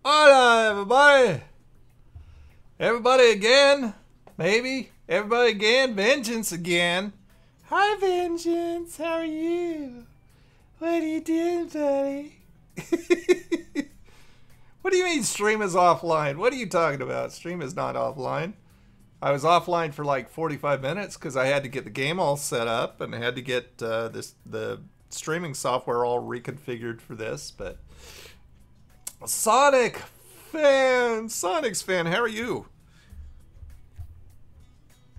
Hola, everybody. Everybody again. Maybe. Everybody again. Vengeance again. Hi, Vengeance. How are you? What are you doing, buddy? What do you mean stream is offline? What are you talking about? Stream is not offline. I was offline for like 45 minutes because I had to get the game all set up and I had to get the streaming software all reconfigured for this. But Sonic's fan, how are you?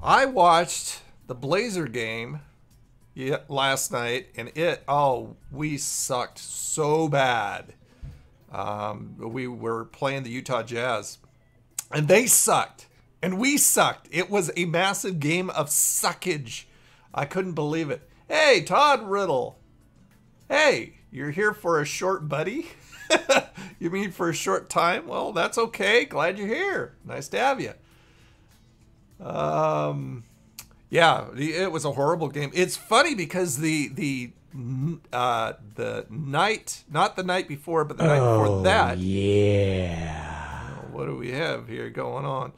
I watched the Blazer game last night and we sucked so bad. We were playing the Utah Jazz and they sucked. And we sucked. It was a massive game of suckage. I couldn't believe it. Hey, Todd Riddle. Hey, you're here for a short buddy? You mean for a short time? Well, that's okay. Glad you're here. Nice to have you. Yeah, it was a horrible game. It's funny because the night, not the night before, but the night before that. Yeah. What do we have here going on?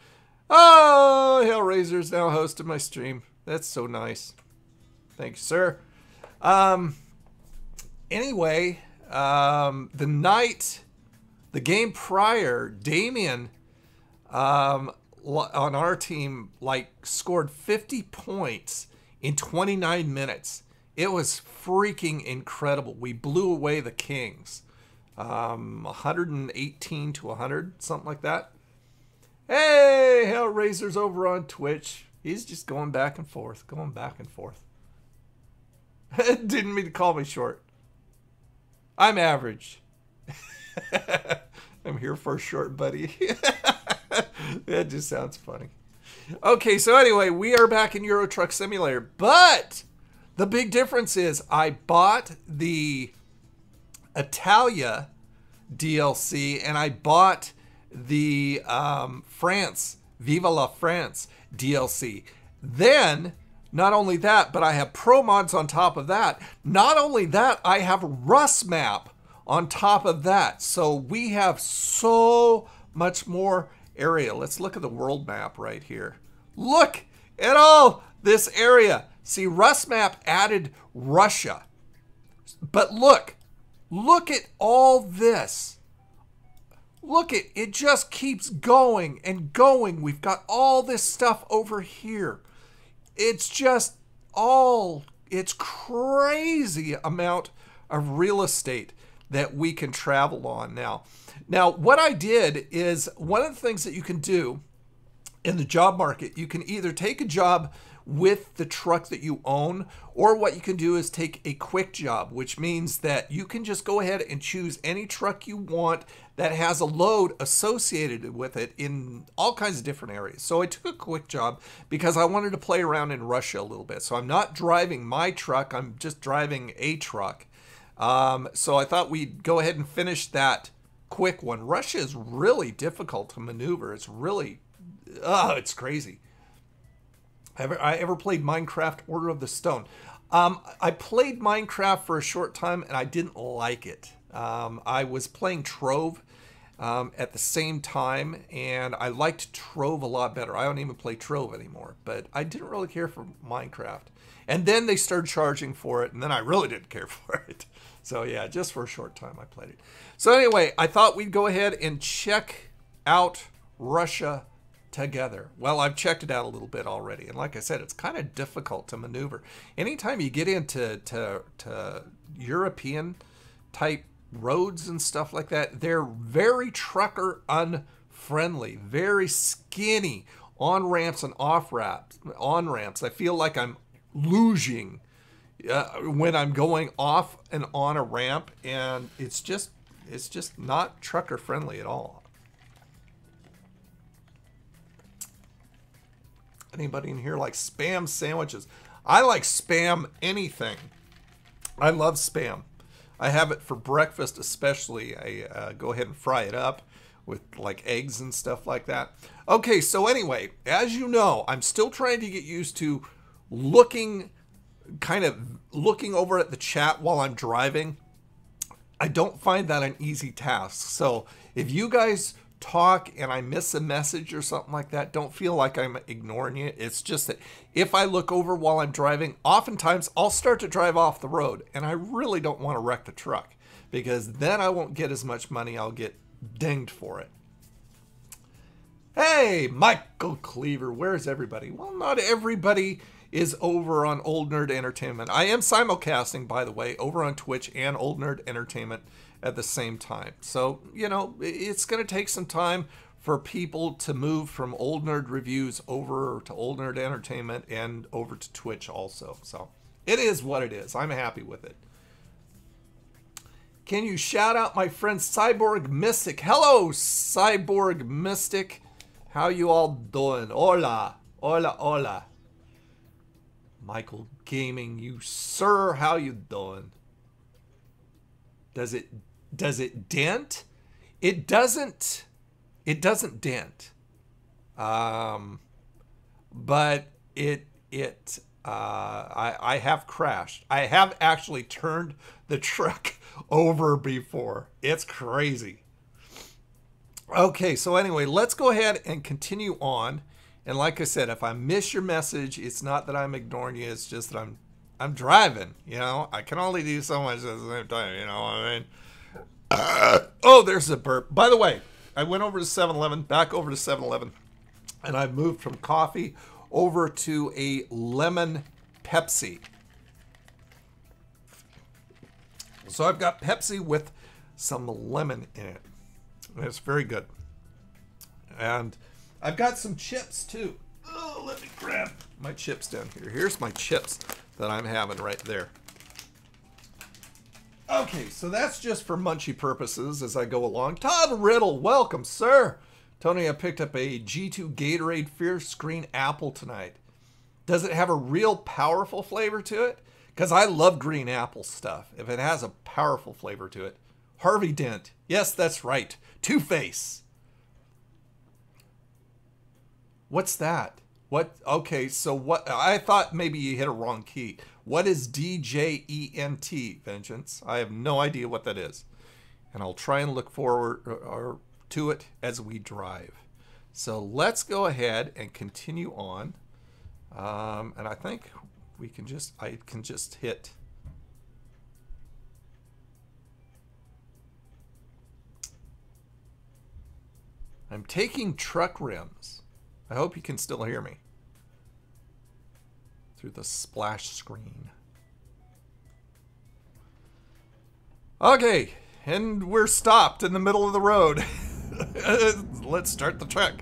Oh, Hellraiser's now hosting my stream. That's so nice. Thank you, sir. Anyway, the game prior, Damien, on our team, scored 50 points in 29 minutes. It was freaking incredible. We blew away the Kings. 118 to 100, something like that. Hey, Hellraiser's over on Twitch. He's just going back and forth, Didn't mean to call me short. I'm average. I'm here for a short buddy. That just sounds funny. Okay, so anyway, we are back in Euro Truck Simulator, but the big difference is I bought the Italia DLC and I bought the Vive la France DLC. Then, not only that, but I have ProMods on top of that. Not only that, I have Rusmaps on top of that. So we have so much more area. Let's look at the world map right here. Look at all this area. See, Rusmaps added Russia. But look at all this. Look, it just keeps going and going. We've got all this stuff over here. It's just it's crazy amount of real estate that we can travel on now. Now, what I did is one of the things that you can do in the job market, you can either take a job with the truck that you own, or what you can do is take a quick job, which means that you can just go ahead and choose any truck you want that has a load associated with it in all kinds of different areas. So I took a quick job because I wanted to play around in Russia a little bit. So I'm not driving my truck, I'm just driving a truck. So I thought we'd go ahead and finish that quick one. Russia is really difficult to maneuver. It's really, it's crazy. I ever played Minecraft Order of the Stone? I played Minecraft for a short time and I didn't like it. I was playing Trove at the same time and I liked Trove a lot better. I don't even play Trove anymore, but I didn't really care for Minecraft. And then they started charging for it and then I really didn't care for it. So yeah, just for a short time I played it. So anyway, I thought we'd go ahead and check out Russia together. Well, I've checked it out a little bit already, and like I said, it's kind of difficult to maneuver. Anytime you get into European type roads and stuff like that, they're very trucker unfriendly, very skinny on ramps and off ramps. On ramps, I feel like I'm losing when I'm going off and on a ramp, and it's just not trucker friendly at all. Anybody in here like Spam sandwiches? I like Spam anything. I love Spam. I have it for breakfast especially. I go ahead and fry it up with like eggs and stuff like that. Okay, so anyway, as you know, I'm still trying to get used to looking over at the chat while I'm driving. I don't find that an easy task. So if you guys talk and I miss a message or something like that, don't feel like I'm ignoring you. It's just that if I look over while I'm driving, oftentimes I'll start to drive off the road, and I really don't want to wreck the truck, because then I won't get as much money. I'll get dinged for it. Hey, Michael Cleaver, where's everybody? Well, not everybody is over on Old Nerd Entertainment. I am simulcasting, by the way, over on Twitch and Old Nerd Entertainment at the same time. So, you know, it's going to take some time for people to move from Old Nerd Reviews over to Old Nerd Entertainment and over to Twitch also. So, it is what it is. I'm happy with it. Can you shout out my friend Cyborg Mystic? Hello, Cyborg Mystic. How you all doing? Hola. Hola, hola. Michael Gaming, you sir, how you doing? Does it dent? It doesn't dent. But I have crashed. I have actually turned the truck over before. It's crazy. Okay, so anyway, let's go ahead and continue on. And like I said, if I miss your message, it's not that I'm ignoring you. It's just that I'm driving. You know, I can only do so much at the same time. You know what I mean? Oh, there's a burp. By the way, I went over to 7-Eleven, back over to 7-Eleven, and I moved from coffee over to a lemon Pepsi. So I've got Pepsi with some lemon in it. It's very good. And I've got some chips too. Oh, let me grab my chips down here. Here's my chips that I'm having right there. Okay, so that's just for munchy purposes as I go along. Todd Riddle, welcome, sir. Tony, I picked up a G2 Gatorade Fierce Green Apple tonight. Does it have a real powerful flavor to it? Because I love green apple stuff, if it has a powerful flavor to it. Harvey Dent. Yes, that's right. Two-Face. What's that? What? Okay, so what? I thought maybe you hit a wrong key. What is DJENT, Vengeance? I have no idea what that is. And I'll try and look forward to it as we drive. So let's go ahead and continue on. And I think I can just hit. I'm taking truck rims. I hope you can still hear me through the splash screen. Okay, and we're stopped in the middle of the road. Let's start the truck.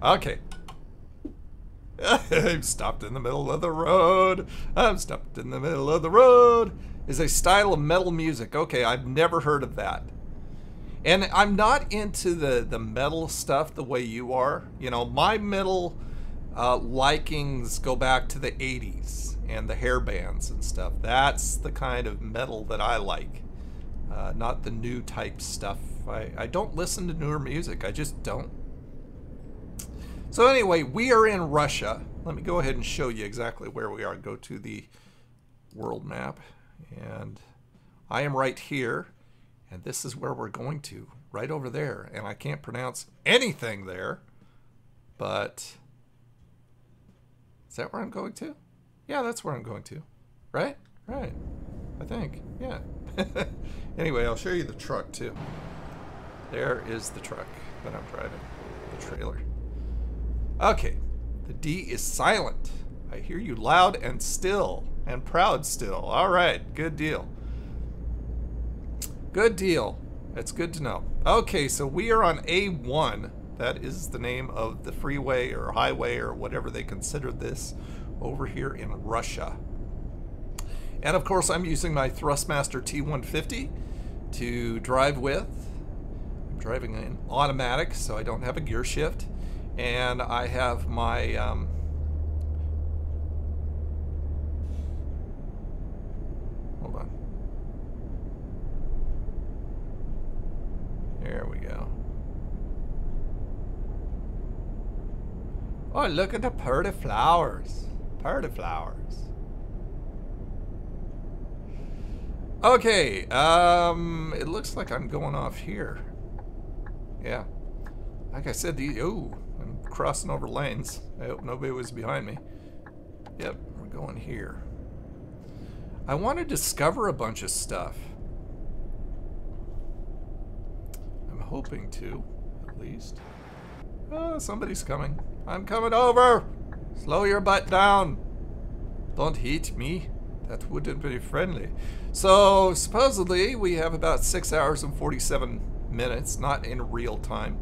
Okay. I'm stopped in the middle of the road. I'm stopped in the middle of the road. Is a style of metal music. Okay, I've never heard of that. And I'm not into the metal stuff the way you are. You know, my metal likings go back to the 80s and the hair bands and stuff. That's the kind of metal that I like. Not the new type stuff. I don't listen to newer music. I just don't. So anyway, we are in Russia. Let me go ahead and show you exactly where we are. Go to the world map. And I am right here. And this is where we're going to, right over there. And I can't pronounce anything there, but is that where I'm going to? Yeah, that's where I'm going to. Right? Right. I think. Yeah. Anyway, I'll show you the truck too. There is the truck that I'm driving, the trailer. Okay. The D is silent. I hear you loud and still and proud still. All right. Good deal. Good deal. That's good to know. Okay, so we are on A1. That is the name of the freeway or highway or whatever they consider this over here in Russia. And of course, I'm using my Thrustmaster T150 to drive with. I'm driving in automatic, so I don't have a gear shift. And I have my hold on. There we go. Oh, look at the pretty flowers. Pretty flowers. Okay, it looks like I'm going off here. Yeah. Like I said, I'm crossing over lanes. I hope nobody was behind me. Yep, we're going here. I want to discover a bunch of stuff. I'm hoping to, at least. Oh, somebody's coming. I'm coming over! Slow your butt down. Don't hit me. That wouldn't be friendly. So, supposedly, we have about 6 hours and 47 minutes, not in real time,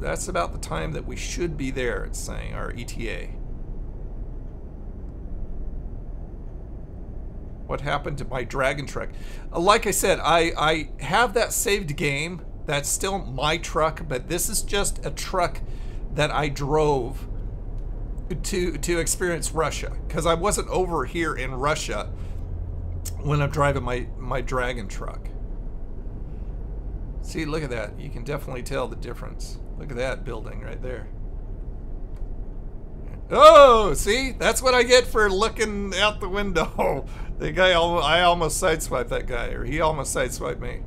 that's about the time that we should be there, it's saying, our ETA. What happened to my Dragon truck? Like I said, I have that saved game. That's still my truck, but this is just a truck that I drove to experience Russia, because I wasn't over here in Russia when I'm driving my Dragon truck. See, look at that. You can definitely tell the difference. Look at that building right there. Oh, see? That's what I get for looking out the window. The guy, I almost sideswiped that guy, or he almost sideswiped me.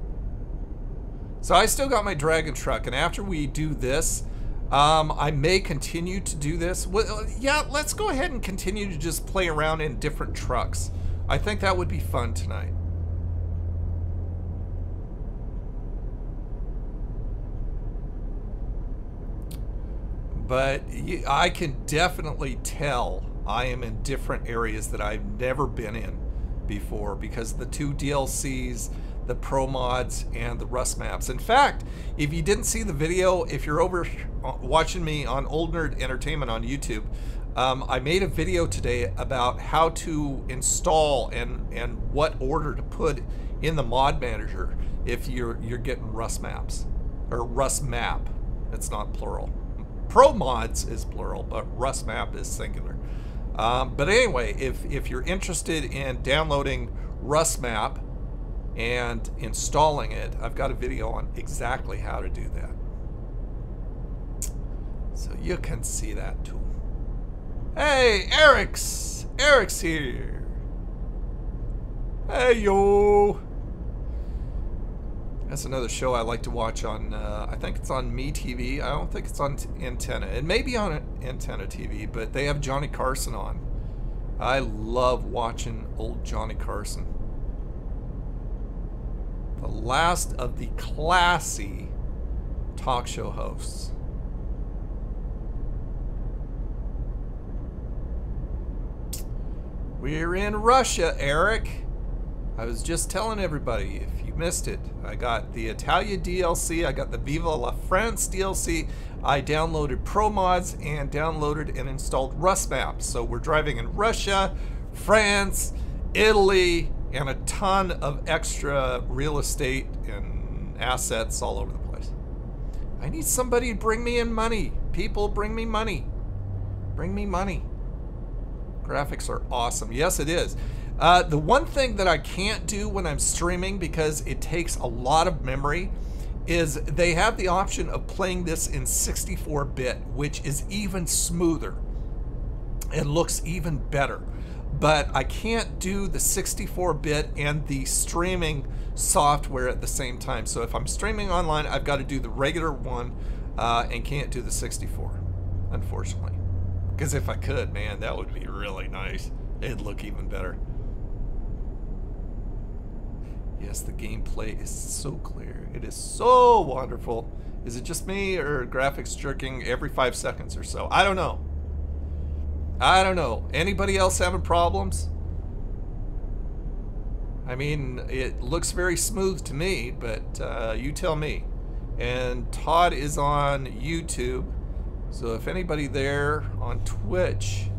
So I still got my Dragon truck, and after we do this, I may continue to do this. Well, yeah, let's go ahead and continue to just play around in different trucks. I think that would be fun tonight. But I can definitely tell I am in different areas that I've never been in before, because the 2 DLCs, the ProMods, and the Rusmaps. In fact, if you didn't see the video, if you're over watching me on Old Nerd Entertainment on YouTube, I made a video today about how to install and what order to put in the mod manager if you're getting Rusmaps, or Rusmap. It's not plural. ProMods is plural, but Rusmap is singular. But anyway, if you're interested in downloading Rusmap and installing it, I've got a video on exactly how to do that. So you can see that too. Hey, Eric's here. Hey, yo. That's another show I like to watch on, I think it's on MeTV. I don't think it's on Antenna. It may be on Antenna TV, but they have Johnny Carson on. I love watching old Johnny Carson. The last of the classy talk show hosts. We're in Russia, Eric. I was just telling everybody, if you missed it, I got the Italia DLC, I got the Vive la France DLC, I downloaded ProMods and downloaded and installed Rusmaps. So we're driving in Russia, France, Italy, and a ton of extra real estate and assets all over the place. I need somebody to bring me in money. People, bring me money. Bring me money. Graphics are awesome. Yes, it is. The one thing that I can't do when I'm streaming, because it takes a lot of memory, is they have the option of playing this in 64-bit, which is even smoother and looks even better. But I can't do the 64-bit and the streaming software at the same time. So if I'm streaming online, I've got to do the regular one and can't do the 64, unfortunately. Because if I could, man, that would be really nice. It'd look even better. Yes, the gameplay is so clear. It is so wonderful. Is it just me, or graphics jerking every 5 seconds or so? I don't know. I don't know. Anybody else having problems? I mean, it looks very smooth to me, but you tell me. And Todd is on YouTube, so if anybody there on Twitch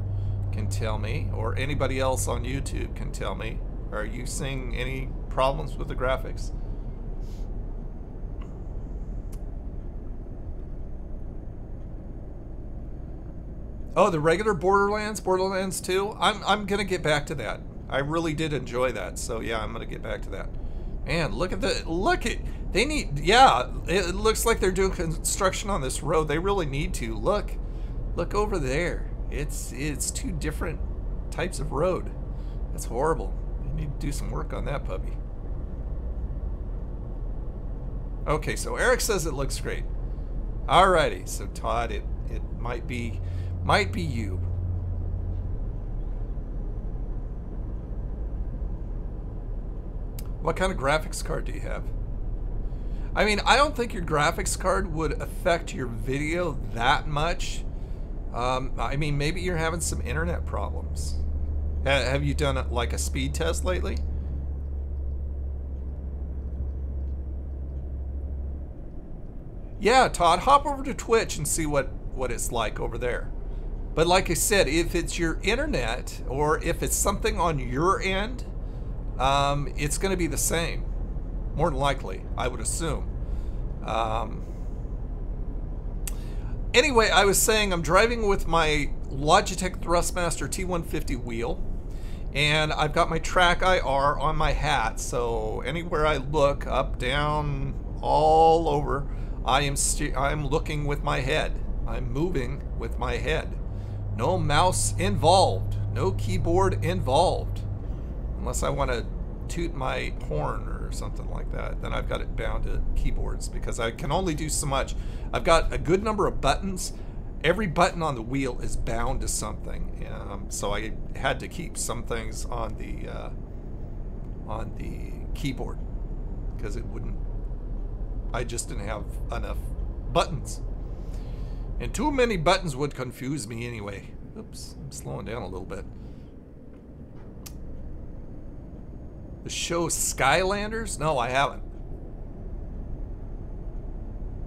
can tell me, or anybody else on YouTube can tell me, are you seeing any problems with the graphics? Oh, the regular Borderlands 2. I'm gonna get back to that. I really did enjoy that, so yeah, I'm gonna get back to that. Man, look at they need, yeah, it looks like they're doing construction on this road. They really need to. Look over there. It's 2 different types of road. That's horrible. You need to do some work on that puppy. Okay, so Eric says it looks great. Alrighty, so Todd, it might be you. What kind of graphics card do you have? I mean, I don't think your graphics card would affect your video that much. I mean, maybe you're having some internet problems. Have you done like a speed test lately? Yeah, Todd, hop over to Twitch and see what it's like over there. But like I said, if it's your internet or if it's something on your end, it's going to be the same. More than likely, I would assume. Anyway, I was saying I'm driving with my Logitech Thrustmaster T150 wheel. And I've got my TrackIR on my hat. So anywhere I look, up, down, all over, I'm looking with my head. I'm moving with my head. No mouse involved. No keyboard involved. Unless I want to toot my horn or something like that. Then I've got it bound to keyboards because I can only do so much. I've got a good number of buttons. Every button on the wheel is bound to something. So I had to keep some things on the keyboard because it wouldn't. I just didn't have enough buttons. And too many buttons would confuse me anyway. Oops, I'm slowing down a little bit. The show Skylanders? No, I haven't.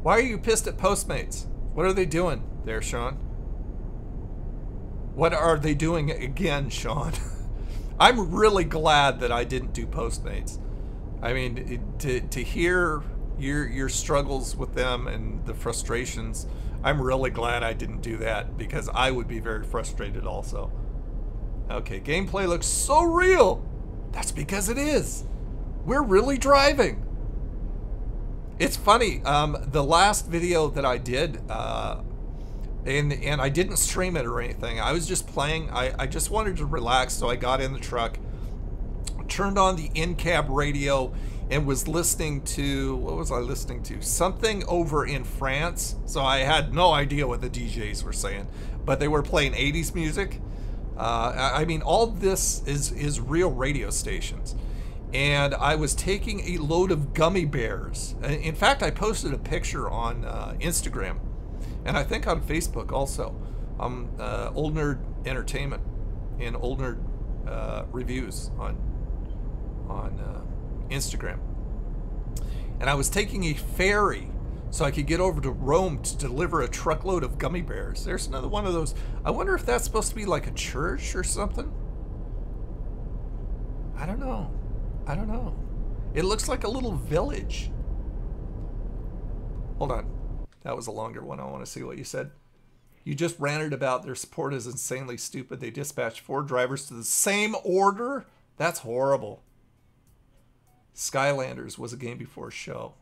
Why are you pissed at Postmates? What are they doing there, Sean? What are they doing again, Sean? I'm really glad that I didn't do Postmates. I mean, to hear your struggles with them and the frustrations, I'm really glad I didn't do that because I would be very frustrated also. Okay, gameplay looks so real. That's because it is. We're really driving. It's funny, the last video that I did, and I didn't stream it or anything. I was just playing. I just wanted to relax, so I got in the truck, turned on the in-cab radio, and was listening to, what was I listening to? Something over in France. So I had no idea what the DJs were saying, but they were playing 80s music. I mean, all this is real radio stations. And I was taking a load of gummy bears. In fact, I posted a picture on Instagram, and I think on Facebook also. Old Nerd Entertainment and Old Nerd Reviews on Instagram. And I was taking a ferry so I could get over to Rome to deliver a truckload of gummy bears. There's another one of those. I wonder if that's supposed to be like a church or something. I don't know. I don't know. It looks like a little village. Hold on. That was a longer one. I want to see what you said. You just ranted about their support is insanely stupid. They dispatched 4 drivers to the same order? That's horrible. Skylanders was a game before a show.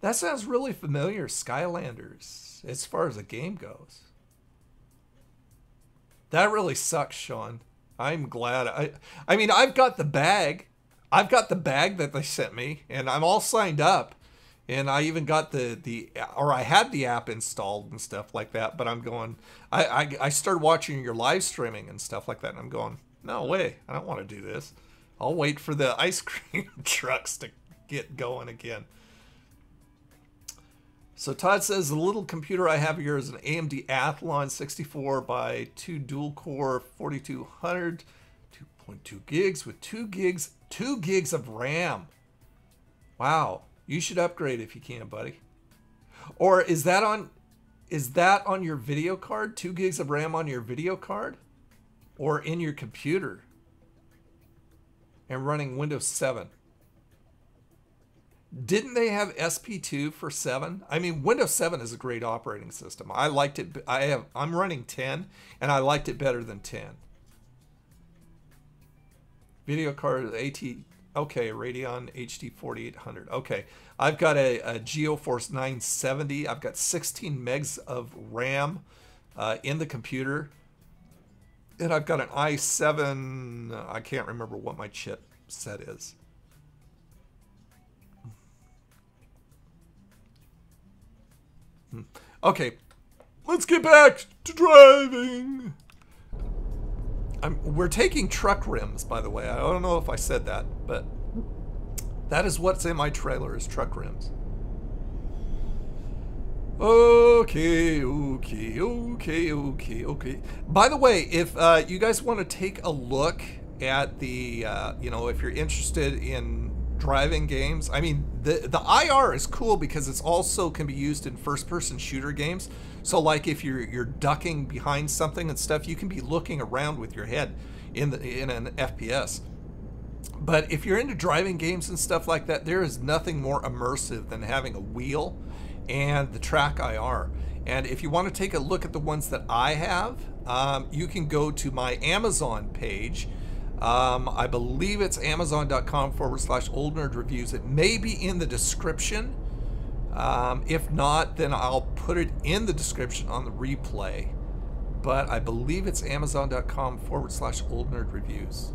That sounds really familiar, Skylanders, as far as the game goes. That really sucks, Sean. I'm glad. I mean, I've got the bag. I've got the bag that they sent me, and I'm all signed up. And I even got or I had the app installed and stuff like that. But I'm going, I started watching your live streaming and stuff like that, and I'm going, no way, I don't want to do this. I'll wait for the ice cream trucks to get going again. So Todd says, the little computer I have here is an AMD Athlon 64 by 2 dual-core 4200, 2.2 gigs with 2 gigs of RAM. Wow, you should upgrade if you can, buddy. Or is that on your video card? 2 gigs of RAM on your video card, or in your computer, and running Windows 7? Didn't they have SP2 for 7? I mean, Windows 7 is a great operating system. I liked it. I'm running 10, and I liked it better than 10. Video card okay, Radeon HD 4800. Okay, I've got a GeForce 970. I've got 16 megs of RAM in the computer. And I've got an i7. I can't remember what my chip set is. Okay, let's get back to driving. We're taking truck rims, by the way. I don't know if I said that, but that is what's in my trailer, is truck rims. Okay. By the way, if you guys want to take a look at the, you know, if you're interested in driving games, I mean, the IR is cool because it's also can be used in first-person shooter games. So, like, if you're ducking behind something and stuff, you can be looking around with your head in an FPS. But if you're into driving games and stuff like that, there is nothing more immersive than having a wheel and the TrackIR. And if you want to take a look at the ones that I have, you can go to my Amazon page. I believe it's amazon.com/oldnerdreviews. It may be in the description. If not, then I'll put it in the description on the replay. But I believe it's amazon.com/oldnerdreviews.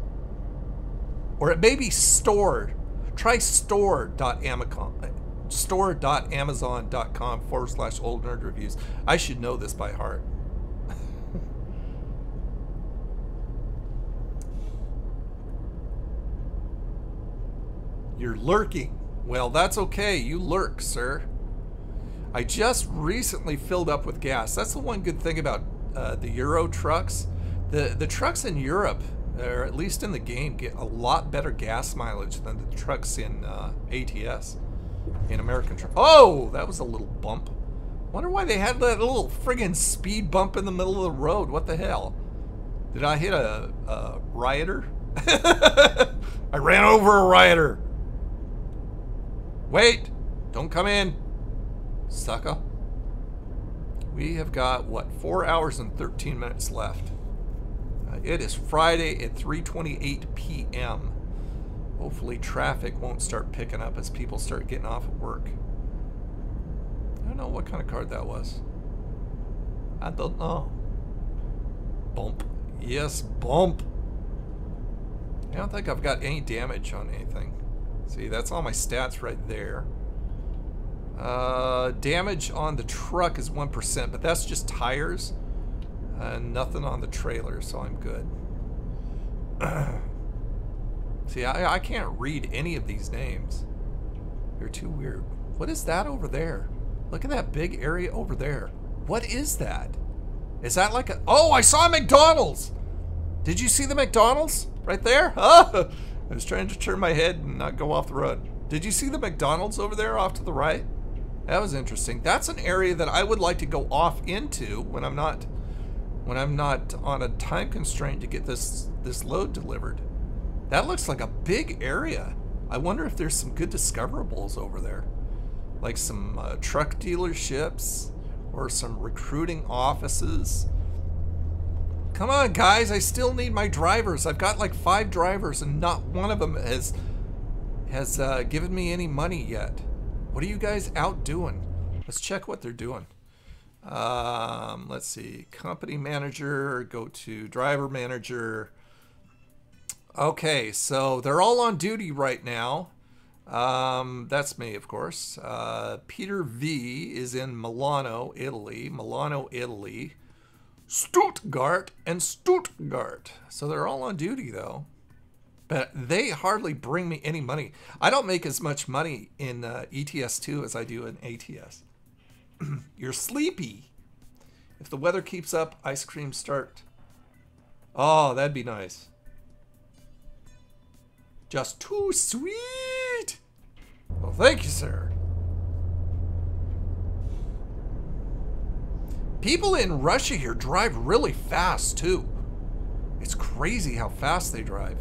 Or it may be store. Try store.amazon.com/oldnerdreviews. I should know this by heart. You're lurking. Well, that's okay. You lurk, sir. I just recently filled up with gas. That's the one good thing about the Euro trucks. The trucks in Europe, or at least in the game, get a lot better gas mileage than the trucks in ATS, in American trucks. Oh, that was a little bump. Wonder why they had that little friggin' speed bump in the middle of the road. What the hell? Did I hit a rioter? I ran over a rioter. Wait, don't come in, sucker. We have got, what, 4 hours and 13 minutes left. It is Friday at 3:28 p.m. Hopefully traffic won't start picking up as people start getting off of work. I don't know what kind of card that was. I don't know. Bump. Yes, bump. I don't think I've got any damage on anything. See, that's all my stats right there. Damage on the truck is 1%, but that's just tires. Nothing on the trailer, so I'm good. See, I can't read any of these names. They're too weird. What is that over there? Look at that big area over there. What is that? Is that like a... Oh, I saw a McDonald's! Did you see the McDonald's right there? Oh, I was trying to turn my head and not go off the road. Did you see the McDonald's over there off to the right? That was interesting. That's an area that I would like to go off into when I'm not on a time constraint to get this load delivered. That looks like a big area. I wonder if there's some good discoverables over there. Like some truck dealerships or some recruiting offices. Come on, guys, I still need my drivers. I've got like 5 drivers and not one of them has given me any money yet. What are you guys out doing? Let's check what they're doing. Let's see, company manager, go to driver manager. Okay, so they're all on duty right now. That's me, of course. Peter V is in Milano, Italy. Stuttgart and Stuttgart. So they're all on duty though. But they hardly bring me any money. I don't make as much money in ETS2 as I do in ATS. You're sleepy. If the weather keeps up, ice cream start. Oh, that'd be nice. Just too sweet. Well, thank you, sir. People in Russia here drive really fast, too. It's crazy how fast they drive.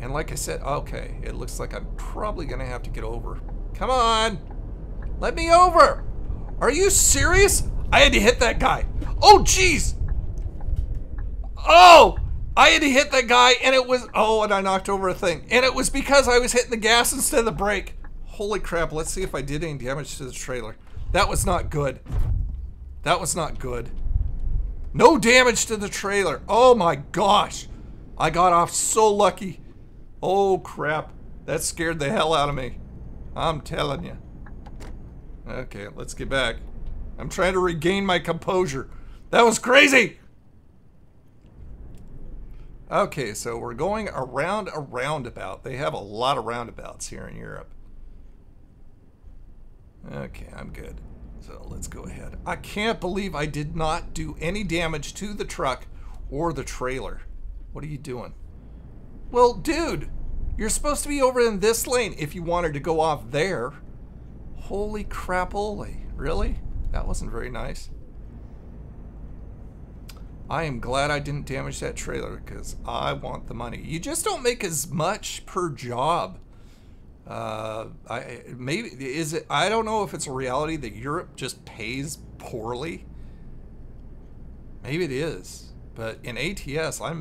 And like I said, okay, it looks like I'm probably going to have to get over. Come on. Let me over. Are you serious? I had to hit that guy. Oh, jeez. Oh, I had to hit that guy and it was, oh, and I knocked over a thing. And it was because I was hitting the gas instead of the brake. Holy crap. Let's see if I did any damage to the trailer. That was not good. That was not good. No damage to the trailer. Oh my gosh. I got off so lucky. Oh crap. That scared the hell out of me. I'm telling you. Okay, let's get back. I'm trying to regain my composure. That was crazy. Okay, so we're going around a roundabout. They have a lot of roundabouts here in Europe. Okay, I'm good. So let's go ahead. I can't believe I did not do any damage to the truck or the trailer. What are you doing? Well, dude, you're supposed to be over in this lane if you wanted to go off there. Holy crap-oly. Really? That wasn't very nice. I am glad I didn't damage that trailer because I want the money. You just don't make as much per job. Maybe is it? I don't know if it's a reality that Europe just pays poorly. Maybe it is, but in ATS, I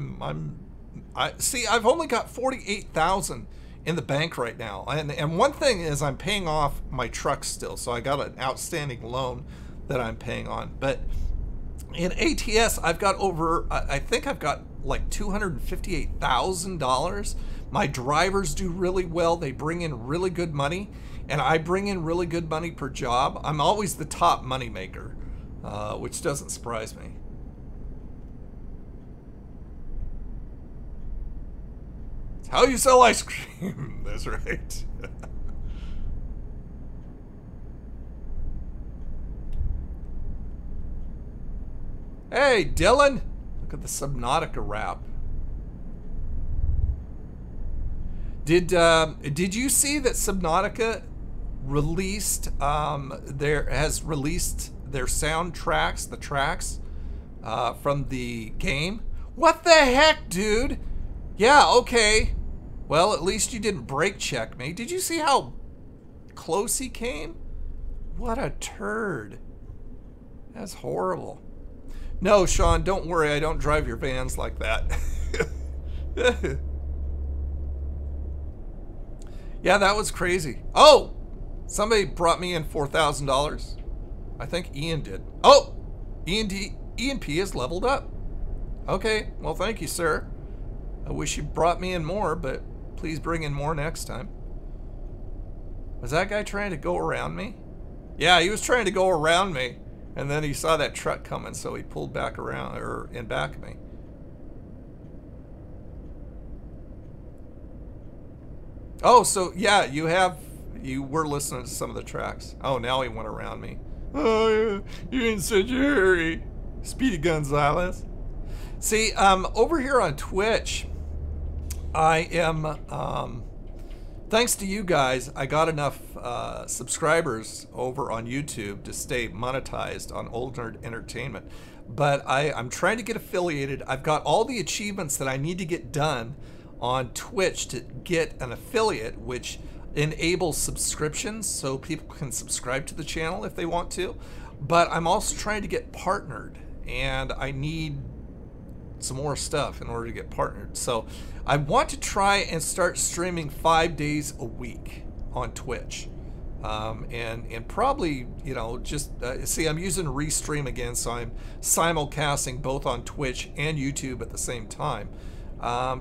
see. I've only got 48,000 in the bank right now, and one thing is I'm paying off my truck still, so I got an outstanding loan that I'm paying on, but. In ATS, I've got over, I think I've got like $258,000. My drivers do really well. They bring in really good money, and I bring in really good money per job. I'm always the top money maker, which doesn't surprise me. It's how you sell ice cream. That's right. Hey, Dylan! Look at the Subnautica wrap. Did you see that Subnautica released has released their soundtracks, the tracks from the game? What the heck, dude? Yeah, okay. Well, at least you didn't brake check me. Did you see how close he came? What a turd. That's horrible. No, Sean, don't worry. I don't drive your vans like that. Yeah, that was crazy. Oh, somebody brought me in $4,000. I think Ian did. Oh, Ian P is leveled up. Okay, well, thank you, sir. I wish you brought me in more, but please bring in more next time. Was that guy trying to go around me? Yeah, he was trying to go around me. And then he saw that truck coming, so he pulled back around, or in back of me. Oh, so yeah, you were listening to some of the tracks. Oh, now he went around me. Oh, you're in such a hurry, Speedy Gonzalez. See, over here on Twitch, I am, thanks to you guys, I got enough subscribers over on YouTube to stay monetized on Old Nerd Entertainment. But I'm trying to get affiliated. I've got all the achievements that I need to get done on Twitch to get an affiliate, which enables subscriptions so people can subscribe to the channel if they want to. But I'm also trying to get partnered, and I need some more stuff in order to get partnered. So I want to try and start streaming 5 days a week on Twitch. And probably, you know, just see, I'm using Restream again, so I'm simulcasting both on Twitch and YouTube at the same time.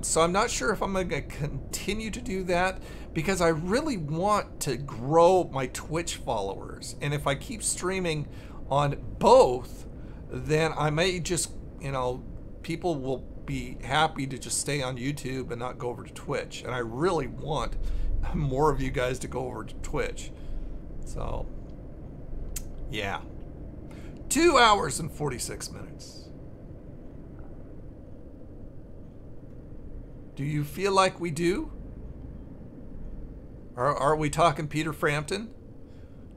So I'm not sure if I'm going to continue to do that, because I really want to grow my Twitch followers. And if I keep streaming on both, then I may just, you know, people will be happy to just stay on YouTube and not go over to Twitch. And I really want more of you guys to go over to Twitch. So, yeah. 2 hours and 46 minutes. Do you feel like we do? Are we talking Peter Frampton?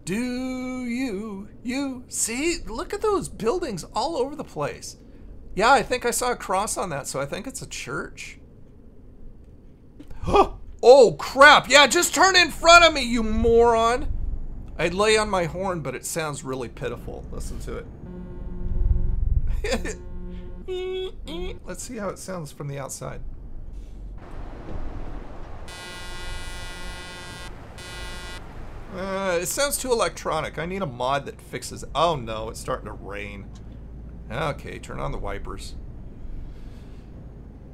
Do you see? Look at those buildings all over the place. Yeah, I think I saw a cross on that, so I think it's a church. Oh, crap. Yeah, just turn in front of me, you moron. I'd lay on my horn, but it sounds really pitiful. Listen to it. Let's see how it sounds from the outside. It sounds too electronic. I need a mod that fixes... Oh, no, it's starting to rain. Okay, turn on the wipers.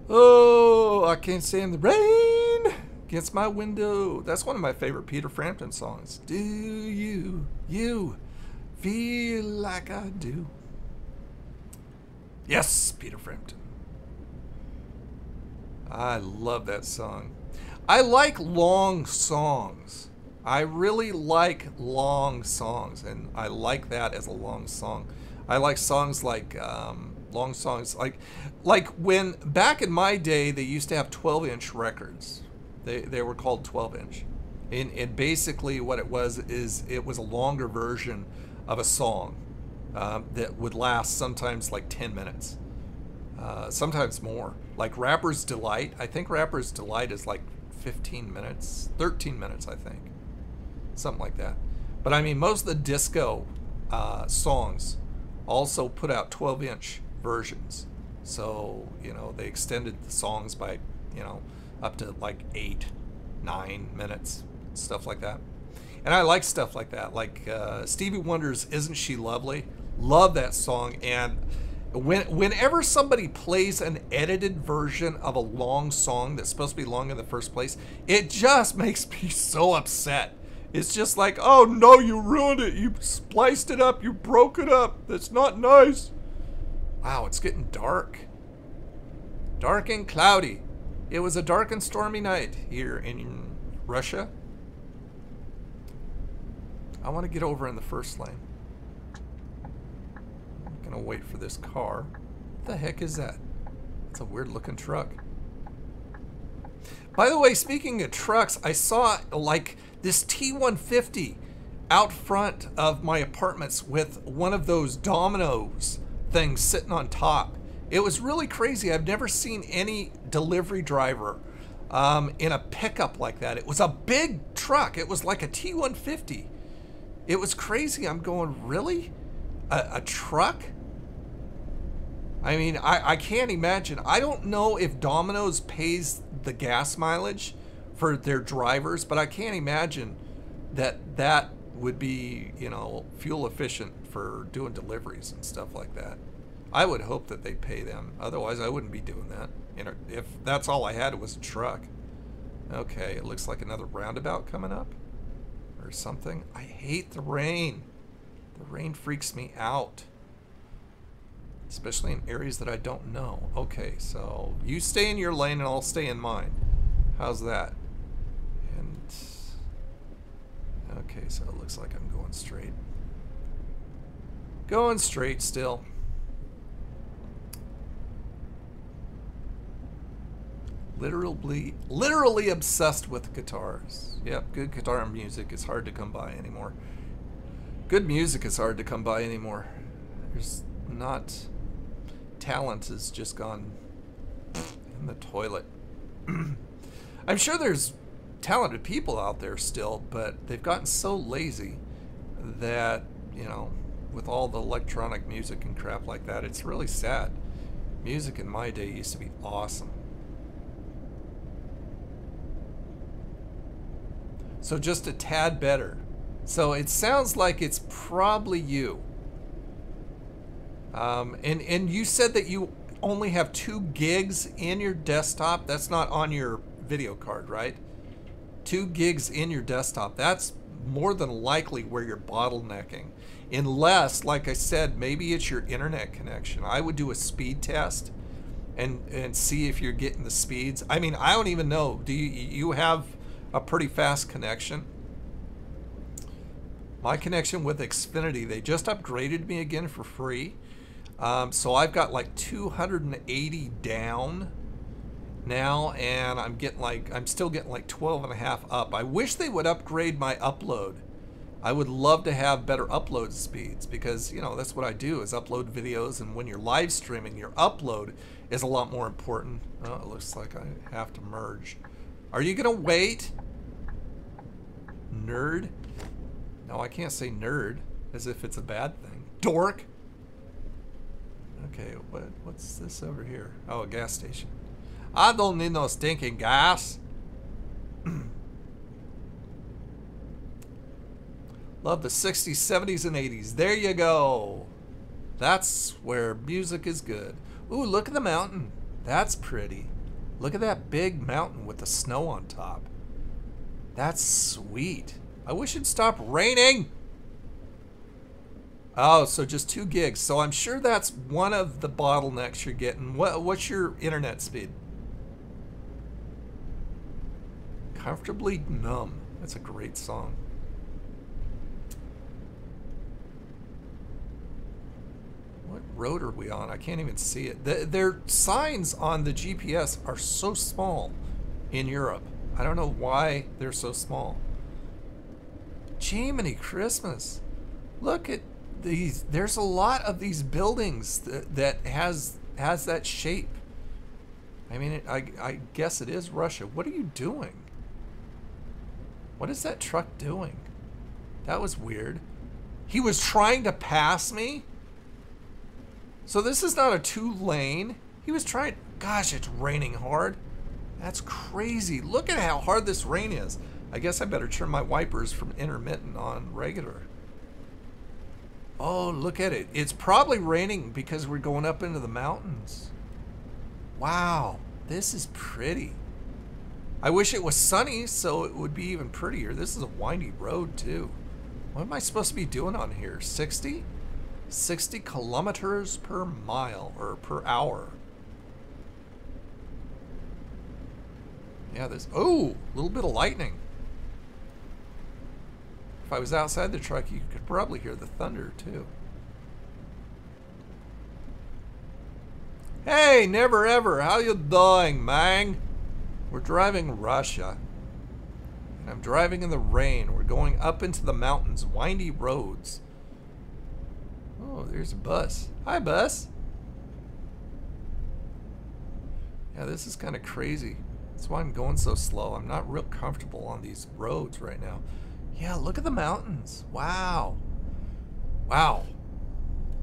Oh, I can't stand the rain against my window. That's one of my favorite Peter Frampton songs. Do you feel like I do? Yes, Peter Frampton. I love that song. I like long songs. I really like long songs, and I like that as a long song. I like songs like long songs like when back in my day they used to have 12-inch records. They were called 12-inch, and basically what it was is it was a longer version of a song that would last sometimes like 10 minutes, sometimes more. Like Rapper's Delight. I think Rapper's Delight is like 15 minutes, 13 minutes, I think. Something like that. But I mean, most of the disco songs also put out 12-inch versions. So, you know, they extended the songs by, you know, up to like 8, 9 minutes, stuff like that. And I like stuff like that. Like Stevie Wonder's Isn't She Lovely? Love that song. And whenever somebody plays an edited version of a long song that's supposed to be long in the first place, it just makes me so upset. It's just like, oh no, you ruined it. You spliced it up. You broke it up. That's not nice. Wow, it's getting dark. Dark and cloudy. It was a dark and stormy night here in Russia. I want to get over in the first lane. I'm going to wait for this car. What the heck is that? It's a weird looking truck. By the way, speaking of trucks, I saw like this T150 out front of my apartments with one of those dominoes things sitting on top. It was really crazy. I've never seen any delivery driver in a pickup like that. It was a big truck. It was like a T150. It was crazy. I'm going, really? A truck? I mean, I can't imagine. I don't know if Domino's pays the gas mileage for their drivers, but I can't imagine that that would be, you know, fuel efficient for doing deliveries and stuff like that. I would hope that they pay them. Otherwise, I wouldn't be doing that. You know, if that's all I had was a truck. Okay, it looks like another roundabout coming up or something. I hate the rain. The rain freaks me out, especially in areas that I don't know. Okay, so you stay in your lane and I'll stay in mine. How's that? And okay, so it looks like I'm going straight. Going straight still. Literally obsessed with guitars. Yep, good guitar music is hard to come by anymore. Good music is hard to come by anymore. There's not... Talent has just gone in the toilet. I'm sure there's talented people out there still, but they've gotten so lazy that, you know, with all the electronic music and crap like that, it's really sad. Music in my day used to be awesome. So just a tad better. So it sounds like it's probably you. And you said that you only have 2 gigs in your desktop. That's not on your video card, right? 2 gigs in your desktop. That's more than likely where you're bottlenecking. Unless, like I said, maybe it's your internet connection. I would do a speed test and see if you're getting the speeds. I mean, I don't even know. Do you have a pretty fast connection? My connection with Xfinity, they just upgraded me again for free. So I've got like 280 down now, and I'm still getting like 12.5 up. I wish they would upgrade my upload. I would love to have better upload speeds, because, you know, that's what I do, is upload videos, and when you're live streaming, your upload is a lot more important. Oh, it looks like I have to merge. Are you gonna wait? Nerd? No, I can't say nerd as if it's a bad thing. Dork? Okay, what's this over here? Oh, a gas station. I don't need no stinking gas. Love the 60s, 70s, and 80s. There you go. That's where music is good. Ooh, look at the mountain. That's pretty. Look at that big mountain with the snow on top. That's sweet. I wish it'd stop raining. Oh, so just 2 gigs. So I'm sure that's one of the bottlenecks you're getting. What's your internet speed? Comfortably Numb. That's a great song. What road are we on? I can't even see it. Their signs on the GPS are so small in Europe. I don't know why they're so small. Jiminy Christmas. Look at these. There's a lot of these buildings that has that shape. I mean, I guess it is Russia. What are you doing? What is that truck doing? That was weird. He was trying to pass me? So this is not a 2-lane. He was trying... Gosh, it's raining hard. That's crazy. Look at how hard this rain is. I guess I better turn my wipers from intermittent on regular. Oh, look at it. It's probably raining because we're going up into the mountains. Wow, this is pretty. I wish it was sunny so it would be even prettier. This is a windy road too. What am I supposed to be doing on here? 60? 60 kilometers per mile or per hour. Yeah, there's... Oh, a little bit of lightning. If I was outside the truck, you could probably hear the thunder too. Hey, never ever. How you doing, man? We're driving Russia. And I'm driving in the rain. We're going up into the mountains, windy roads. Oh, there's a bus. Hi, bus. Yeah, this is kind of crazy. That's why I'm going so slow. I'm not real comfortable on these roads right now. Yeah, look at the mountains. Wow. Wow.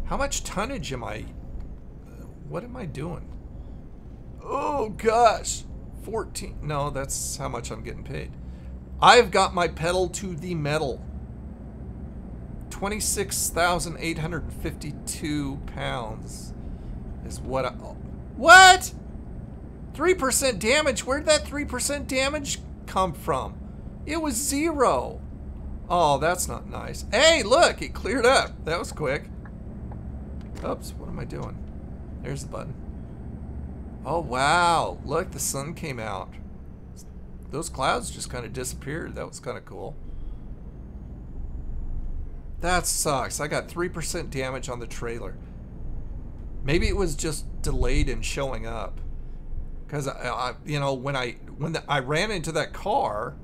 How much tonnage am I... what am I doing? Oh, gosh. 14. No, that's how much I'm getting paid. I've got my pedal to the metal. 26,852 pounds is what I... What? 3% damage? Where'd that 3% damage come from? It was 0. Oh, that's not nice. Hey, look, it cleared up. That was quick. Oops, what am I doing? There's the button. Oh, wow. Look, the sun came out. Those clouds just kind of disappeared. That was kind of cool. That sucks. I got 3% damage on the trailer. Maybe it was just delayed in showing up. Because, you know, when I ran into that car,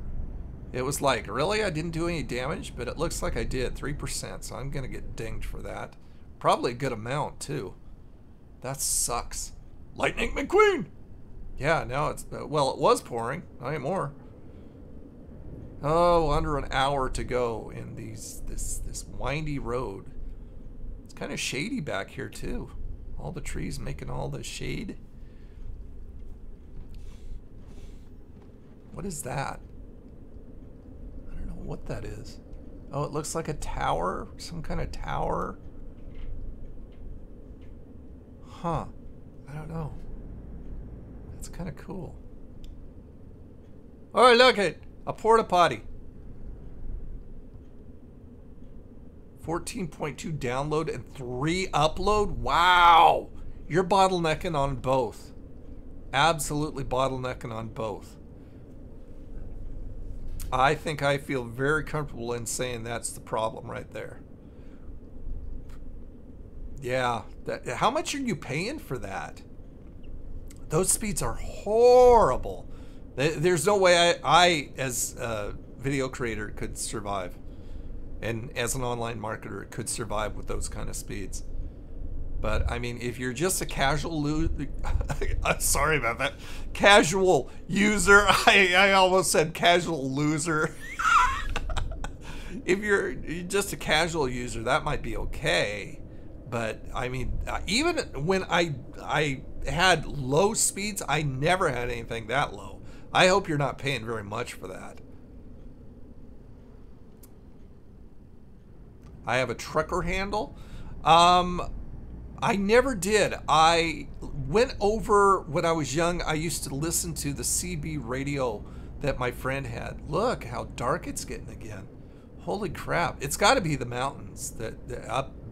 it was like, really? I didn't do any damage? But it looks like I did, 3%. So I'm going to get dinged for that. Probably a good amount, too. That sucks. Lightning McQueen! Yeah, now it's... well, it was pouring. Not anymore. Oh, under an hour to go in this windy road. It's kind of shady back here, too. All the trees making all the shade. What is that? I don't know what that is. Oh, it looks like a tower. Some kind of tower. Huh. I don't know. That's kind of cool. Oh, look at a porta potty. 14.2 download and 3 upload. Wow. You're bottlenecking on both. Absolutely bottlenecking on both. I think I feel very comfortable in saying that's the problem right there. Yeah. How much are you paying for that? Those speeds are horrible. There's no way I as a video creator could survive. And as an online marketer could survive with those kind of speeds. But I mean, if you're just a casual sorry about that. Casual user. I almost said casual loser. If you're just a casual user, that might be okay. But I mean, even when I had low speeds, I never had anything that low. I hope you're not paying very much for that. I have a trucker handle. I never did. I went over when I was young. I used to listen to the CB radio that my friend had. Look how dark it's getting again. Holy crap. It's got to be the mountains,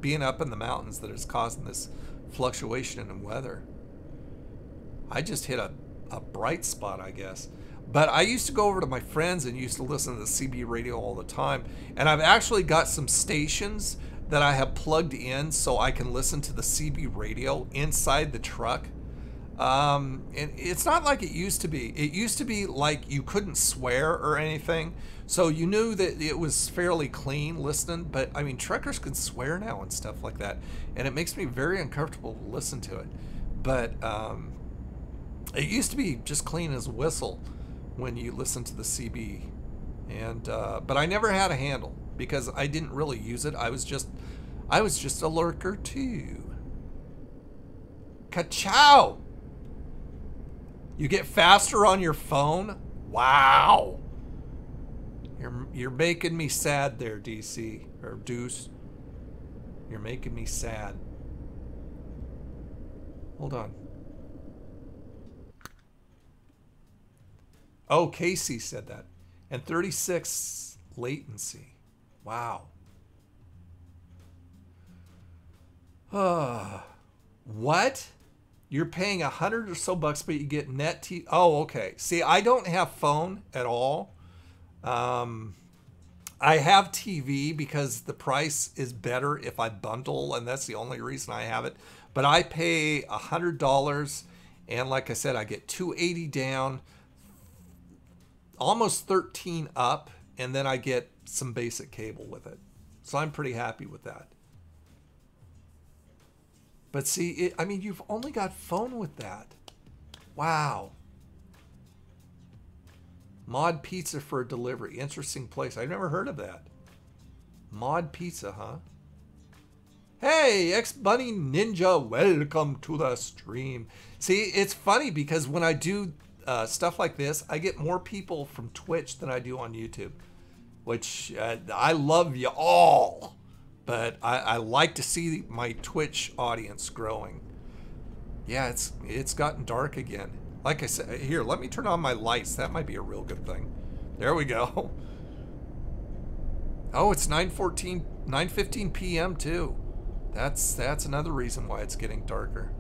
being up in the mountains that is causing this fluctuation in weather. I just hit a bright spot, I guess. But I used to go over to my friends and used to listen to the CB radio all the time. And I've actually got some stations that I have plugged in so I can listen to the CB radio inside the truck. And it's not like it used to be. It used to be like you couldn't swear or anything. So you knew that it was fairly clean listening. But I mean, truckers can swear now and stuff like that. And it makes me very uncomfortable to listen to it. But it used to be just clean as a whistle when you listen to the CB. And but I never had a handle because I didn't really use it. I was just a lurker too. Ka-chow! You get faster on your phone? Wow. You're making me sad there, DC or Deuce. You're making me sad. Hold on. Oh, Casey said that. And 36 latency. Wow. What? You're paying $100 or so bucks, but you get net TV. Oh, okay. See, I don't have phone at all. I have TV because the price is better if I bundle, and that's the only reason I have it. But I pay $100, and like I said, I get 280 down, almost 13 up, and then I get some basic cable with it. So I'm pretty happy with that. But see, I mean, you've only got phone with that. Wow. Mod Pizza for delivery. Interesting place. I've never heard of that. Mod Pizza, huh? Hey, X-Bunny Ninja, welcome to the stream. See, it's funny because when I do stuff like this, I get more people from Twitch than I do on YouTube, which I love you all. But I like to see my Twitch audience growing. Yeah, it's gotten dark again. Like I said, here, let me turn on my lights. That might be a real good thing. There we go. Oh, it's 9:15 p.m. too. That's another reason why it's getting darker.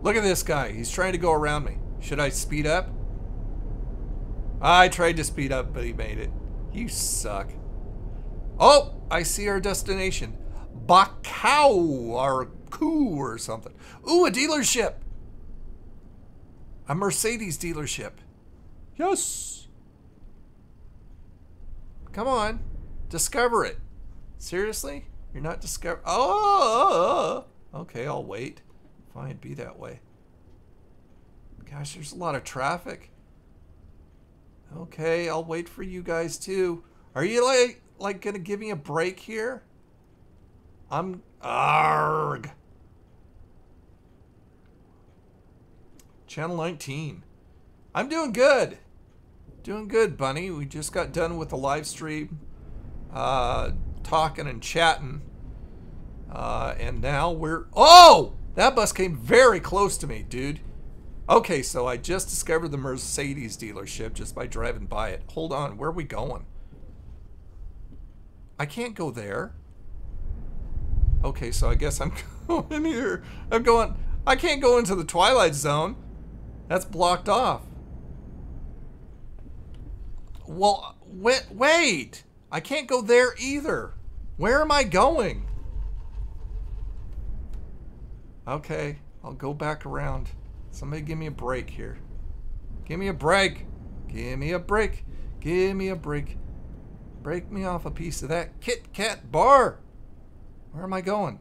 Look at this guy. He's trying to go around me. Should I speed up? I tried to speed up, but he made it. You suck. Oh, I see our destination. Bacau or Coup or something. Ooh, a dealership. A Mercedes dealership. Yes. Come on. Discover it. Seriously? You're not discover. Oh. Okay, I'll wait. Fine, be that way. Gosh, there's a lot of traffic. Okay, I'll wait for you guys too. Are you like gonna give me a break here? Arg. Channel 19. I'm doing good. Doing good, Bunny. We just got done with the live stream, talking and chatting, and now we're. Oh, that bus came very close to me, dude. Okay, so I just discovered the Mercedes dealership just by driving by it. Hold on, where are we going? I can't go there. Okay, so I guess I'm going here. I can't go into the Twilight Zone. That's blocked off. Well, wait. I can't go there either. Where am I going? Okay, I'll go back around. Somebody give me a break here. Give me a break. Give me a break. Give me a break. Break me off a piece of that Kit Kat bar. Where am I going?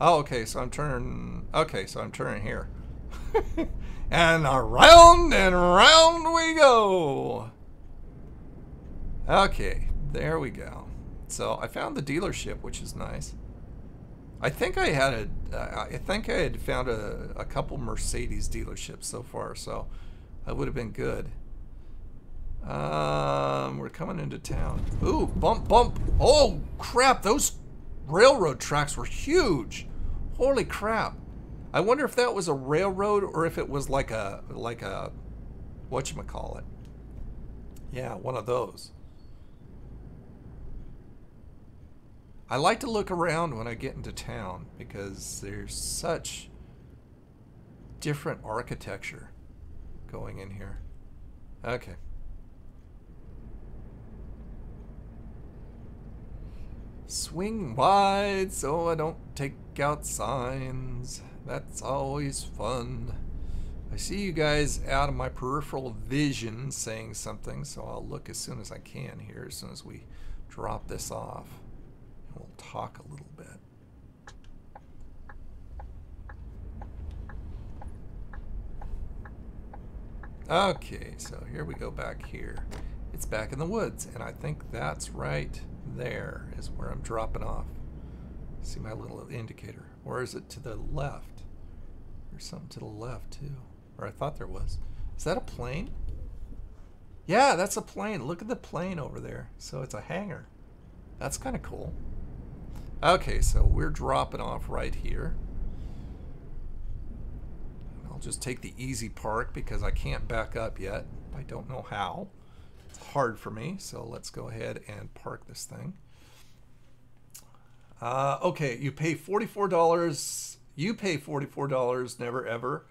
Oh, okay, so I'm turning. Okay, so I'm turning here. And around we go. Okay, there we go. So I found the dealership, which is nice. I think I had found a couple Mercedes dealerships so far, so that would have been good. We're coming into town. Ooh, bump, bump. Oh, crap, those railroad tracks were huge. Holy crap. I wonder if that was a railroad or if it was like a whatchamacallit. Yeah, one of those. I like to look around when I get into town because there's such different architecture going in here. Okay. Swing wide so I don't take out signs. That's always fun. I see you guys out of my peripheral vision saying something, so I'll look as soon as I can here, as soon as we drop this off. And we'll talk a little bit. Okay, so here we go back here. It's back in the woods, and I think that's right there is where I'm dropping off. See my little indicator. Or is it to the left? There's something to the left too. Or I thought there was. Is that a plane? Yeah, that's a plane. Look at the plane over there. So it's a hangar. That's kind of cool. Okay, so we're dropping off right here. I'll just take the easy park because I can't back up yet. I don't know how. It's hard for me, so let's go ahead and park this thing. Okay, you pay $44. You pay $44, never ever,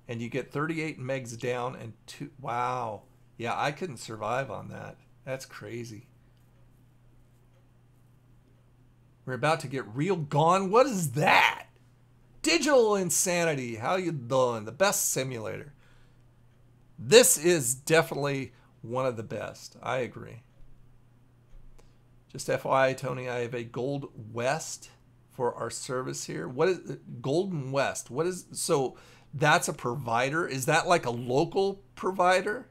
and you get 38 megs down and 2. Wow. Yeah, I couldn't survive on that. That's crazy. We're about to get real gone. What is that? Digital Insanity. How you doing? The best simulator. This is definitely one of the best. I agree. Just FYI, Tony, I have a Gold West for our service here. What is Golden West? What is, so that's a provider? Is that like a local provider?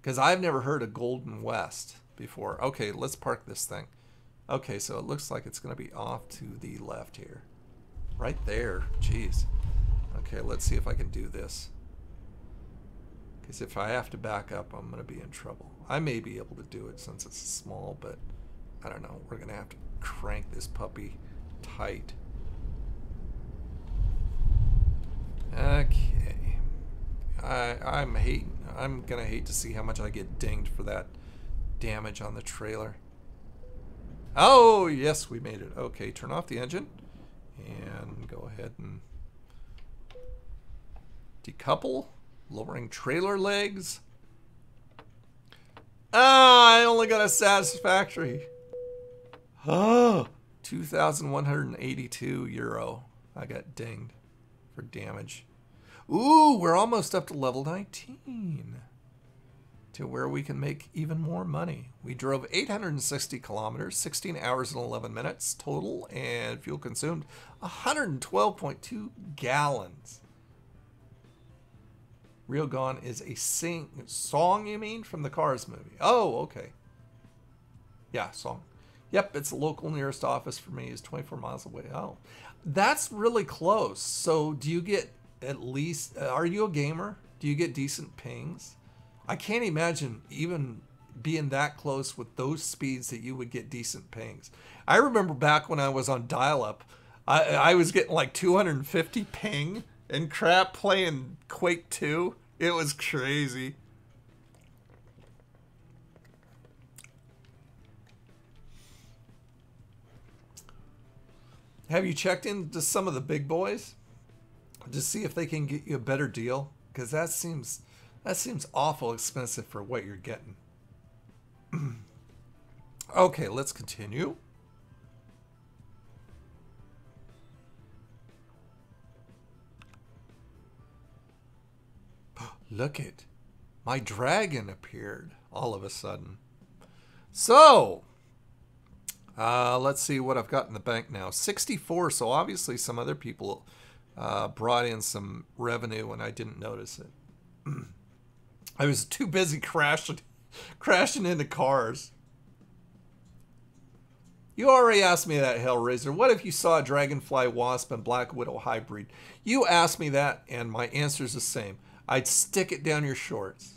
Because I've never heard of Golden West before. Okay, let's park this thing. Okay, so it looks like it's going to be off to the left here. Right there. Jeez. Okay, let's see if I can do this. Because if I have to back up, I'm going to be in trouble. I may be able to do it since it's small, but I don't know. We're going to have to crank this puppy tight. Okay. I'm going to hate to see how much I get dinged for that damage on the trailer. Oh, yes, we made it. Okay, turn off the engine and go ahead and decouple, lowering trailer legs. Ah, I only got a satisfactory. Oh, 2,182 euro. I got dinged for damage. Ooh, we're almost up to level 19. To where we can make even more money. We drove 860 kilometers, 16 hours and 11 minutes total, and fuel consumed 112.2 gallons. Real Gone is a song, you mean, from the Cars movie? Oh, okay. Yeah, song. Yep, it's the local nearest office for me is 24 miles away. Oh, that's really close. So do you get at least, are you a gamer? Do you get decent pings? I can't imagine even being that close with those speeds that you would get decent pings. I remember back when I was on dial-up, I was getting like 250 ping and crap playing Quake 2. It was crazy. Have you checked into some of the big boys to see if they can get you a better deal? Because that seems awful expensive for what you're getting. Okay, let's continue. Look it. My dragon appeared all of a sudden. So, let's see what I've got in the bank now. 64, so obviously some other people brought in some revenue and I didn't notice it. I was too busy crashing into cars. You already asked me that, Hellraiser. What if you saw a Dragonfly Wasp and Black Widow hybrid? You asked me that, and my answer's the same. I'd stick it down your shorts.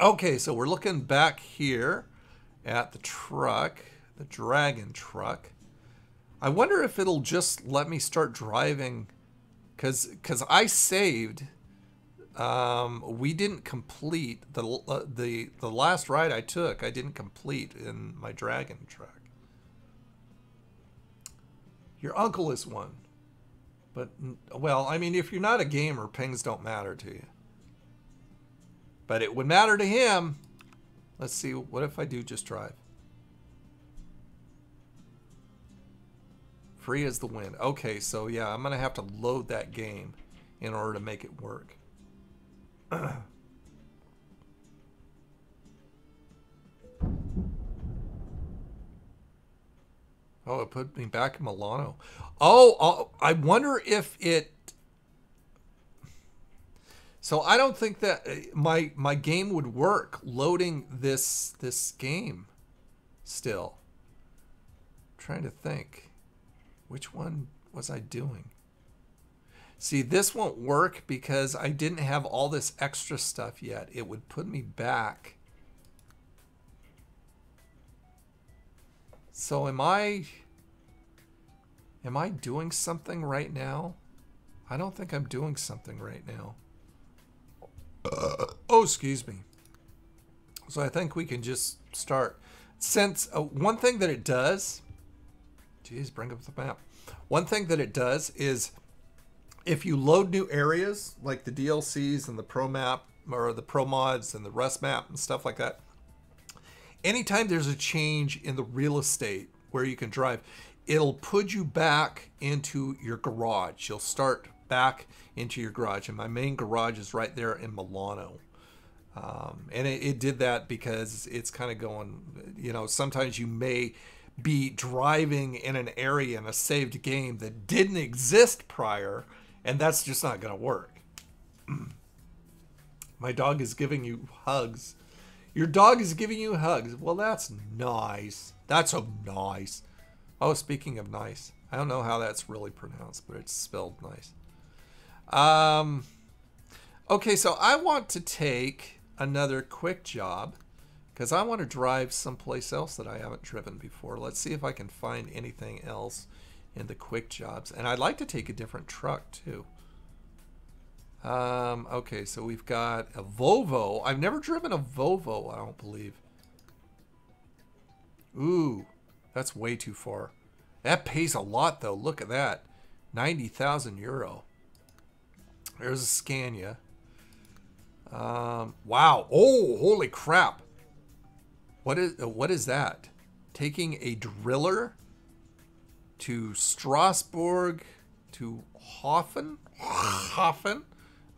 Okay, so we're looking back here, at the truck, the Dragon truck. I wonder if it'll just let me start driving, because I saved. We didn't complete the last ride I took. I didn't complete in my Dragon truck. Your uncle is one, but well, I mean, if you're not a gamer, pings don't matter to you. But it would matter to him. Let's see. What if I do just drive? Free as the wind. Okay, so yeah, I'm gonna have to load that game in order to make it work. Oh, it put me back in Milano. Oh, I wonder if it... So I don't think that my game would work loading this game still. I'm trying to think. Which one was I doing? See, this won't work because I didn't have all this extra stuff yet. It would put me back. So am I doing something right now? I don't think I'm doing something right now. Oh, excuse me. So I think we can just start. Since one thing that it does, geez, bring up the map. One thing that it does is if you load new areas like the DLCs and the Pro Map or the ProMods and the Rusmaps and stuff like that, anytime there's a change in the real estate where you can drive, it'll put you back into your garage. You'll start back into your garage. And my main garage is right there in Milano. And it did that because it's kind of going, you know, sometimes you may be driving in an area in a saved game that didn't exist prior, and that's just not going to work. My dog is giving you hugs. Your dog is giving you hugs. Well, that's nice. That's so nice. Oh, speaking of nice, I don't know how that's really pronounced, but it's spelled nice. Okay, so I want to take another quick job because I want to drive someplace else that I haven't driven before. Let's see if I can find anything else in the quick jobs. And I'd like to take a different truck too. Okay, so we've got a Volvo. I've never driven a Volvo, I don't believe. Ooh, that's way too far. That pays a lot though. Look at that. 90,000 euro. There's a Scania. Wow. Oh, holy crap. What is that? Taking a driller to Strasbourg to Hoffen,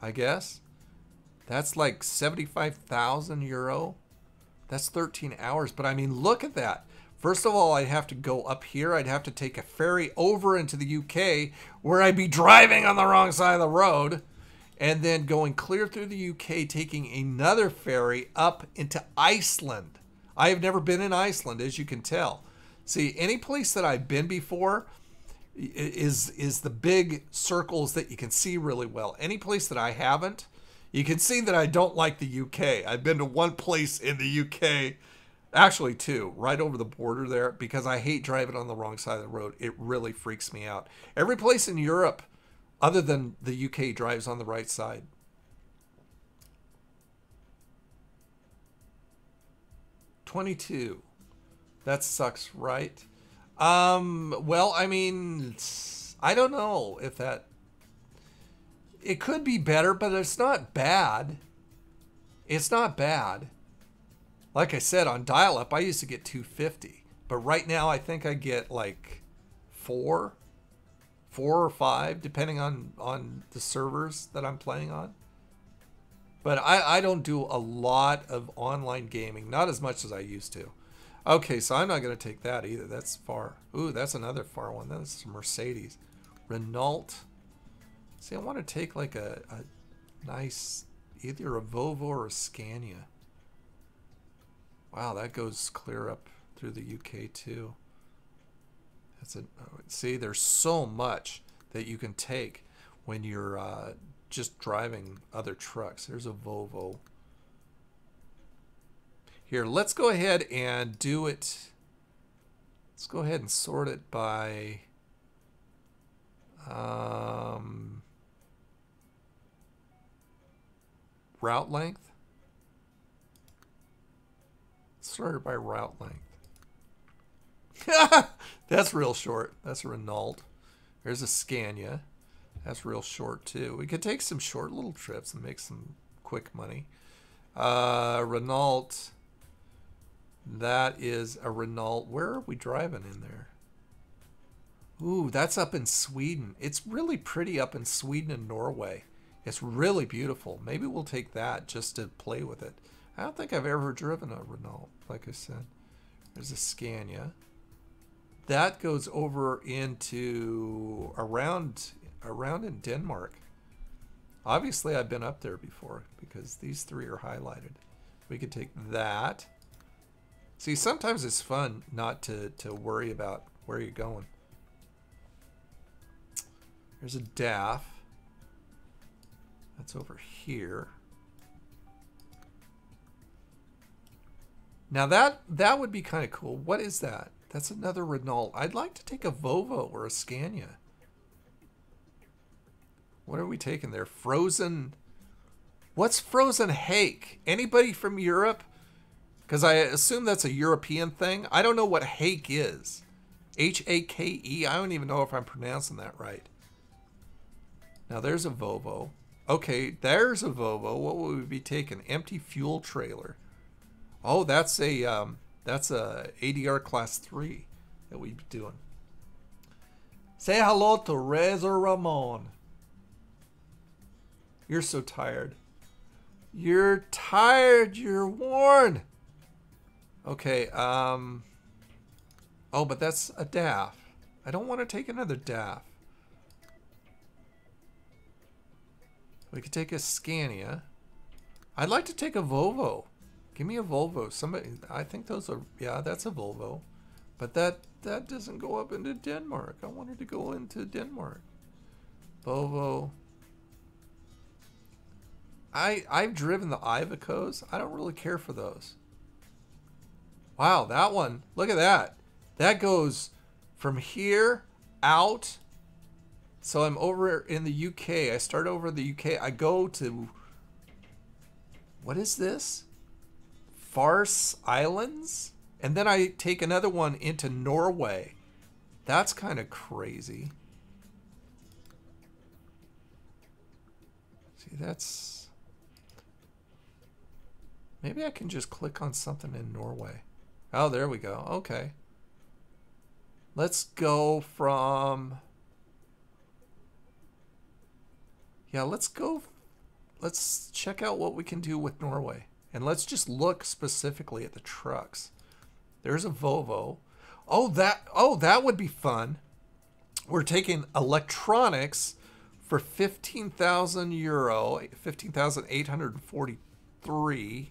I guess. That's like 75,000 euro. That's 13 hours. But I mean, look at that. First of all, I'd have to go up here. I'd have to take a ferry over into the UK where I'd be driving on the wrong side of the road. And then going clear through the UK, taking another ferry up into Iceland. I have never been in Iceland, as you can tell. See, any place that I've been before is the big circles that you can see really well. Any place that I haven't, you can see that I don't like the UK. I've been to one place in the UK, actually two, right over the border there, because I hate driving on the wrong side of the road. It really freaks me out. Every place in Europe, other than the UK, drives on the right side. $22. That sucks, right? Well, I mean, I don't know if that... It could be better, but it's not bad. It's not bad. Like I said, on dial-up, I used to get 250. But right now, I think I get like 4 or 5, depending on the servers that I'm playing on. But I don't do a lot of online gaming, not as much as I used to. Okay, so I'm not going to take that either. That's far. Ooh, that's another far one. That's a Mercedes. Renault. See, I want to take like a nice, either a Volvo or a Scania. Wow, that goes clear up through the UK too. That's a, see, there's so much that you can take when you're just driving other trucks. There's a Volvo. Here, let's go ahead and do it. Let's go ahead and sort it by route length. Sort it by route length. That's real short. That's a Renault. There's a Scania. That's real short too. We could take some short little trips and make some quick money. Renault. That is a Renault. Where are we driving in there? Ooh, that's up in Sweden. It's really pretty up in Sweden and Norway. It's really beautiful. Maybe we'll take that just to play with it. I don't think I've ever driven a Renault, like I said. There's a Scania. That goes over into around in Denmark. Obviously, I've been up there before because these three are highlighted. We could take that. See, sometimes it's fun not to worry about where you're going. There's a DAF. That's over here. Now that would be kind of cool. What is that? That's another Renault. I'd like to take a Volvo or a Scania. What are we taking there? Frozen. What's Frozen Hake? Anybody from Europe? Because I assume that's a European thing. I don't know what Hake is. H-A-K-E. I don't even know if I'm pronouncing that right. Now there's a Volvo. Okay, there's a Volvo. What would we be taking? Empty fuel trailer. Oh, that's a ADR class 3 that we'd be doing. Say hello to Reza Ramon. You're so tired. You're tired. You're worn. Okay. Oh, but that's a DAF. I don't want to take another DAF. We could take a Scania. I'd like to take a Volvo. Give me a Volvo. Somebody, I think those are, yeah, that's a Volvo. But that doesn't go up into Denmark. I wanted to go into Denmark. Volvo. I've driven the Ivacos. I don't really care for those. Wow, that one. Look at that. That goes from here out. So I'm over in the UK. I start over in the UK. I go to, what is this? Farse Islands? And then I take another one into Norway. That's kind of crazy. See, that's... Maybe I can just click on something in Norway. Oh, there we go. Okay. Let's go from... Yeah, let's go. Let's check out what we can do with Norway. And let's just look specifically at the trucks. There's a Volvo. Oh, that would be fun. We're taking electronics for 15,000 euro, 15,843.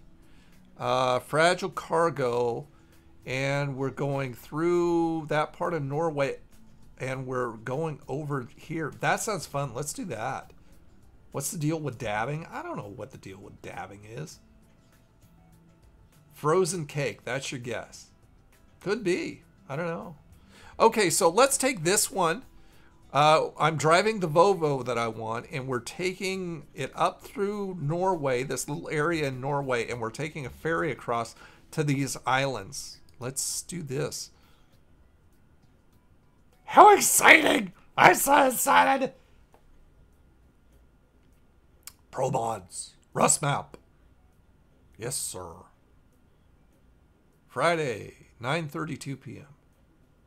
Fragile cargo. And we're going through that part of Norway. And we're going over here. That sounds fun. Let's do that. What's the deal with dabbing? I don't know what the deal with dabbing is. Frozen cake. That's your guess. Could be. I don't know. Okay, so let's take this one. I'm driving the Volvo that I want, and we're taking it up through Norway, this little area in Norway, and we're taking a ferry across to these islands. Let's do this. How exciting! I'm so excited! ProMods. Rusmap. Yes, sir. Friday, 9:32 p.m.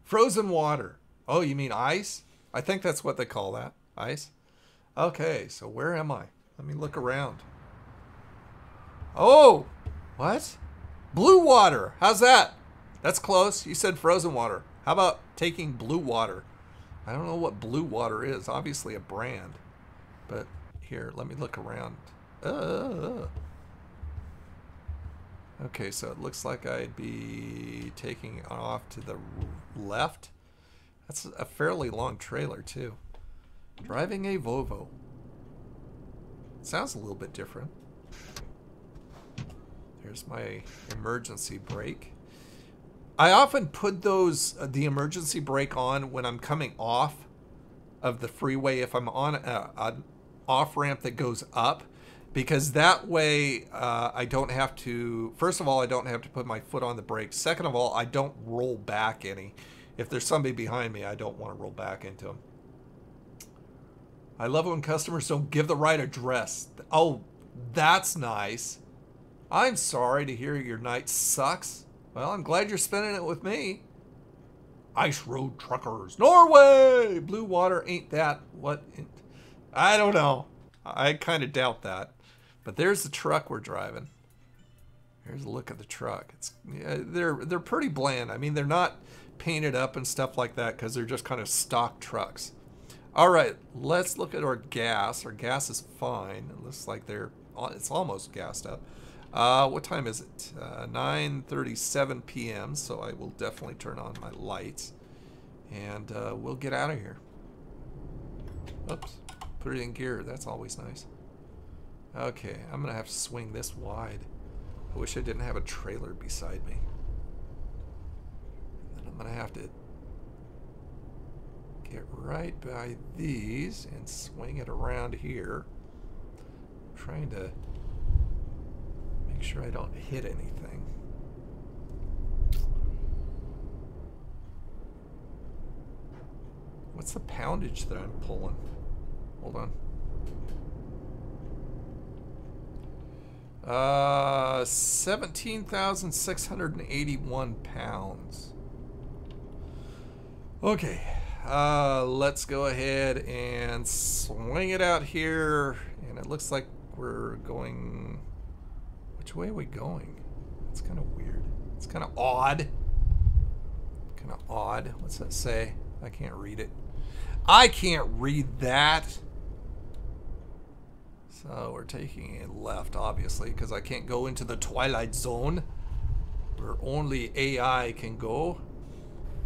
Frozen water. Oh, you mean ice? I think that's what they call that. Ice. Okay, so where am I? Let me look around. Oh! What? Blue water. How's that? That's close. You said frozen water. How about taking blue water? I don't know what blue water is. Obviously a brand. But here, let me look around. Okay, so it looks like I'd be taking off to the left. That's a fairly long trailer, too. Driving a Volvo. Sounds a little bit different. Here's my emergency brake. I often put the emergency brake on when I'm coming off of the freeway if I'm on an off-ramp that goes up, because that way I don't have to, first of all, I don't have to put my foot on the brake. Second of all, I don't roll back any. If there's somebody behind me, I don't want to roll back into them. I love it when customers don't give the right address. Oh, that's nice. I'm sorry to hear your night sucks. Well, I'm glad you're spending it with me. Ice Road Truckers, Norway! Blue water ain't that what? I don't know. I kind of doubt that. But there's the truck we're driving. Here's a look at the truck. It's they're pretty bland. I mean, they're not painted up and stuff like that because they're just kind of stock trucks. All right, let's look at our gas. Our gas is fine. It looks like it's almost gassed up. What time is it? 9:37 p.m. So I will definitely turn on my lights, and we'll get out of here. Oops, put it in gear. That's always nice. Okay, I'm gonna have to swing this wide. I wish I didn't have a trailer beside me. And then I'm gonna have to get right by these and swing it around here. I'm trying to make sure I don't hit anything. What's the poundage that I'm pulling? Hold on. 17,681 pounds. Okay, let's go ahead and swing it out here. And it looks like we're going... Which way are we going? It's kind of weird. It's kind of odd. Kind of odd. What's that say? I can't read it. I can't read that. So we're taking a left, obviously, because I can't go into the Twilight Zone where only AI can go.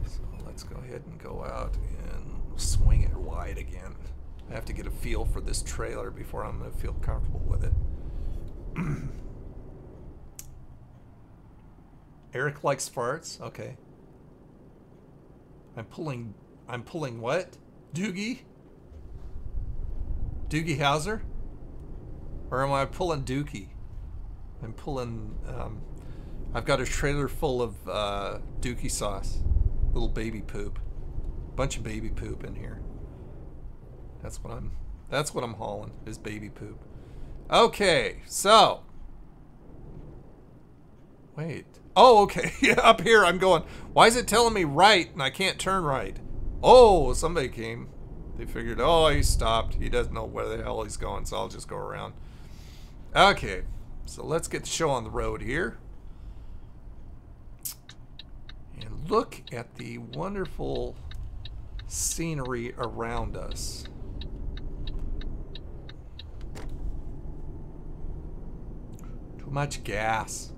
So let's go ahead and go out and swing it wide again. I have to get a feel for this trailer before I'm going to feel comfortable with it. Eric likes farts. Okay. I'm pulling what? Doogie? Doogie Howser? Or am I pulling Dookie? I'm pulling, I've got a trailer full of Dookie sauce. Little baby poop. Bunch of baby poop in here. That's what I'm hauling, is baby poop. Okay, so. Wait. Oh, okay. Yeah, up here I'm going. Why is it telling me right and I can't turn right? Oh, somebody came. They figured, oh, he stopped. He doesn't know where the hell he's going, so I'll just go around. Okay, so let's get the show on the road here. And look at the wonderful scenery around us. Too much gas.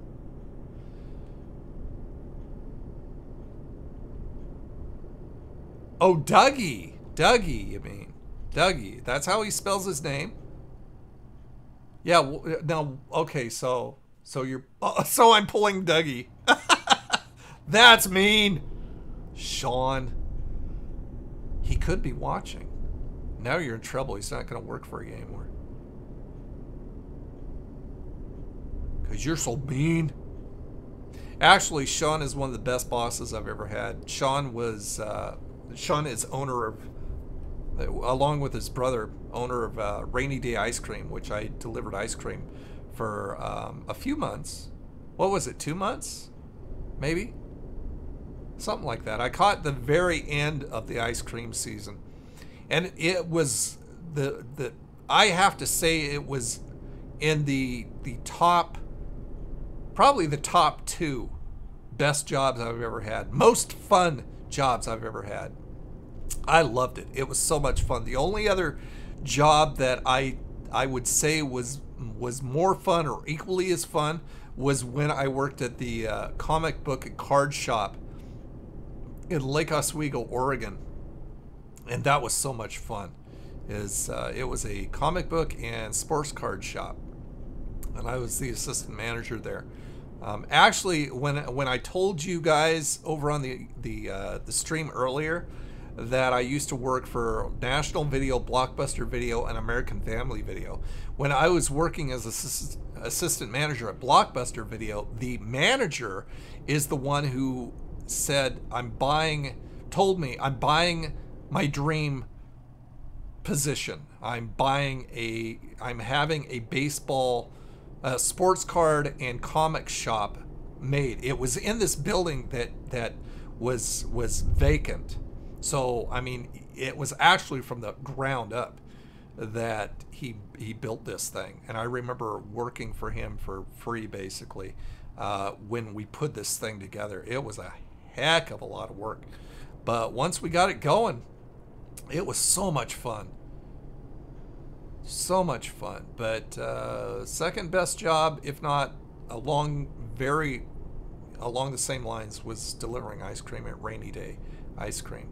Oh, Dougie. Dougie, you mean. Dougie. That's how he spells his name? Yeah, well, now, okay, so you're... so I'm pulling Dougie. That's mean. Sean. He could be watching. Now you're in trouble. He's not going to work for you anymore. Because you're so mean. Actually, Sean is one of the best bosses I've ever had. Sean was... Sean is owner of, along with his brother, owner of Rainy Day Ice Cream, which I delivered ice cream for a few months. What was it, 2 months? Maybe? Something like that. I caught the very end of the ice cream season. And it was, I have to say it was in the top, probably the top 2 best jobs I've ever had. Most fun jobs I've ever had. I loved it. It was so much fun. The only other job that I would say was more fun or equally as fun was when I worked at the comic book and card shop in Lake Oswego, Oregon, and that was so much fun. It was a comic book and sports card shop, and I was the assistant manager there. Actually, when I told you guys over on the stream earlier that I used to work for National Video, Blockbuster Video, and American Family Video, when I was working as assistant manager at Blockbuster Video, the manager is the one who said told me I'm buying my dream position. I'm having a baseball, sports card and comic shop made. It was in this building that was vacant. So I mean, it was actually from the ground up that he built this thing. And I remember working for him for free basically when we put this thing together. It was a heck of a lot of work, but once we got it going, it was so much fun. So much fun. But second best job, if not along the same lines, was delivering ice cream at Rainy Day Ice Cream.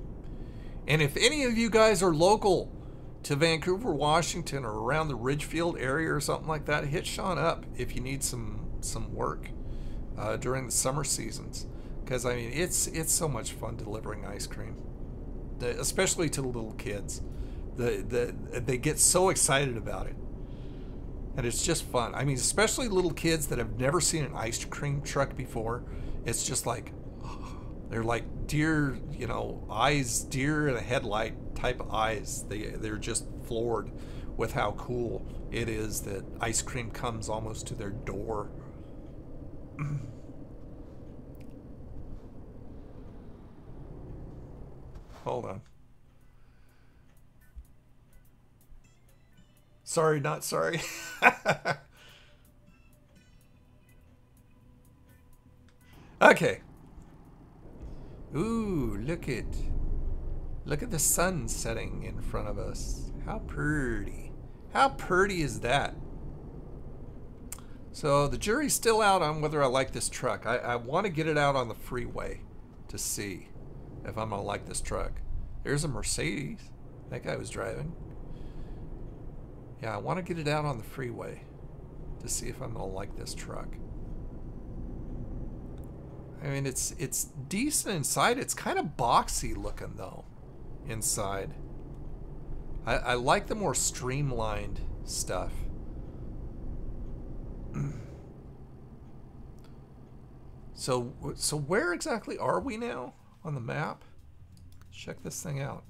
And if any of you guys are local to Vancouver, Washington, or around the Ridgefield area or something like that, hit Sean up if you need some work during the summer seasons. Because I mean, it's so much fun delivering ice cream, especially to the little kids. They get so excited about it, and it's just fun. I mean, especially little kids that have never seen an ice cream truck before. It's just like, they're like deer, you know, eyes, deer in a headlight type of eyes. They're just floored with how cool it is that ice cream comes almost to their door. Hold on. Sorry, not sorry. Okay. Ooh, look at the sun setting in front of us. How pretty. How pretty is that? So the jury's still out on whether I like this truck. I want to get it out on the freeway to see if I'm gonna like this truck. There's a Mercedes that guy was driving. Yeah, I want to get it out on the freeway to see if I'm gonna like this truck. I mean, it's decent inside. It's kind of boxy looking though inside. I like the more streamlined stuff. So where exactly are we now on the map? Check this thing out.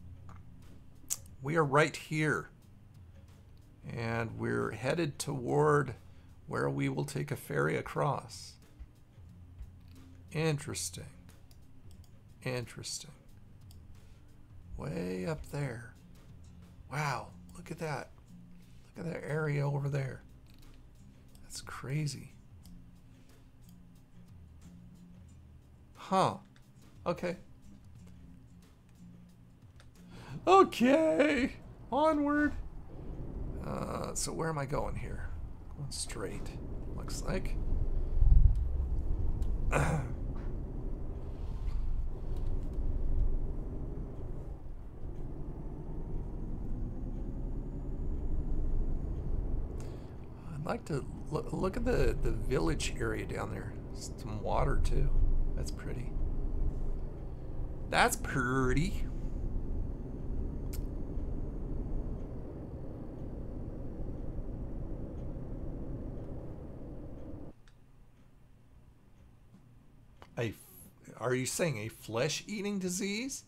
We are right here. And we're headed toward where we will take a ferry across. Interesting. Interesting. Way up there. Wow, look at that. Look at that area over there. That's crazy. Huh. Okay. Okay. Onward. So where am I going here? Going straight, looks like. I'd like to look at the village area down there. Some water too. That's pretty. That's pretty. Are you saying a flesh-eating disease?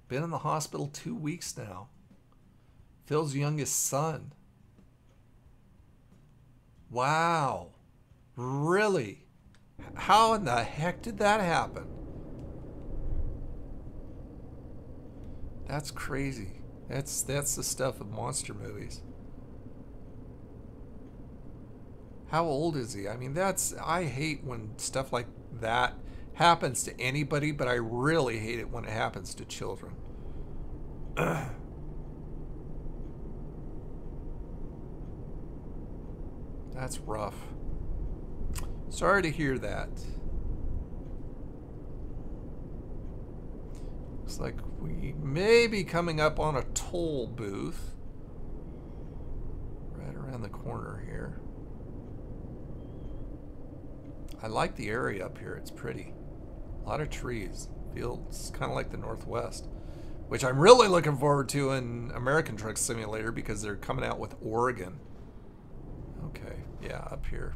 Been in the hospital 2 weeks now. Phil's youngest son. Wow. Really? How in the heck did that happen? That's crazy. That's the stuff of monster movies. How old is he? I mean, I hate when stuff like that happens to anybody, but I really hate it when it happens to children. That's rough. Sorry to hear that. Looks like we may be coming up on a toll booth right around the corner here. I like the area up here. It's pretty. A lot of trees. Feels kind of like the Northwest, which I'm really looking forward to in American Truck Simulator because they're coming out with Oregon. Okay, yeah, up here.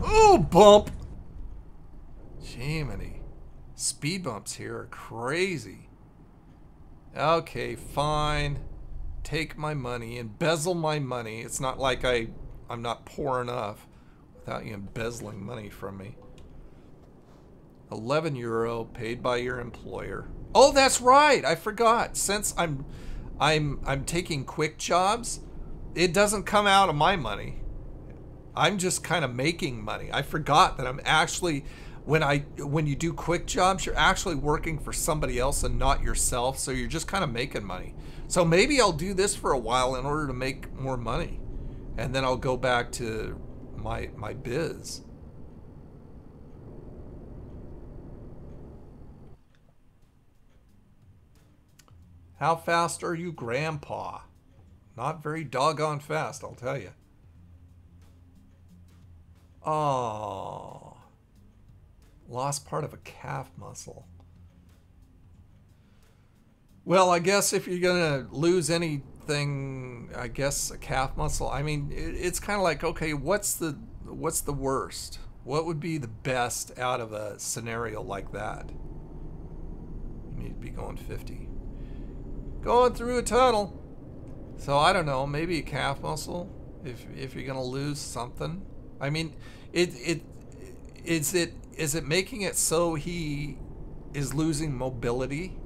Oh, bump! Jiminy. Speed bumps here are crazy. Okay, fine. Take my money, embezzle my money. It's not like I'm not poor enough without you embezzling money from me. 11 euro paid by your employer. Oh, that's right. I forgot. Since I'm taking quick jobs, it doesn't come out of my money. I'm just kind of making money. I forgot that I'm actually, when you do quick jobs, you're actually working for somebody else and not yourself. So you're just kind of making money. So maybe I'll do this for a while in order to make more money, and then I'll go back to my biz. How fast are you, Grandpa? Not very doggone fast, I'll tell you. Oh, lost part of a calf muscle. Well, I guess if you're gonna lose anything, I guess a calf muscle. I mean, it's kind of like, okay, what's the worst? What would be the best out of a scenario like that? You need to be going 50. Going through a tunnel. So I don't know, maybe a calf muscle if you're gonna lose something. I mean, is it making it so he is losing mobility?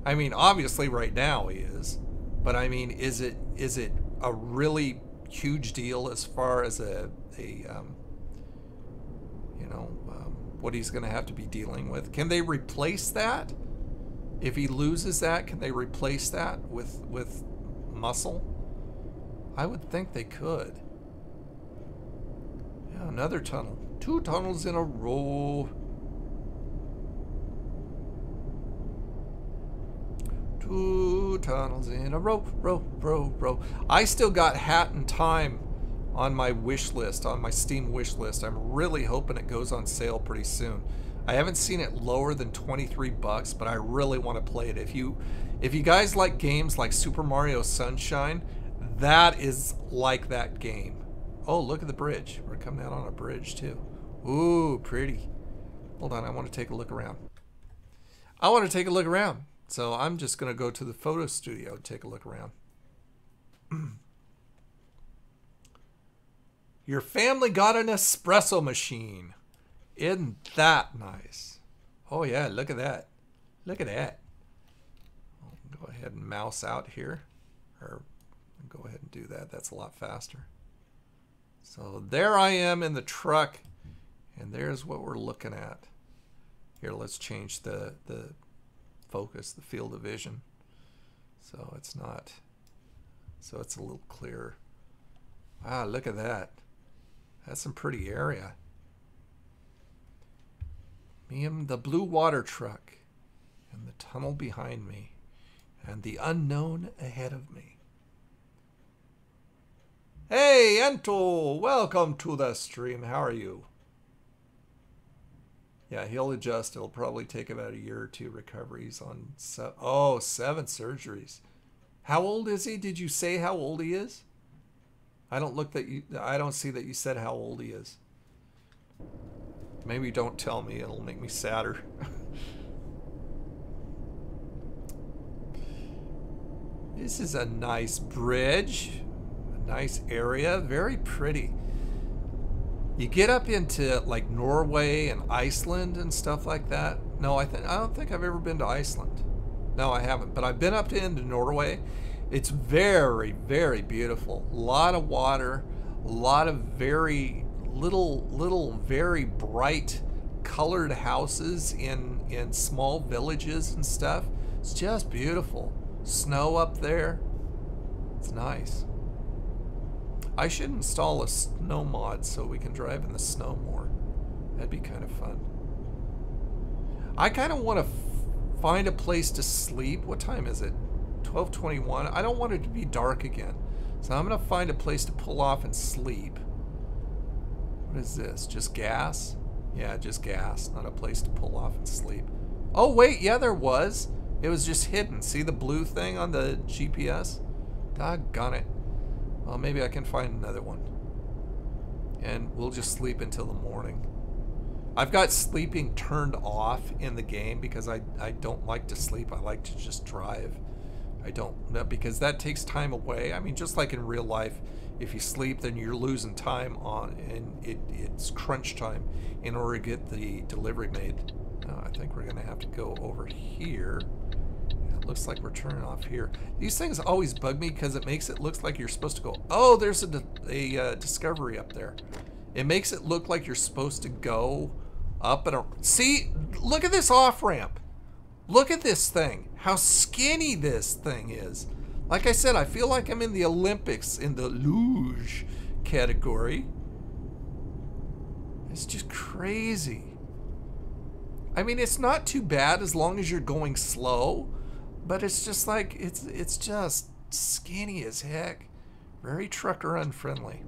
I mean, obviously right now he is, but I mean, is it a really huge deal as far as what he's going to have to be dealing with? Can they replace that? If he loses that, can they replace that with muscle? I would think they could. Yeah, another tunnel. 2 tunnels in a row. 2 tunnels in a row, row. I still got Hat in Time on my wish list, on my Steam wish list. I'm really hoping it goes on sale pretty soon. I haven't seen it lower than 23 bucks, but I really want to play it. If you guys like games like Super Mario Sunshine, that is like that game. Oh, look at the bridge. We're coming out on a bridge too. Ooh, pretty. Hold on, I want to take a look around. So I'm just going to go to the photo studio and take a look around. Your family got an espresso machine. Isn't that nice? Oh yeah, look at that. Look at that. I'll go ahead and mouse out here. Or go ahead and do that. That's a lot faster. So there I am in the truck. And there's what we're looking at. Here, let's change the focus, the field of vision, so it's a little clearer. Wow, look at that. That's some pretty area. Me and the blue water truck, and the tunnel behind me, and the unknown ahead of me. Hey, Ento, welcome to the stream. How are you? Yeah, he'll adjust. It'll probably take about a year or 2 recoveries on 7 surgeries. How old is he? Did you say how old he is? I don't see that you said how old he is. Maybe don't tell me. It'll make me sadder. This is a nice bridge. A nice area. Very pretty. You get up into like Norway and Iceland and stuff like that. No, I don't think I've ever been to Iceland. No, I haven't. But I've been up into Norway. It's very, very beautiful. A lot of water. A lot of very very bright colored houses in small villages and stuff. It's just beautiful. Snow up there. It's nice. I should install a snow mod so we can drive in the snow more. That'd be kind of fun. I kind of want to find a place to sleep. What time is it? 12:21. I don't want it to be dark again. So I'm going to find a place to pull off and sleep. What is this? Just gas? Yeah, just gas. Not a place to pull off and sleep. Oh, wait. Yeah, there was. It was just hidden. See the blue thing on the GPS? Doggone it. Well, maybe I can find another one. And we'll just sleep until the morning. I've got sleeping turned off in the game because I don't like to sleep. I like to just drive. I don't, because that takes time away. I mean, just like in real life, if you sleep, then you're losing time on, and it's crunch time in order to get the delivery made. I think we're going to have to go over here. It looks like we're turning off here. These things always bug me because it makes it look like you're supposed to go, oh, there's a discovery up there. It makes it look like you're supposed to go up and around. See, look at this off-ramp. Look at this thing. How skinny this thing is. Like I said, I feel like I'm in the Olympics in the luge category. It's just crazy. I mean, it's not too bad as long as you're going slow, but it's just like, it's just skinny as heck. Very trucker unfriendly.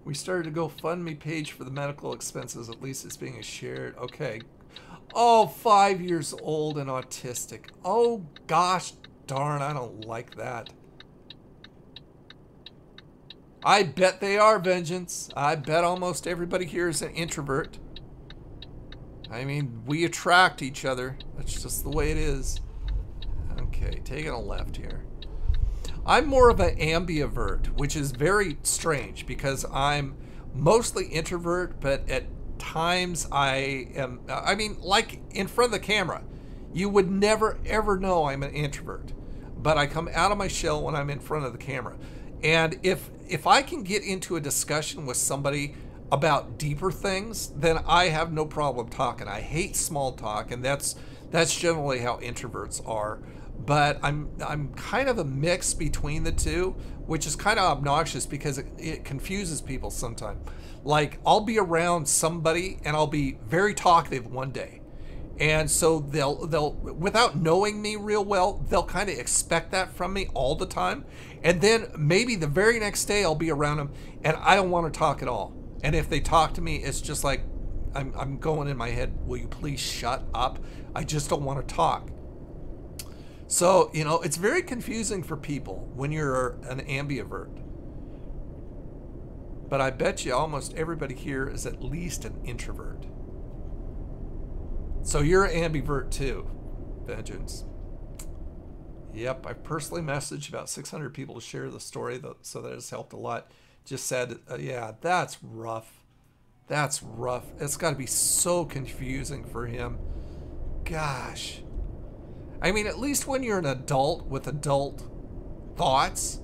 We started a GoFundMe page for the medical expenses. At least it's being shared. Okay. Oh, 5 years old and autistic. Oh, gosh darn, I don't like that. I bet they are, Vengeance. I bet almost everybody here is an introvert. I mean, we attract each other. That's just the way it is. Okay, taking a left here. I'm more of an ambivert, which is very strange because I'm mostly introvert, but at times I am, I mean, like in front of the camera, you would never ever know I'm an introvert, but I come out of my shell when I'm in front of the camera. And if I can get into a discussion with somebody about deeper things, then I have no problem talking. I hate small talk, and that's generally how introverts are. But I'm kind of a mix between the two, which is kind of obnoxious because it confuses people sometimes. Like, I'll be around somebody and I'll be very talkative one day. And so they'll without knowing me real well, they'll kind of expect that from me all the time. And then maybe the very next day I'll be around them and I don't want to talk at all. And if they talk to me, it's just like, I'm going in my head, will you please shut up? I just don't want to talk. So, you know, it's very confusing for people when you're an ambivert. But I bet you almost everybody here is at least an introvert. So you're an ambivert too, Vengeance. Yep, I personally messaged about 600 people to share the story, so that has helped a lot. Just said, yeah, that's rough. That's rough. It's got to be so confusing for him. Gosh. I mean, at least when you're an adult with adult thoughts,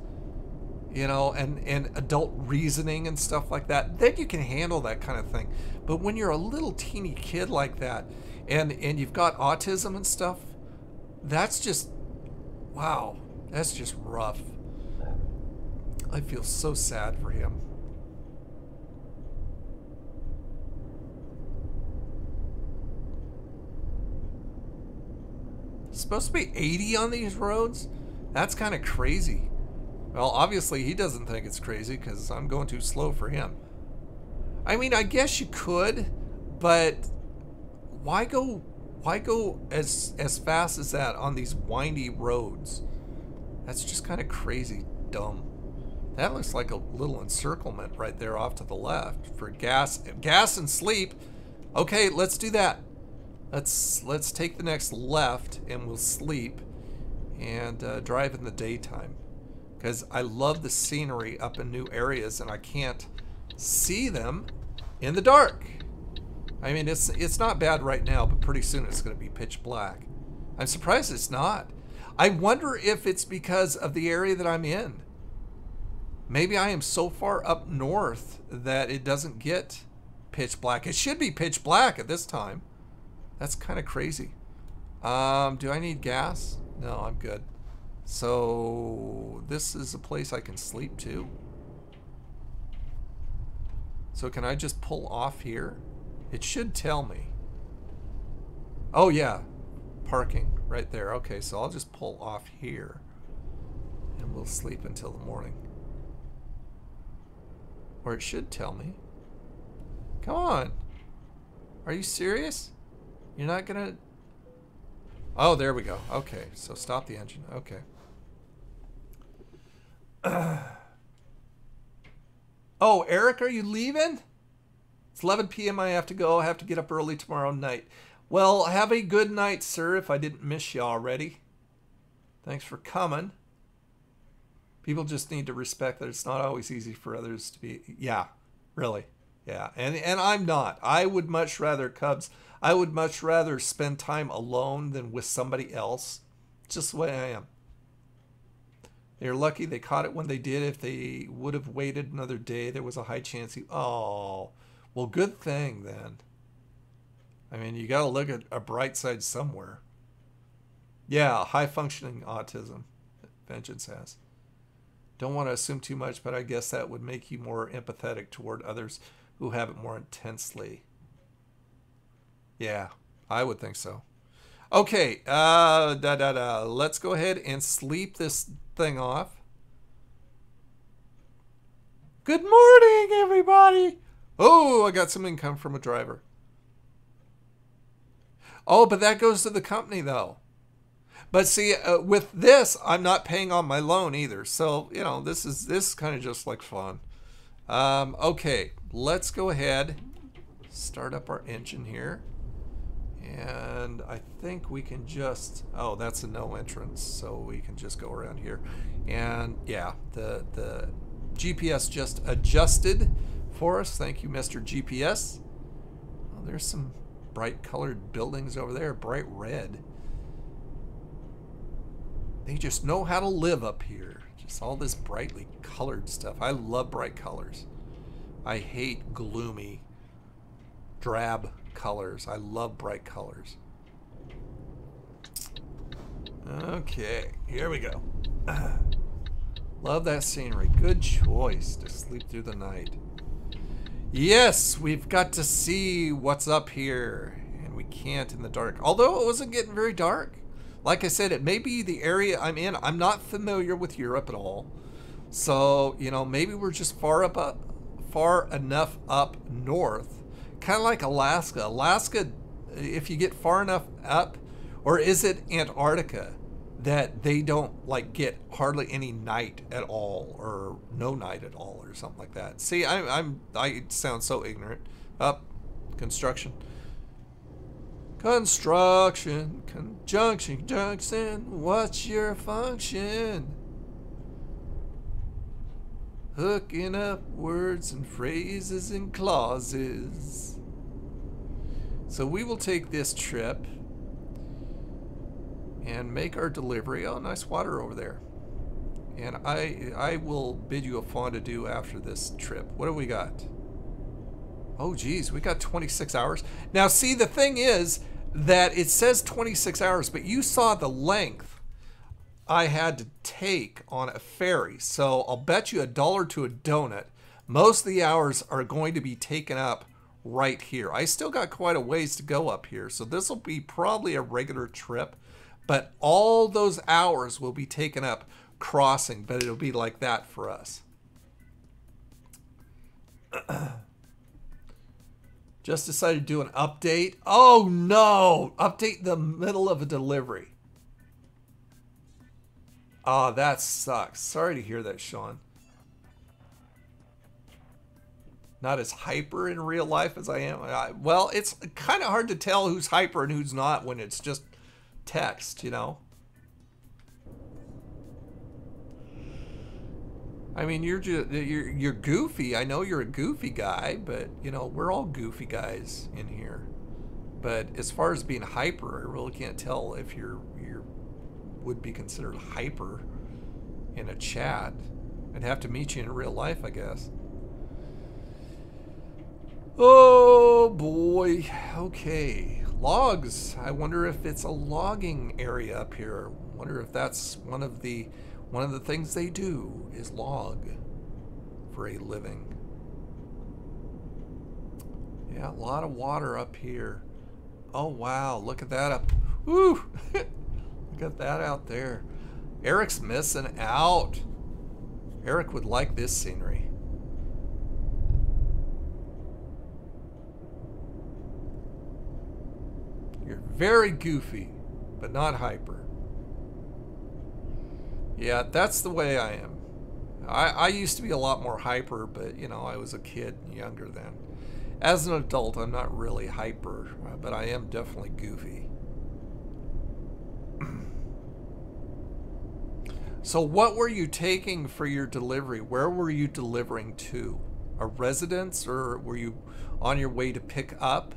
you know, and adult reasoning and stuff like that, then you can handle that kind of thing. But when you're a little teeny kid like that, and you've got autism and stuff, that's just, wow, that's just rough. I feel so sad for him. It's supposed to be 80 on these roads? That's kind of crazy. Well, obviously he doesn't think it's crazy because I'm going too slow for him. I mean, I guess you could, but why go as fast as that on these windy roads? That's just kind of crazy dumb. That looks like a little encirclement right there off to the left for gas and sleep. Okay, let's do that. Let's take the next left and we'll sleep and drive in the daytime, because I love the scenery up in new areas and I can't see them in the dark. I mean, it's not bad right now, but pretty soon it's going to be pitch black. I'm surprised it's not. I wonder if it's because of the area that I'm in. Maybe I am so far up north that it doesn't get pitch black. It should be pitch black at this time. That's kind of crazy. Do I need gas? No, I'm good. So this is a place I can sleep too. So can I just pull off here? It should tell me. Oh yeah, parking right there. Okay, so I'll just pull off here and we'll sleep until the morning. Or it should tell me. Come on. Are you serious? You're not gonna... Oh, there we go. Okay, so stop the engine. Okay. Oh, Eric, are you leaving? It's 11 p.m. I have to go. I have to get up early tomorrow night. Well, have a good night, sir, if I didn't miss you already. Thanks for coming. People just need to respect that it's not always easy for others to be... Yeah, really. Yeah, and I'm not. I would much rather, Cubs, I would much rather spend time alone than with somebody else. It's just the way I am. They're lucky they caught it when they did. If they would have waited another day, there was a high chance he... Oh, well, good thing then. I mean, you got to look at a bright side somewhere. Yeah, high-functioning autism, Vengeance has. Don't want to assume too much, but I guess that would make you more empathetic toward others who have it more intensely. Yeah, I would think so. Okay, let's go ahead and sleep this thing off. Good morning, everybody. Oh, I got some income from a driver. Oh, but that goes to the company, though. But see, with this, I'm not paying on my loan either. So, you know, this is kind of just like fun. Okay, let's go ahead, start up our engine here. And I think we can just, oh, that's a no entrance. So we can just go around here. And yeah, the GPS just adjusted for us. Thank you, Mr. GPS. Oh, there's some bright colored buildings over there, bright red. They just know how to live up here. Just all this brightly colored stuff. I love bright colors. I hate gloomy, drab colors. I love bright colors. Okay, here we go. Love that scenery. Good choice to sleep through the night. Yes, we've got to see what's up here. And we can't in the dark. Although it wasn't getting very dark. Like I said, it may be the area I'm in. I'm not familiar with Europe at all. So, you know, maybe we're just far enough up north. Kind of like Alaska. Alaska, if you get far enough up, or is it Antarctica, that they don't like get hardly any night at all, or no night at all, or something like that. See, I sound so ignorant. Up, construction. Construction, conjunction, junction, what's your function? Hooking up words and phrases and clauses. So we will take this trip and make our delivery. Oh, nice water over there. And I will bid you a fondue after this trip. What do we got? Oh, geez, we got 26 hours. Now, see, the thing is that it says 26 hours, but you saw the length I had to take on a ferry. So I'll bet you $1 to a donut. Most of the hours are going to be taken up right here. I still got quite a ways to go up here, so this will be probably a regular trip, but all those hours will be taken up crossing, but it'll be like that for us. Just decided to do an update. Oh no! Update in the middle of a delivery. Oh, that sucks. Sorry to hear that, Sean. Not as hyper in real life as I am. Well, it's kind of hard to tell who's hyper and who's not when it's just text, you know? I mean, you're goofy. I know you're a goofy guy, but you know, we're all goofy guys in here. But as far as being hyper, I really can't tell if you're would be considered hyper in a chat. I'd have to meet you in real life, I guess. Oh boy. Okay. Logs. I wonder if it's a logging area up here. Wonder if that's one of the things they do is log for a living. Yeah, a lot of water up here. Oh wow, look at that up. Woo! Look at that out there. Eric's missing out. Eric would like this scenery. You're very goofy, but not hyper. Yeah, that's the way I am. I used to be a lot more hyper, but, you know, I was a kid and younger then. As an adult, I'm not really hyper, but I am definitely goofy. So what were you taking for your delivery? Where were you delivering to? A residence, or were you on your way to pick up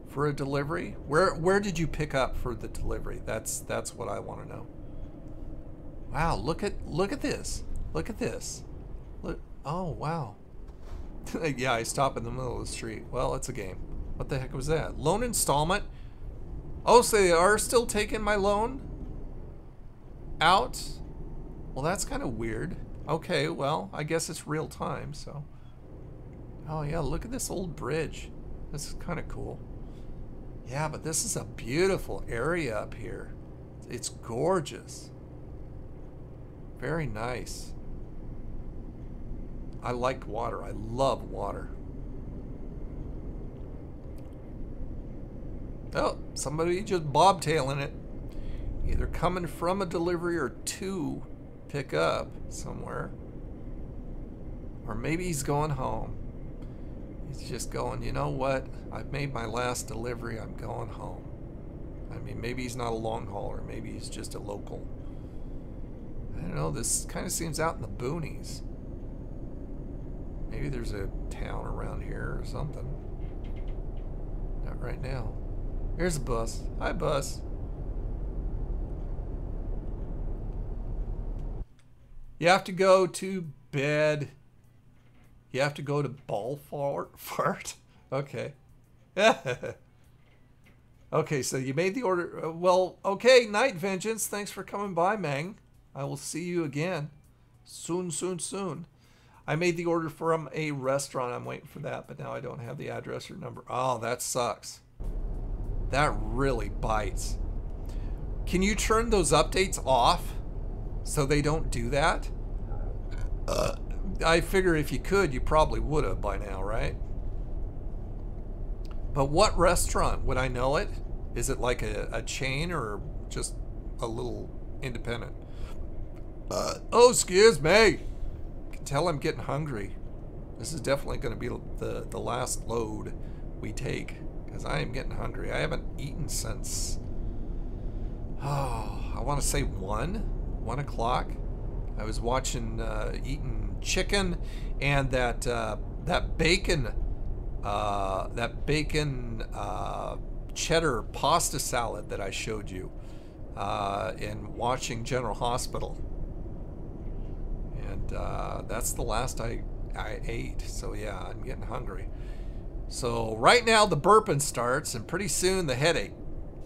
for a delivery? Where did you pick up for the delivery? That's what I want to know. Wow, look at this. Look at this. Look. Oh, wow. Yeah, I stop in the middle of the street. Well, it's a game. What the heck was that? Loan installment? Oh, so they are still taking my loan out? Well, that's kind of weird. Okay, well, I guess it's real time, so. Oh, yeah, look at this old bridge. This is kind of cool. Yeah, but this is a beautiful area up here. It's gorgeous. Very nice. I like water. I love water. Oh, somebody just bobtailing it. Either coming from a delivery or to pick up somewhere. Or maybe he's going home. He's just going, you know what? I've made my last delivery. I'm going home. I mean, maybe he's not a long hauler. Maybe he's just a local. I don't know. This kind of seems out in the boonies. Maybe there's a town around here or something. Not right now. Here's a bus. Hi, bus. You have to go to bed. You have to go to ball fart? Okay. Okay, so you made the order. Well, okay, Night Vengeance. Thanks for coming by, Mang. I will see you again. Soon, soon, soon. I made the order from a restaurant. I'm waiting for that, but now I don't have the address or number. Oh, that sucks. That really bites. Can you turn those updates off so they don't do that? I figure if you could, you probably would have by now, right? But what restaurant? Would I know it? Is it like a chain or just a little independent? Oh, excuse me. I can tell I'm getting hungry. This is definitely going to be the last load we take because I am getting hungry. I haven't eaten since, oh, I want to say 1 o'clock. I was watching, eating chicken and that bacon cheddar pasta salad that I showed you in watching General Hospital. And that's the last I ate. So yeah, I'm getting hungry. So right now the burping starts, and pretty soon the headache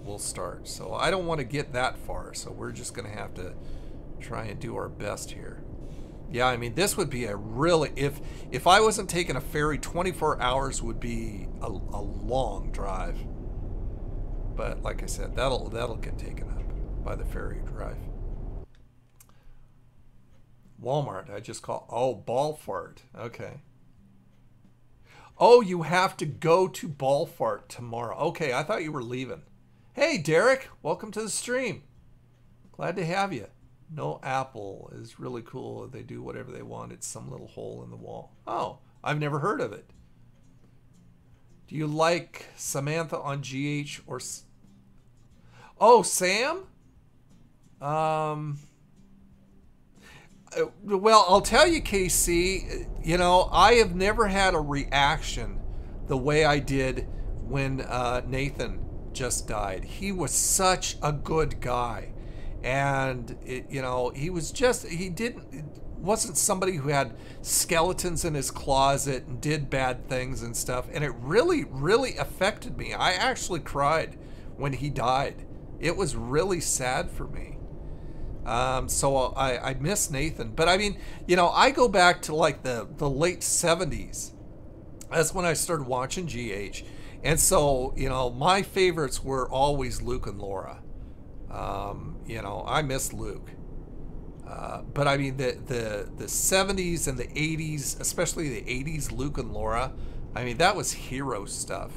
will start. So I don't want to get that far. So we're just going to have to try and do our best here. Yeah, I mean, this would be a really, if I wasn't taking a ferry, 24 hours would be a long drive. But like I said, that'll get taken up by the ferry drive. Walmart, I just call, oh, ball fart. Okay. Oh, you have to go to ball fart tomorrow. Okay, I thought you were leaving. Hey, Derek, welcome to the stream. Glad to have you. No Apple is really cool. They do whatever they want. It's some little hole in the wall. Oh, I've never heard of it. Do you like Samantha on GH or... Oh, Sam? Well, I'll tell you, KC, you know, I have never had a reaction the way I did when Nathan just died. He was such a good guy. And, you know, he was just, wasn't somebody who had skeletons in his closet and did bad things and stuff. And it really, really affected me. I actually cried when he died. It was really sad for me. So I miss Nathan. But I mean, you know, I go back to like the late 70s. That's when I started watching GH. And so, you know, my favorites were always Luke and Laura. You know, I miss Luke. But I mean, the 70s and the 80s, especially the 80s, Luke and Laura, I mean, that was hero stuff.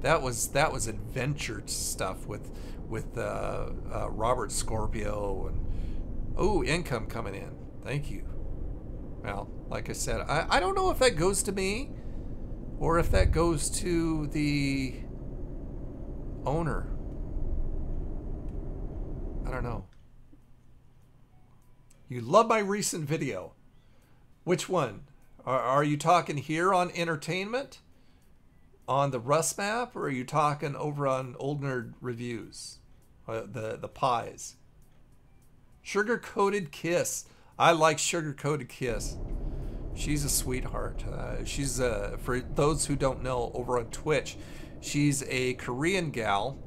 That was adventure stuff with Robert Scorpio and income coming in. Thank you. Well, like I said, I don't know if that goes to me or if that goes to the owner. I don't know. You love my recent video. Which one? Are you talking here on entertainment? On the Rusmap? Or are you talking over on Old Nerd Reviews? The pies. Sugar-coated kiss. I like sugar-coated kiss. She's a sweetheart. She's, for those who don't know, over on Twitch, she's a Korean gal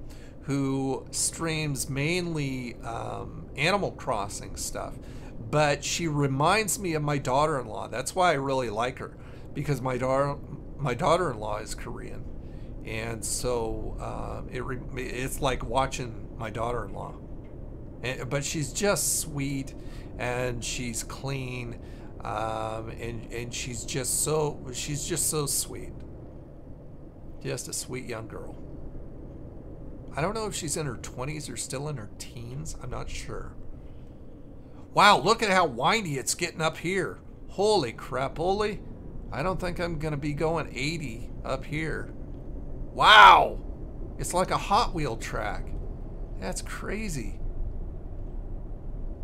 who streams mainly Animal Crossing stuff. But she reminds me of my daughter-in-law. That's why I really like her, because my daughter-in-law is Korean, and so it's like watching my daughter-in-law. But she's just sweet, and she's clean, and she's just so sweet. Just a sweet young girl. I don't know if she's in her 20s or still in her teens. I'm not sure. Wow, look at how windy it's getting up here. Holy crapoly. I don't think I'm going to be going 80 up here. Wow. It's like a Hot Wheel track. That's crazy.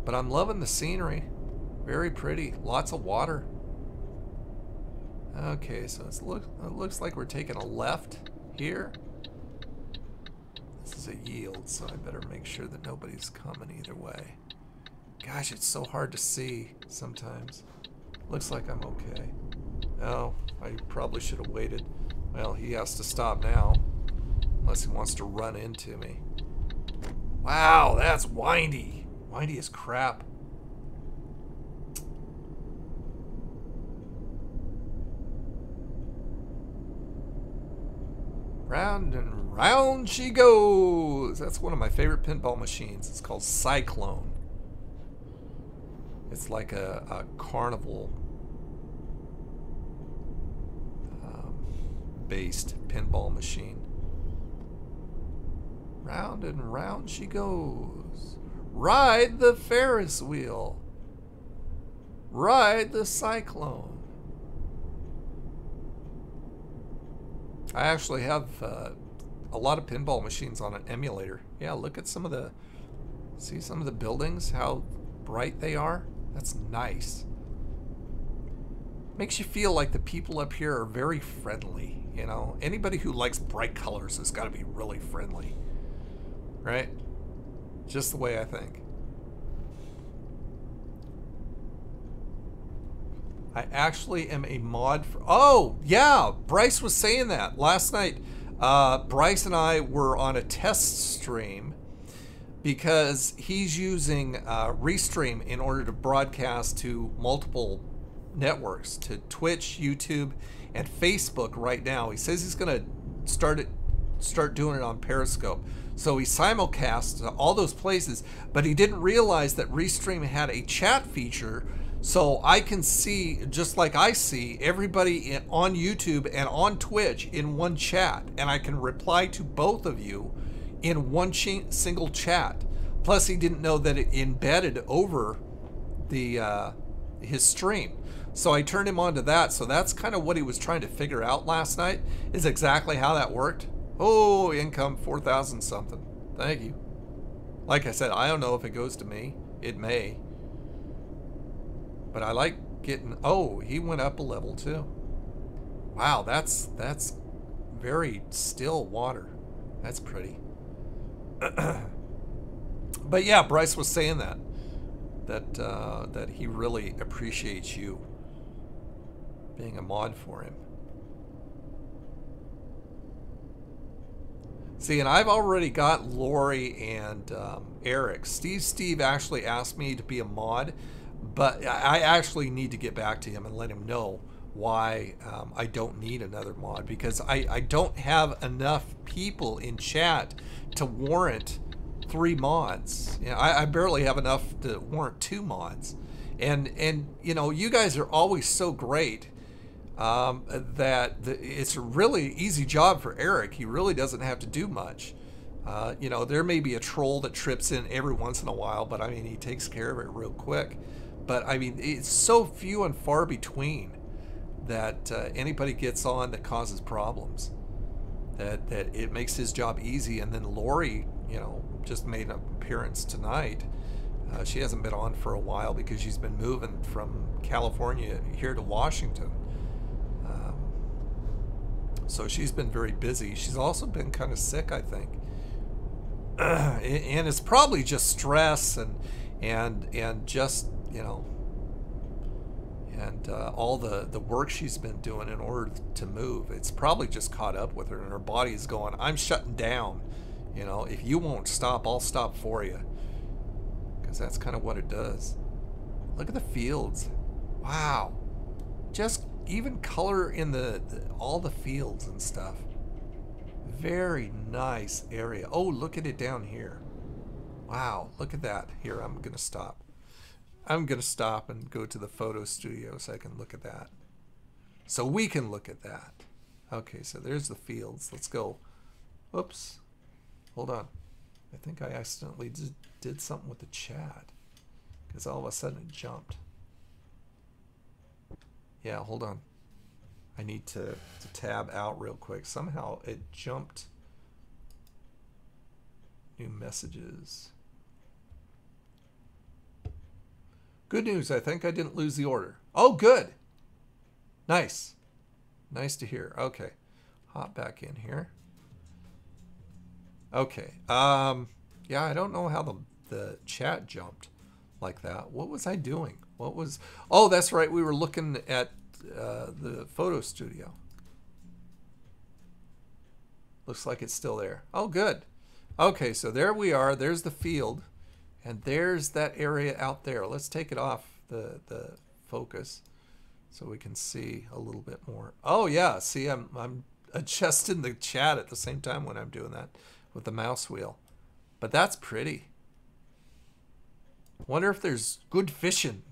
But I'm loving the scenery. Very pretty. Lots of water. Okay, so it looks like we're taking a left here. This is a yield, so I better make sure that nobody's coming either way. Gosh, it's so hard to see sometimes. Looks like I'm okay. Oh, I probably should have waited. Well, he has to stop now. Unless he wants to run into me. Wow, that's windy. Windy as crap. Round and round she goes. That's one of my favorite pinball machines. It's called Cyclone. It's like a carnival based pinball machine. Round and round she goes. Ride the Ferris wheel. Ride the Cyclone. I actually have a lot of pinball machines on an emulator. Yeah, look at some of the, see some of the buildings, how bright they are. That's nice. Makes you feel like the people up here are very friendly, you know. Anybody who likes bright colors has got to be really friendly, right? Just the way I think. I actually am a mod for, oh yeah, Bryce was saying that last night. Bryce and I were on a test stream because he's using Restream in order to broadcast to multiple networks, to Twitch, YouTube, and Facebook right now. He says he's gonna start doing it on Periscope. So he simulcasts to all those places, but he didn't realize that Restream had a chat feature, so I can see, just like I see, everybody on YouTube and on Twitch in one chat, and I can reply to both of you in one single chat. Plus, he didn't know that it embedded over the his stream. So I turned him on to that. So that's kind of what he was trying to figure out last night, is exactly how that worked. Oh, income 4,000 something. Thank you. Like I said, I don't know if it goes to me. It may. But I like getting, oh, he went up a level too. Wow, that's very still water. That's pretty. But yeah, Bryce was saying that he really appreciates you being a mod for him. See, and I've already got Lori and Eric. Steve actually asked me to be a mod, but I actually need to get back to him and let him know why I don't need another mod, because I don't have enough people in chat to warrant 3 mods. You know, I barely have enough to warrant 2 mods. And you know, you guys are always so great It's a really easy job for Eric. He really doesn't have to do much. You know, there may be a troll that trips in every once in a while, but I mean, he takes care of it real quick. But I mean, it's so few and far between that anybody gets on that causes problems. That it makes his job easy. And then Lori, you know, just made an appearance tonight. She hasn't been on for a while because she's been moving from California here to Washington. So she's been very busy. She's also been kind of sick, I think. And it's probably just stress and just, you know, and all the work she's been doing in order to move. It's probably just caught up with her, and her body's going, I'm shutting down. You know, if you won't stop, I'll stop for you. Because that's kind of what it does. Look at the fields. Wow. Just even color in all the fields and stuff. Very nice area. Oh, look at it down here. Wow, look at that. Here, I'm going to stop. I'm going to stop and go to the photo studio so I can look at that. So we can look at that. Okay, so there's the fields. Let's go. Oops. Hold on. I think I accidentally did something with the chat. Because all of a sudden it jumped. Yeah, hold on. I need to tab out real quick. Somehow it jumped. New messages. Good news, I think I didn't lose the order. Oh, good. Nice. Nice to hear. Okay. Hop back in here. Okay. Yeah, I don't know how the chat jumped like that. What was I doing? What was... Oh, that's right. We were looking at the photo studio. Looks like it's still there. Oh, good. Okay, so there we are. There's the field. And there's that area out there. Let's take it off the focus so we can see a little bit more. Oh, yeah. See, I'm adjusting the chat at the same time when I'm doing that with the mouse wheel. But that's pretty. Wonder if there's good fishing.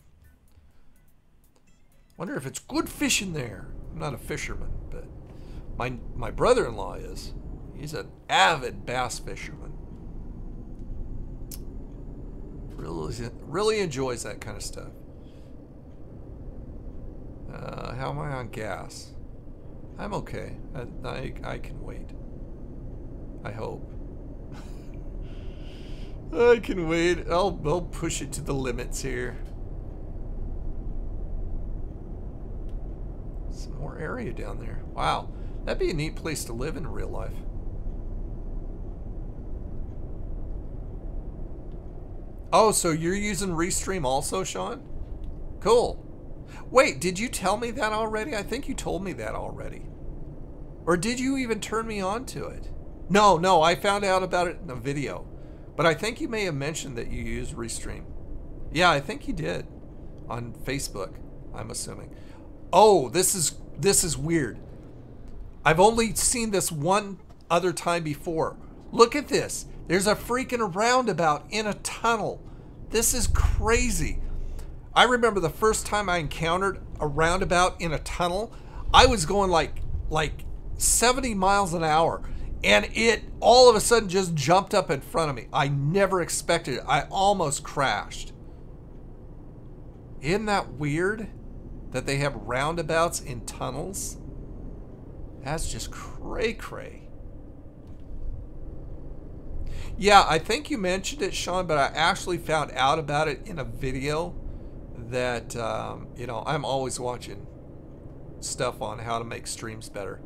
Wonder if it's good fishing there. I'm not a fisherman, but my brother-in-law is. He's an avid bass fisherman. Really enjoys that kind of stuff. How am I on gas? I'm okay. I can wait. I hope. I can wait. I'll push it to the limits here. Some more area down there. Wow. That'd be a neat place to live in real life. Oh, so you're using Restream also, Sean? Cool. Wait, did you tell me that already? I think you told me that already. Or did you even turn me on to it? No, I found out about it in a video. But I think you may have mentioned that you use Restream. Yeah, I think you did. On Facebook, I'm assuming. Oh, this is weird. I've only seen this one other time before. Look at this. There's a freaking roundabout in a tunnel. This is crazy. I remember the first time I encountered a roundabout in a tunnel, I was going like 70 miles an hour, and it all of a sudden just jumped up in front of me. I never expected it. I almost crashed. Isn't that weird that they have roundabouts in tunnels? That's just cray-cray. Yeah, I think you mentioned it, Sean, but I actually found out about it in a video that, you know, I'm always watching stuff on how to make streams better.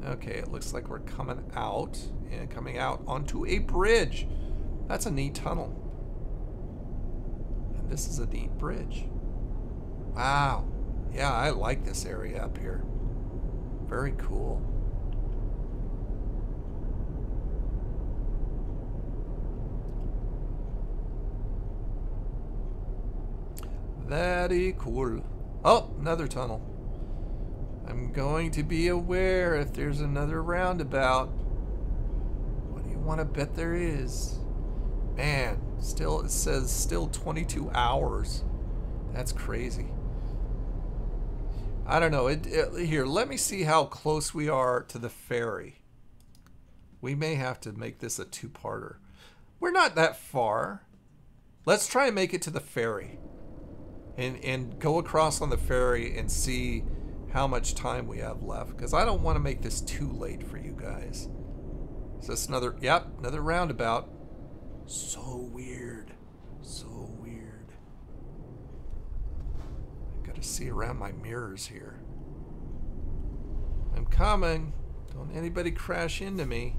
Okay, it looks like we're coming out and coming out onto a bridge. That's a neat tunnel. And this is a neat bridge. Wow. Yeah, I like this area up here. Very cool. Very cool. Oh, another tunnel. I'm going to be aware if there's another roundabout. What do you want to bet there is? Man, still it says still 22 hours. That's crazy. I don't know. Here, let me see how close we are to the ferry. We may have to make this a two-parter. We're not that far. Let's try and make it to the ferry. And go across on the ferry and see how much time we have left. Because I don't want to make this too late for you guys. Is this another... Yep, another roundabout. So weird. So weird. I gotta see around my mirrors here. I'm coming. Don't anybody crash into me.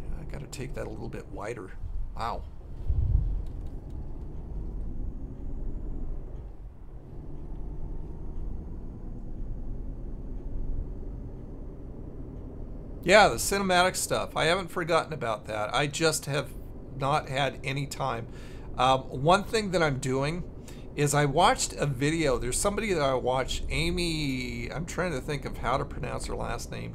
Yeah, I gotta take that a little bit wider. Wow. Yeah, the cinematic stuff. I haven't forgotten about that. I just have not had any time. One thing that I'm doing is I watched a video. There's somebody that I watched, Amy, I'm trying to think of how to pronounce her last name.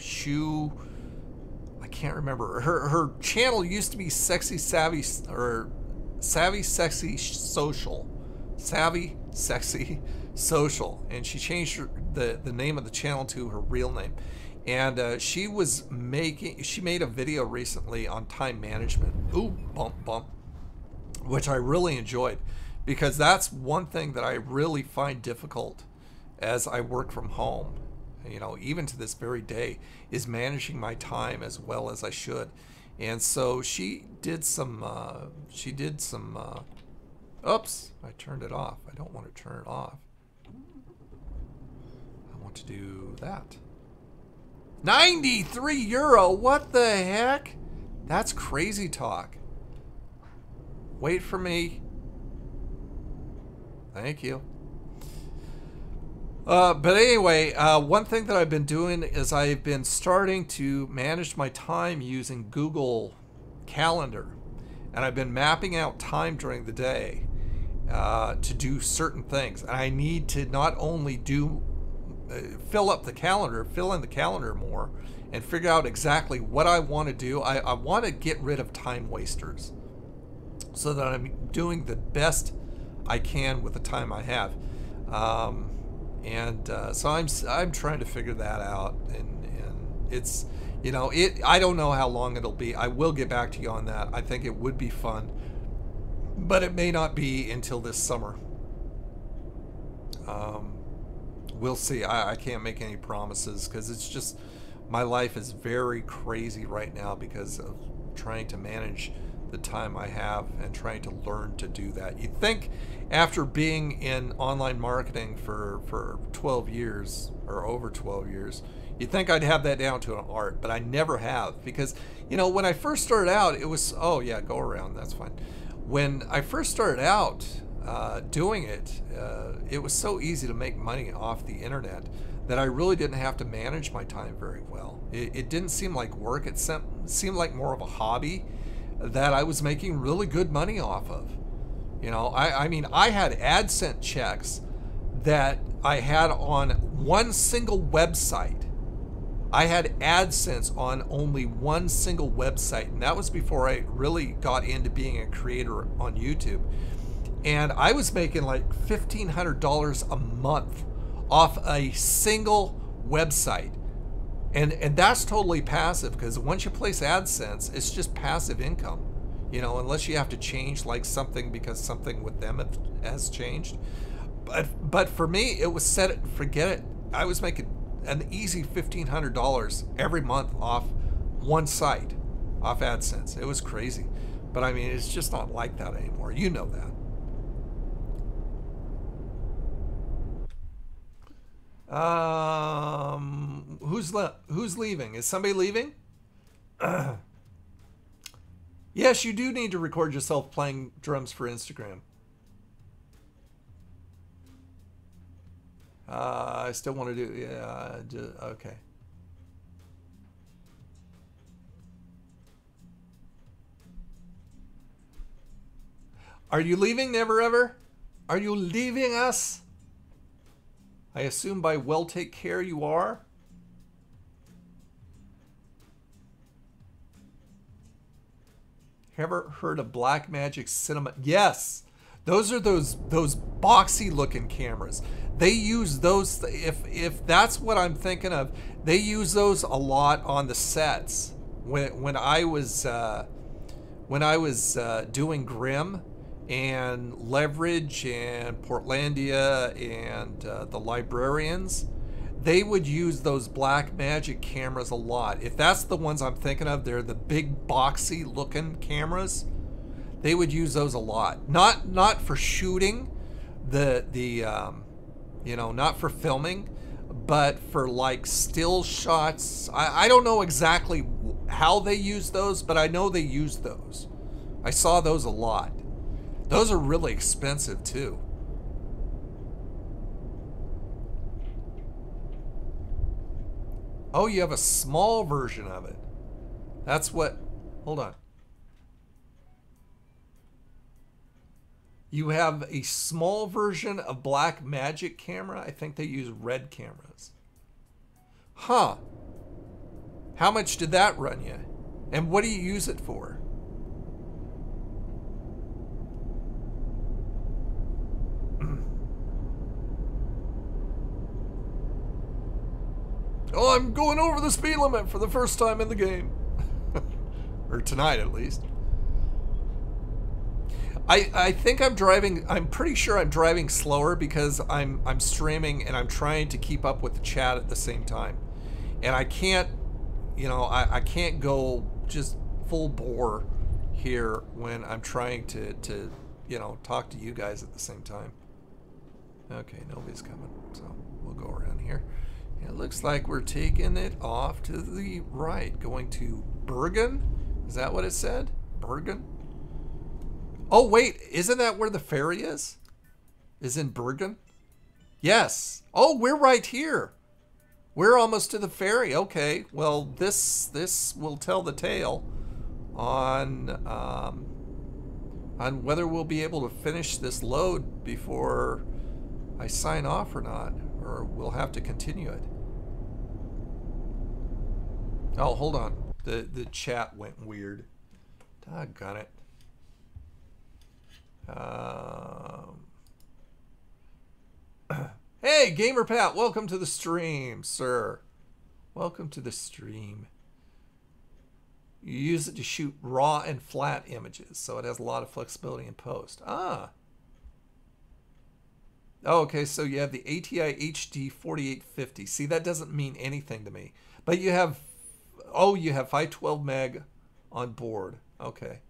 I can't remember. Her channel used to be Sexy Savvy, or Savvy Sexy Social. Savvy Sexy Social. And she changed the name of the channel to her real name. And she made a video recently on time management. Ooh, bump, bump. Which I really enjoyed. Because that's one thing that I really find difficult as I work from home. You know, even to this very day, is managing my time as well as I should. And so she did some, oops, I turned it off. I don't want to turn it off. I want to do that. 93 euro, what the heck? That's crazy talk. Wait for me. Thank you. But anyway, one thing that I've been doing is I've been starting to manage my time using Google Calendar. And I've been mapping out time during the day to do certain things. And I need to not only fill in the calendar more and figure out exactly what I want to do. I want to get rid of time wasters so that I'm doing the best I can with the time I have. So I'm trying to figure that out, and it's, you know, I don't know how long it'll be. I will get back to you on that. I think it would be fun, but it may not be until this summer. We'll see. I can't make any promises because it's just, my life is very crazy right now because of trying to manage the time I have and trying to learn to do that. You'd think after being in online marketing for 12 years or over 12 years, you'd think I'd have that down to an art, but I never have. Because, you know, when I first started out, it was, oh yeah, go around, that's fine. When I first started out doing it, it was so easy to make money off the internet that I really didn't have to manage my time very well. It didn't seem like work. It seemed like more of a hobby that I was making really good money off of. You know, I mean, I had AdSense checks that I had on one single website. I had AdSense on only one single website, and that was before I really got into being a creator on YouTube. And I was making like $1,500 a month off a single website. And that's totally passive, because once you place AdSense, it's just passive income, you know, unless you have to change like something because something with them has changed. But for me, it was set it, forget it. I was making an easy $1,500 every month off one site, off AdSense. It was crazy. But I mean, it's just not like that anymore. You know that. Who's leaving? Is somebody leaving? Yes, you do need to record yourself playing drums for Instagram. I still want to do, yeah, okay. Are you leaving, Never Ever? Are you leaving us? I assume by well take care you are. Ever heard of Black Magic Cinema? Yes, Those are those boxy looking cameras. They use those, if that's what I'm thinking of, they use those a lot on the sets. When I was doing Grimm and Leverage and Portlandia and the Librarians, they would use those Black Magic cameras a lot. If that's the ones I'm thinking of, they're the big boxy looking cameras. They would use those a lot. Not for shooting, you know, not for filming, but for like still shots. I don't know exactly how they use those, but I know they use those. I saw those a lot. Those are really expensive too. Oh, you have a small version of it. That's what, hold on. You have a small version of Black Magic camera. I think they use red cameras. Huh. How much did that run you? And what do you use it for? Oh, I'm going over the speed limit for the first time in the game. Or tonight, at least. I think I'm driving, I'm pretty sure I'm driving slower because I'm streaming and I'm trying to keep up with the chat at the same time. And I can't, you know, I can't go just full bore here when I'm trying to you know, talk to you guys at the same time. Okay, nobody's coming, so we'll go around here. It looks like we're taking it off to the right, going to Bergen. Is that what it said? Bergen? Oh, wait, isn't that where the ferry is? Is in Bergen? Yes. Oh, we're right here. We're almost to the ferry. Okay, well, this will tell the tale on whether we'll be able to finish this load before I sign off or not, or we'll have to continue it. Oh, hold on. The chat went weird. Doggone it. Hey, Gamer Pat, welcome to the stream, sir. Welcome to the stream. You use it to shoot raw and flat images, so it has a lot of flexibility in post. Ah. Oh, okay, so you have the ATI HD 4850. See, that doesn't mean anything to me. But you have, oh, you have 512 meg on board. Okay.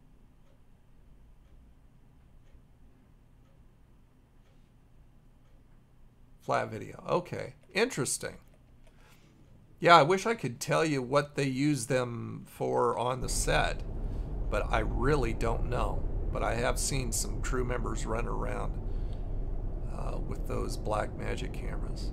Flat video. Okay. Interesting. Yeah, I wish I could tell you what they use them for on the set, but I really don't know. But I have seen some crew members run around with those Black Magic cameras.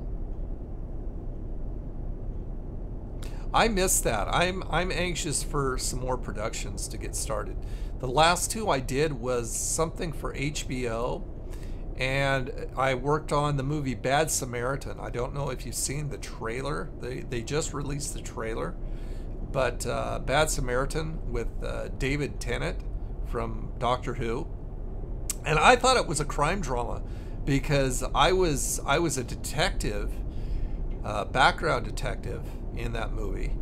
I miss that. I'm anxious for some more productions to get started. The last two I did was something for HBO, and I worked on the movie Bad Samaritan. I don't know if you've seen the trailer. They just released the trailer, but Bad Samaritan with David Tennant from Doctor Who, and I thought it was a crime drama because I was a detective, background detective in that movie,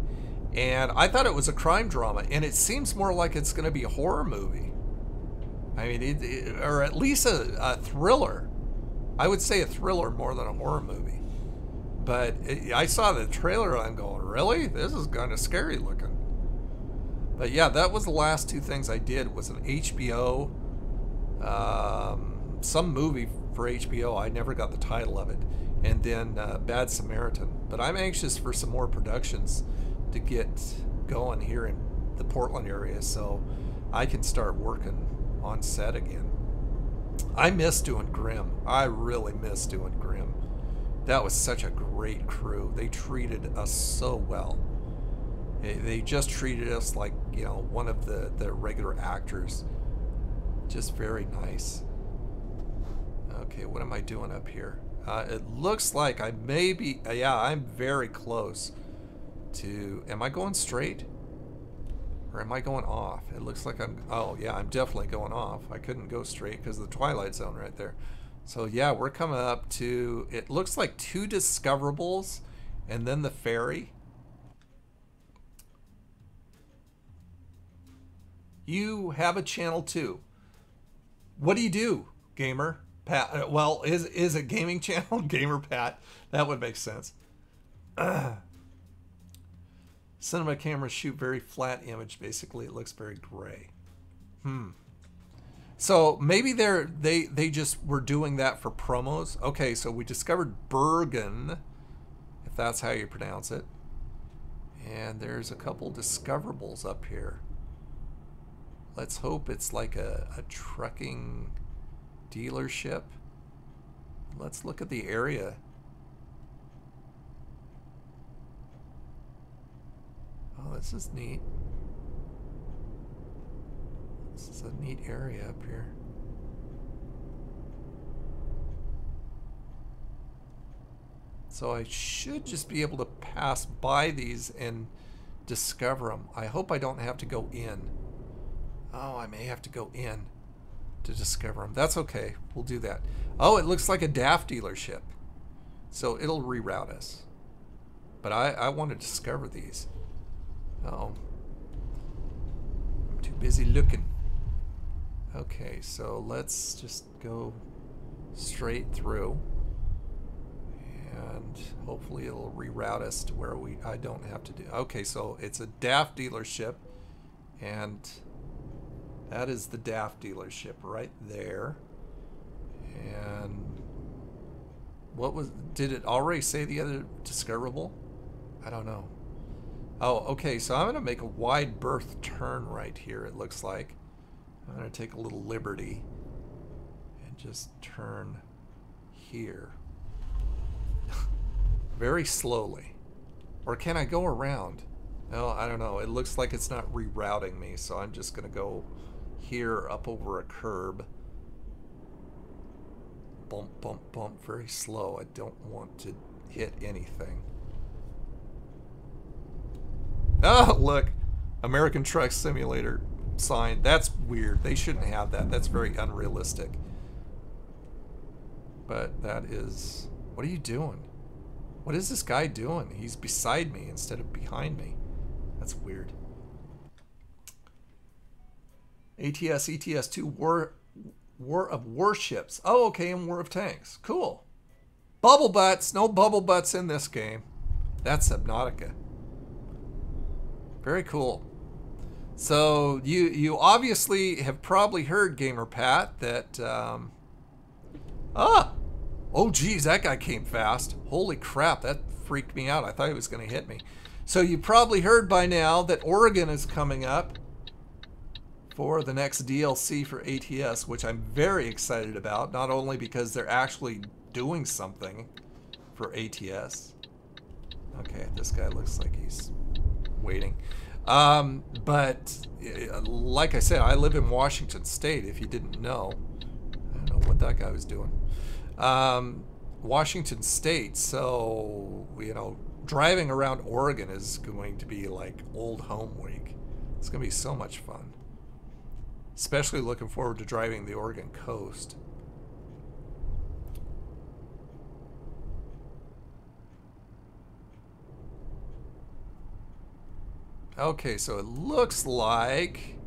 and I thought it was a crime drama, and it seems more like it's going to be a horror movie. I mean, or at least a thriller. I would say a thriller more than a horror movie. But I saw the trailer and I'm going, really? This is kind of scary looking. But yeah, that was the last two things I did, was an HBO, some movie for HBO. I never got the title of it. And then Bad Samaritan. But I'm anxious for some more productions to get going here in the Portland area so I can start working on set again. I miss doing Grimm. I really miss doing Grimm. That was such a great crew. They treated us so well. They just treated us like, you know, one of the regular actors. Just very nice. Okay, what am I doing up here? It looks like I may be, yeah, I'm very close to, am I going straight? Or am I going off? It looks like I'm... Oh, yeah, I'm definitely going off. I couldn't go straight because of the Twilight Zone right there. So, yeah, we're coming up to... It looks like 2 discoverables and then the ferry. You have a channel too. What do you do, gamer? Pat? Well, is a gaming channel? Gamer Pat. That would make sense. Cinema cameras shoot very flat image. Basically, it looks very gray. So maybe they just were doing that for promos. Okay, so we discovered Bergen, if that's how you pronounce it. And there's a couple discoverables up here. Let's hope it's like a trucking dealership. Let's look at the area. Oh, this is neat. This is a neat area up here. So I should just be able to pass by these and discover them. I hope I don't have to go in. Oh, I may have to go in to discover them. That's okay. We'll do that. Oh, it looks like a DAF dealership. So it'll reroute us. But I want to discover these. Oh. I'm too busy looking. Okay, so let's just go straight through. And hopefully it'll reroute us to where I don't have to do. Okay, so it's a DAF dealership. And that is the DAF dealership right there. And what was... Did it already say the other discoverable? I don't know. Oh, okay, so I'm going to make a wide berth turn right here, it looks like. I'm going to take a little liberty and just turn here. Very slowly. Or can I go around? No, I don't know. It looks like it's not rerouting me, so I'm just going to go here up over a curb. Bump, bump, bump. Very slow. I don't want to hit anything. Oh, look. American Truck Simulator sign. That's weird. They shouldn't have that. That's very unrealistic. But that is... What are you doing? What is this guy doing? He's beside me instead of behind me. That's weird. ATS, ETS2, War of Warships. Oh, okay, and War of Tanks. Cool. Bubble butts. No bubble butts in this game. That's Subnautica. Very cool. So you obviously have probably heard, Gamer Pat, that oh geez, that guy came fast. Holy crap, that freaked me out. I thought he was going to hit me. So you probably heard by now that Oregon is coming up for the next DLC for ATS, which I'm very excited about, not only because they're actually doing something for ATS. Okay, this guy looks like he's waiting. But like I said, I live in Washington State, if you didn't know. I don't know what that guy was doing. Washington State, so, you know, driving around Oregon is going to be like old home week. It's going to be so much fun. Especially looking forward to driving the Oregon coast. Okay, so it looks like...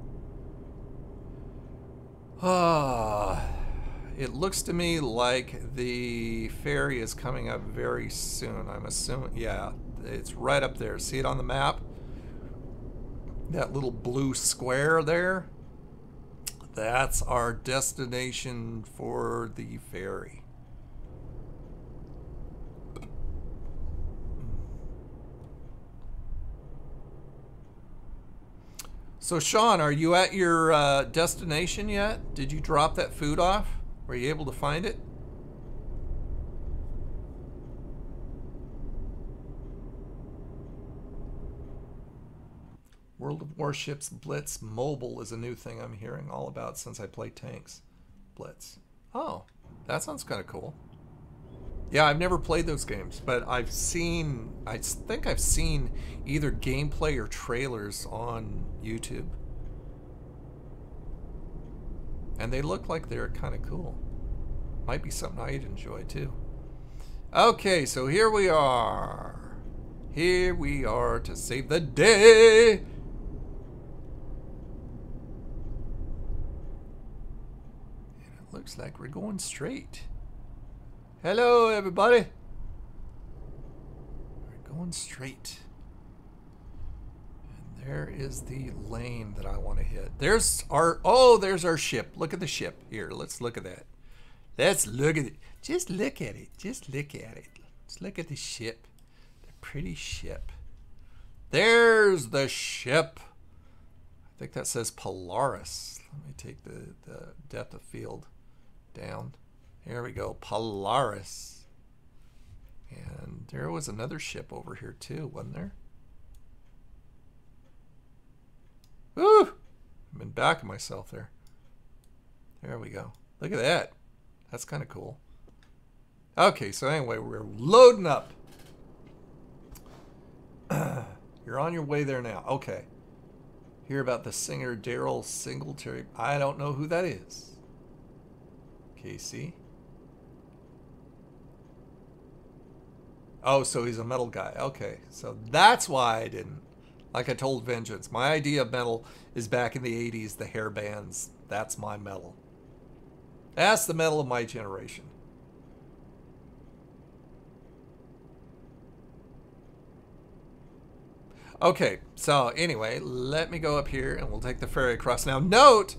it looks to me like the ferry is coming up very soon. I'm assuming, yeah, it's right up there. See it on the map? That little blue square there? That's our destination for the ferry. So Sean, are you at your destination yet? Did you drop that food off? Were you able to find it? World of Warships Blitz Mobile is a new thing I'm hearing all about since I play tanks. Blitz. Oh, that sounds kind of cool. Yeah, I've never played those games, but I think I've seen either gameplay or trailers on YouTube. And they look like they're kind of cool. Might be something I'd enjoy too. Okay, so here we are. Here we are to save the day. And it looks like we're going straight. Hello, everybody. We're going straight. And there is the lane that I want to hit. There's our ship. Look at the ship. Here, let's look at that. Let's look at it. Just look at it. Just look at it. Let's look at the ship. The pretty ship. There's the ship. I think that says Polaris. Let me take the depth of field down. Here we go, Polaris. And there was another ship over here too, wasn't there? Woo! I'm in back of myself there. There we go. Look at that. That's kind of cool. Okay, so anyway, we're loading up. You're on your way there now. Okay. Hear about the singer Daryl Singletary. I don't know who that is. Casey. Oh, so he's a metal guy. Okay, so that's why I didn't. Like I told Vengeance, my idea of metal is back in the 80s, the hair bands. That's my metal. That's the metal of my generation. Okay, so anyway, let me go up here and we'll take the ferry across. Now note,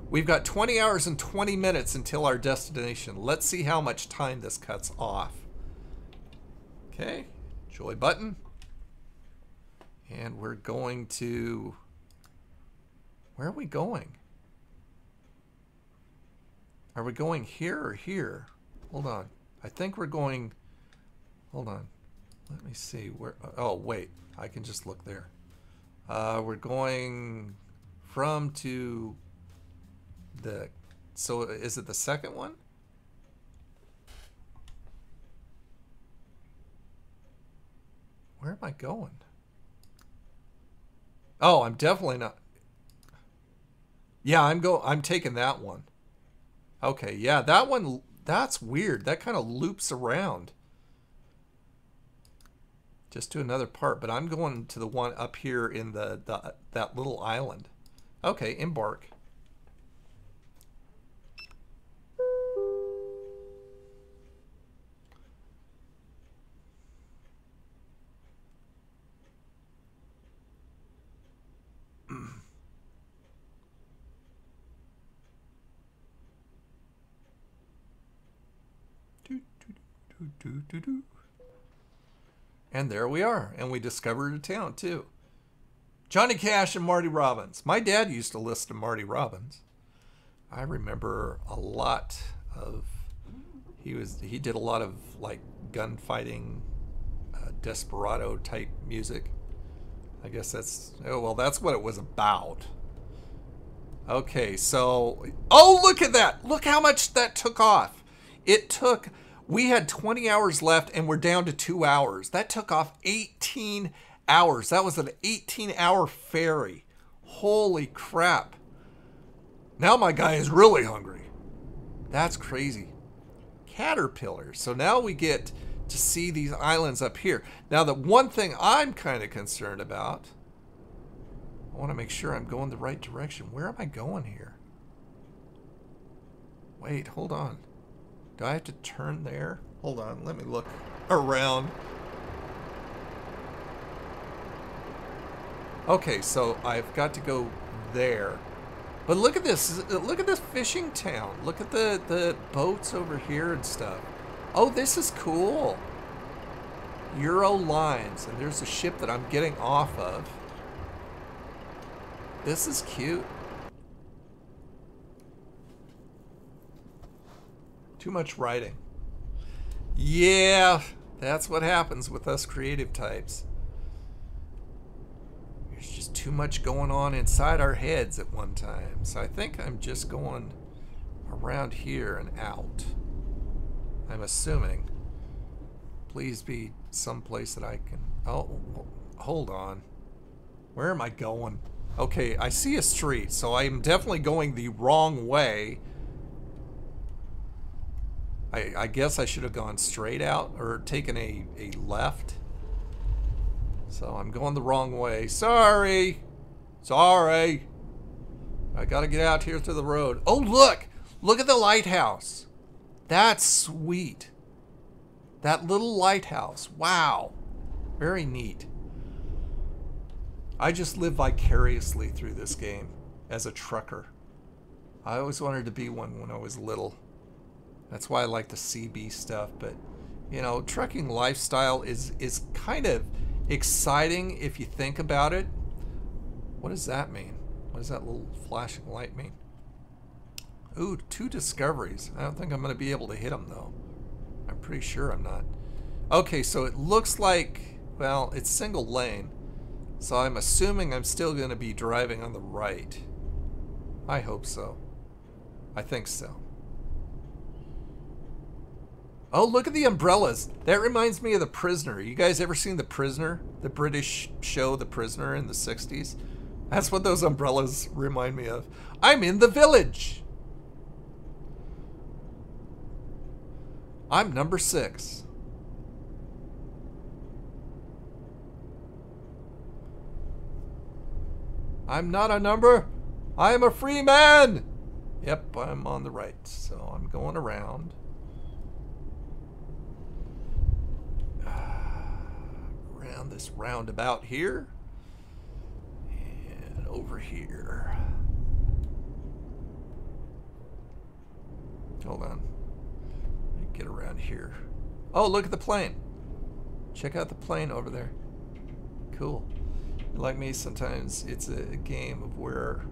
we've got 20 hours and 20 minutes until our destination. Let's see how much time this cuts off. Okay, joy button. And we're going to... Where are we going? Are we going here or here? Hold on. I think we're going... Hold on. Let me see. Where? Oh, wait. I can just look there. We're going from to the... So is it the second one? Where am I going? Oh, I'm definitely not. Yeah, I'm taking that one. Okay, yeah, that one, that's weird. That kind of loops around. Just to another part, but I'm going to the one up here in that little island. Okay, embark. And there we are. And we discovered a town too. Johnny Cash and Marty Robbins. My dad used to listen to Marty Robbins. I remember a lot of... He did a lot of like gunfighting, desperado type music. I guess that's... Oh, well, that's what it was about. Okay, so... Oh, look at that! Look how much that took off. It took... We had 20 hours left and we're down to 2 hours. That took off 18 hours. That was an 18-hour ferry. Holy crap. Now my guy is really hungry. That's crazy. Caterpillars. So now we get to see these islands up here. Now the one thing I'm kind of concerned about, I want to make sure I'm going the right direction. Where am I going here? Wait, hold on. Do I have to turn there? Hold on, let me look around. Okay, so I've got to go there. But look at this. Look at this fishing town. Look at the boats over here and stuff. Oh, this is cool. Euro lines. And there's a ship that I'm getting off of. This is cute. Too much writing. Yeah, that's what happens with us creative types. There's just too much going on inside our heads at one time. So I think I'm just going around here and out. I'm assuming. please be someplace that I can... Oh, hold on. Where am I going? Okay, I see a street, so I'm definitely going the wrong way. I guess I should have gone straight out or taken a left. So I'm going the wrong way. Sorry. Sorry. I gotta get out here to the road. Oh, look! Look at the lighthouse. That's sweet. That little lighthouse. Wow. Very neat. I just live vicariously through this game as a trucker. I always wanted to be one when I was little. That's why I like the CB stuff. But, you know, trucking lifestyle is kind of exciting if you think about it. What does that mean? What does that little flashing light mean? Ooh, 2 discoveries. I don't think I'm going to be able to hit them, though. I'm pretty sure I'm not. Okay, so it looks like, well, it's single lane. So I'm assuming I'm still going to be driving on the right. I hope so. I think so. Oh, look at the umbrellas. That reminds me of The Prisoner. You guys ever seen The Prisoner? The British show The Prisoner in the 60s? That's what those umbrellas remind me of. I'm in the village. I'm number 6. I'm not a number. I am a free man. Yep, I'm on the right. So I'm going around. Around this roundabout here. And over here. Hold on. Let me get around here. Oh, look at the plane. Check out the plane over there. Cool. Like me, sometimes it's a game of where...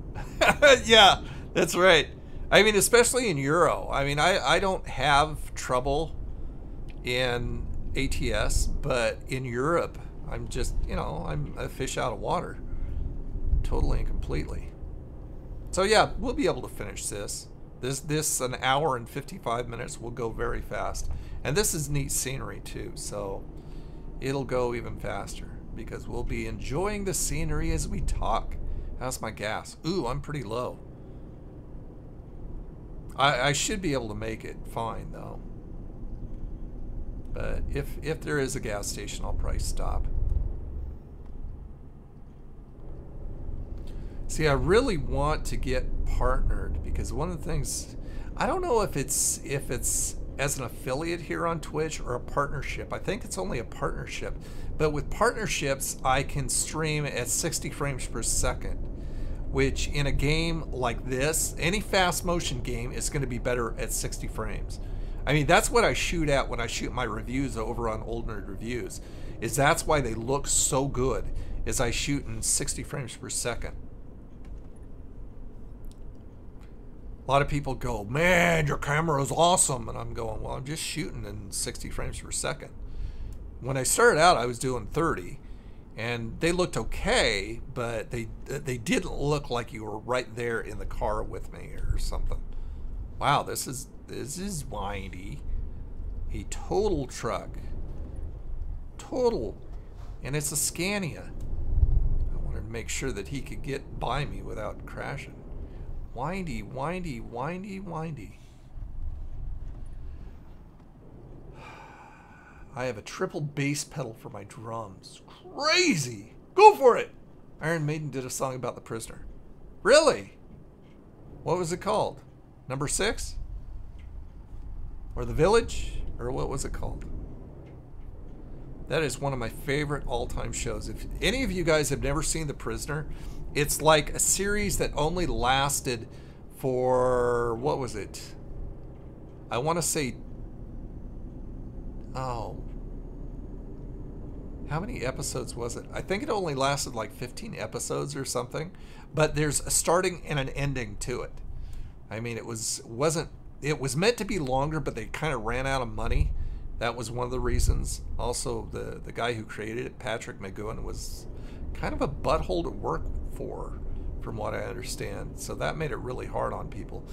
Yeah, that's right. I mean, especially in Euro. I mean, I don't have trouble in ATS, but in Europe, I'm just, you know, I'm a fish out of water. Totally and completely. So yeah, we'll be able to finish this. This an hour and 55 minutes will go very fast. And this is neat scenery too, so it'll go even faster. Because we'll be enjoying the scenery as we talk. How's my gas? Ooh, I'm pretty low. I should be able to make it fine, though. But if there is a gas station, I'll probably stop. See, I really want to get partnered, because one of the things... I don't know if it's as an affiliate here on Twitch or a partnership. I think it's only a partnership. But with partnerships, I can stream at 60 frames per second, which in a game like this, any fast motion game is going to be better at 60 frames. I mean, that's what I shoot at when I shoot my reviews over on Old Nerd Reviews, is that's why they look so good, is I shoot in 60 frames per second. A lot of people go, man, your camera is awesome. And I'm going, well, I'm just shooting in 60 frames per second. When I started out, I was doing 30. And they looked okay, but they didn't look like you were right there in the car with me or something. Wow, this is windy. A total truck. Total. And it's a Scania. I wanted to make sure that he could get by me without crashing. Windy, windy, windy, windy. I have a triple bass pedal for my drums. Crazy! Go for it! Iron Maiden did a song about The Prisoner. Really? What was it called? Number 6? Or The Village? Or what was it called? That is one of my favorite all-time shows. If any of you guys have never seen The Prisoner, it's like a series that only lasted for, what was it? I want to say, oh, how many episodes was it? I think it only lasted like 15 episodes or something, but there's a starting and an ending to it. I mean, it was meant to be longer, but they kind of ran out of money. That was one of the reasons. Also, the guy who created it, Patrick McGowan, was kind of a butthole to work for, from what I understand. So that made it really hard on people.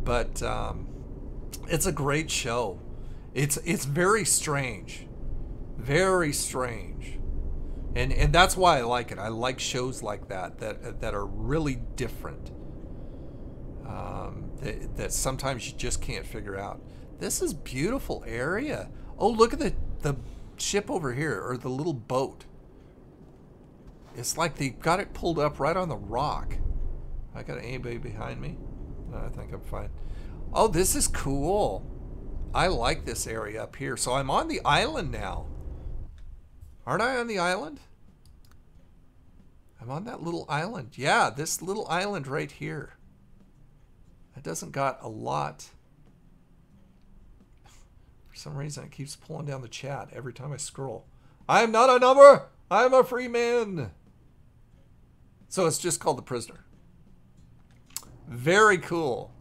But it's a great show. It's very strange. Very strange. And that's why I like it. I like shows like that are really different. That sometimes you just can't figure out. This is beautiful area. Oh, look at the ship over here, or the little boat. It's like they got it pulled up right on the rock. I got anybody behind me? No, I think I'm fine. Oh, this is cool. I like this area up here. So I'm on the island now. Aren't I on the island? I'm on that little island. Yeah, this little island right here. That doesn't got a lot. For some reason, it keeps pulling down the chat every time I scroll. I'm not a number. I'm a free man. So it's just called The Prisoner. Very cool.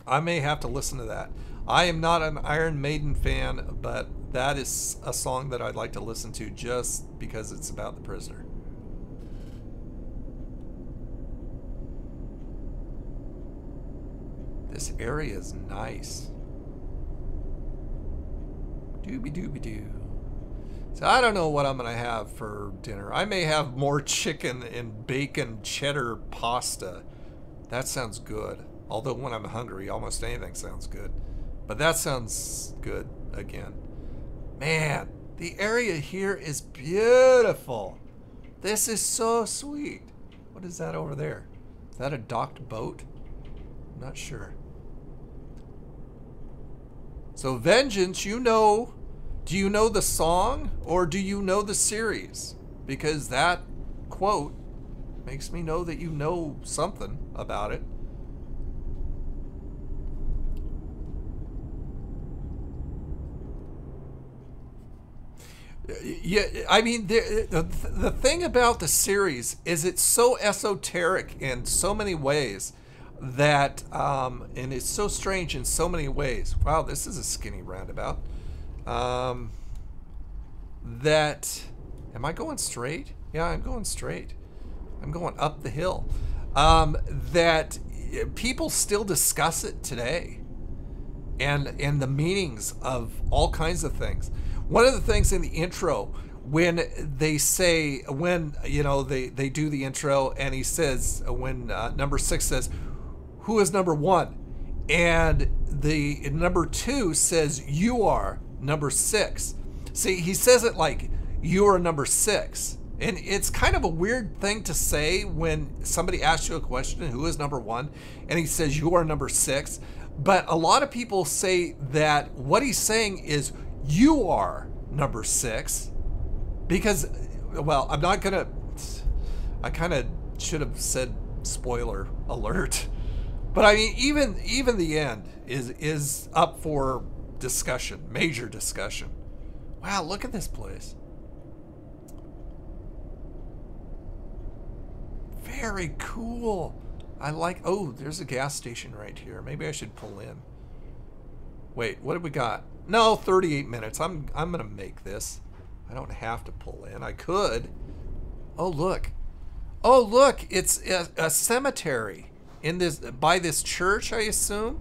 I may have to listen to that. I am not an Iron Maiden fan, but that is a song that I'd like to listen to just because it's about The Prisoner. This area is nice. Doobie doobie doo. So I don't know what I'm going to have for dinner. I may have more chicken and bacon cheddar pasta. That sounds good. Although when I'm hungry, almost anything sounds good. But that sounds good again. Man, the area here is beautiful. This is so sweet. What is that over there? Is that a docked boat? I'm not sure. So Vengeance, you know, do you know the song or do you know the series? Because that quote makes me know that you know something about it. Yeah, I mean, the thing about the series is it's so esoteric in so many ways that, and it's so strange in so many ways. Wow, this is a skinny roundabout. That, am I going straight? Yeah, I'm going straight. I'm going up the hill. That people still discuss it today, and the meanings of all kinds of things. One of the things in the intro, when they say, when, you know, they do the intro and he says, when number 6 says, who is number 1? And the number 2 says, you are number 6. See, he says it like, you are number 6. And it's kind of a weird thing to say when somebody asks you a question, who is number 1? And he says, you are number 6. But a lot of people say that what he's saying is, you are number 6, because, well, I'm not gonna, I kind of should have said spoiler alert, but I mean, even the end is up for discussion, major discussion. Wow, look at this place. Very cool. I like, oh, there's a gas station right here. Maybe I should pull in. Wait, what have we got? No, 38 minutes. I'm gonna make this. I don't have to pull in. I could. Oh look. Oh look, it's a cemetery in this, by this church, I assume.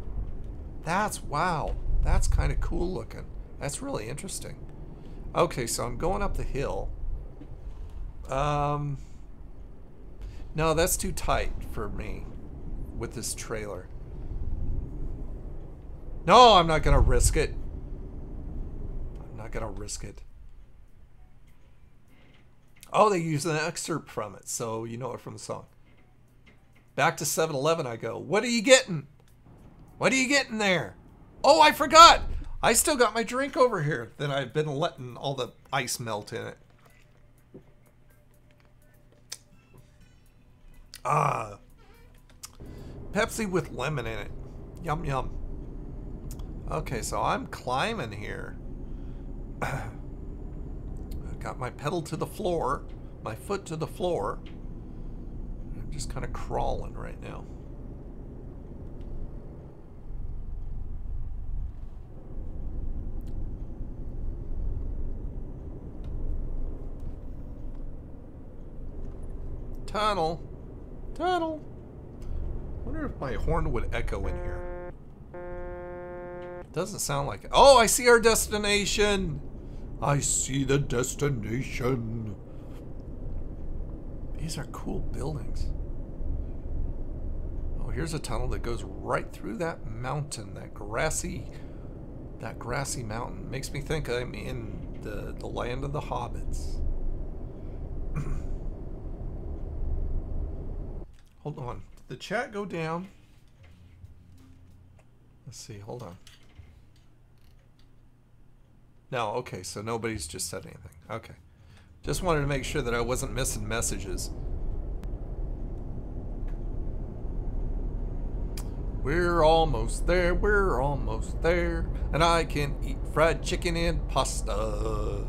That's, wow. That's kind of cool looking. That's really interesting. Okay, so I'm going up the hill. No, that's too tight for me with this trailer. No, I'm not gonna risk it. I'm not gonna risk it. Oh, they use an excerpt from it, so you know it from the song. Back to 7-Eleven I go. What are you getting? What are you getting there? Oh, I forgot. I still got my drink over here that I've been letting all the ice melt in it. Ah. Pepsi with lemon in it. Yum, yum. Okay, so I'm climbing here. I got my pedal to the floor, my foot to the floor. I'm just kind of crawling right now. Tunnel. Tunnel. I wonder if my horn would echo in here. Doesn't sound like it. Oh, I see our destination. I see the destination. These are cool buildings. Oh, here's a tunnel that goes right through that mountain, that grassy mountain. Makes me think I'm in the land of the hobbits. Hold on. Did the chat go down? Let's see. Hold on. No, okay, so nobody's just said anything. Okay. Just wanted to make sure that I wasn't missing messages. We're almost there, and I can eat fried chicken and pasta.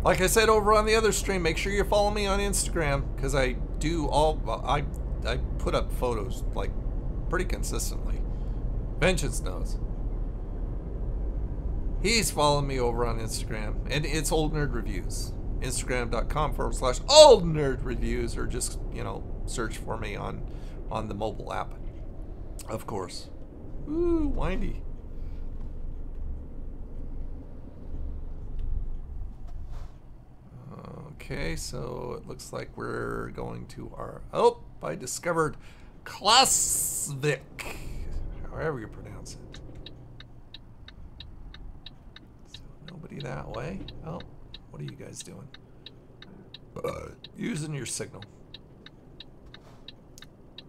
Like I said over on the other stream, make sure you follow me on Instagram, because I put up photos, like, pretty consistently. Vengeance knows. He's following me over on Instagram, and it's Old Nerd Reviews. Instagram.com/Old Nerd Reviews, or just, you know, search for me on the mobile app, of course. Ooh, windy. Okay, so it looks like we're going to our... Oh, I discovered Klasvik, however you pronounce it. Nobody that way. Oh, what are you guys doing? Using your signal.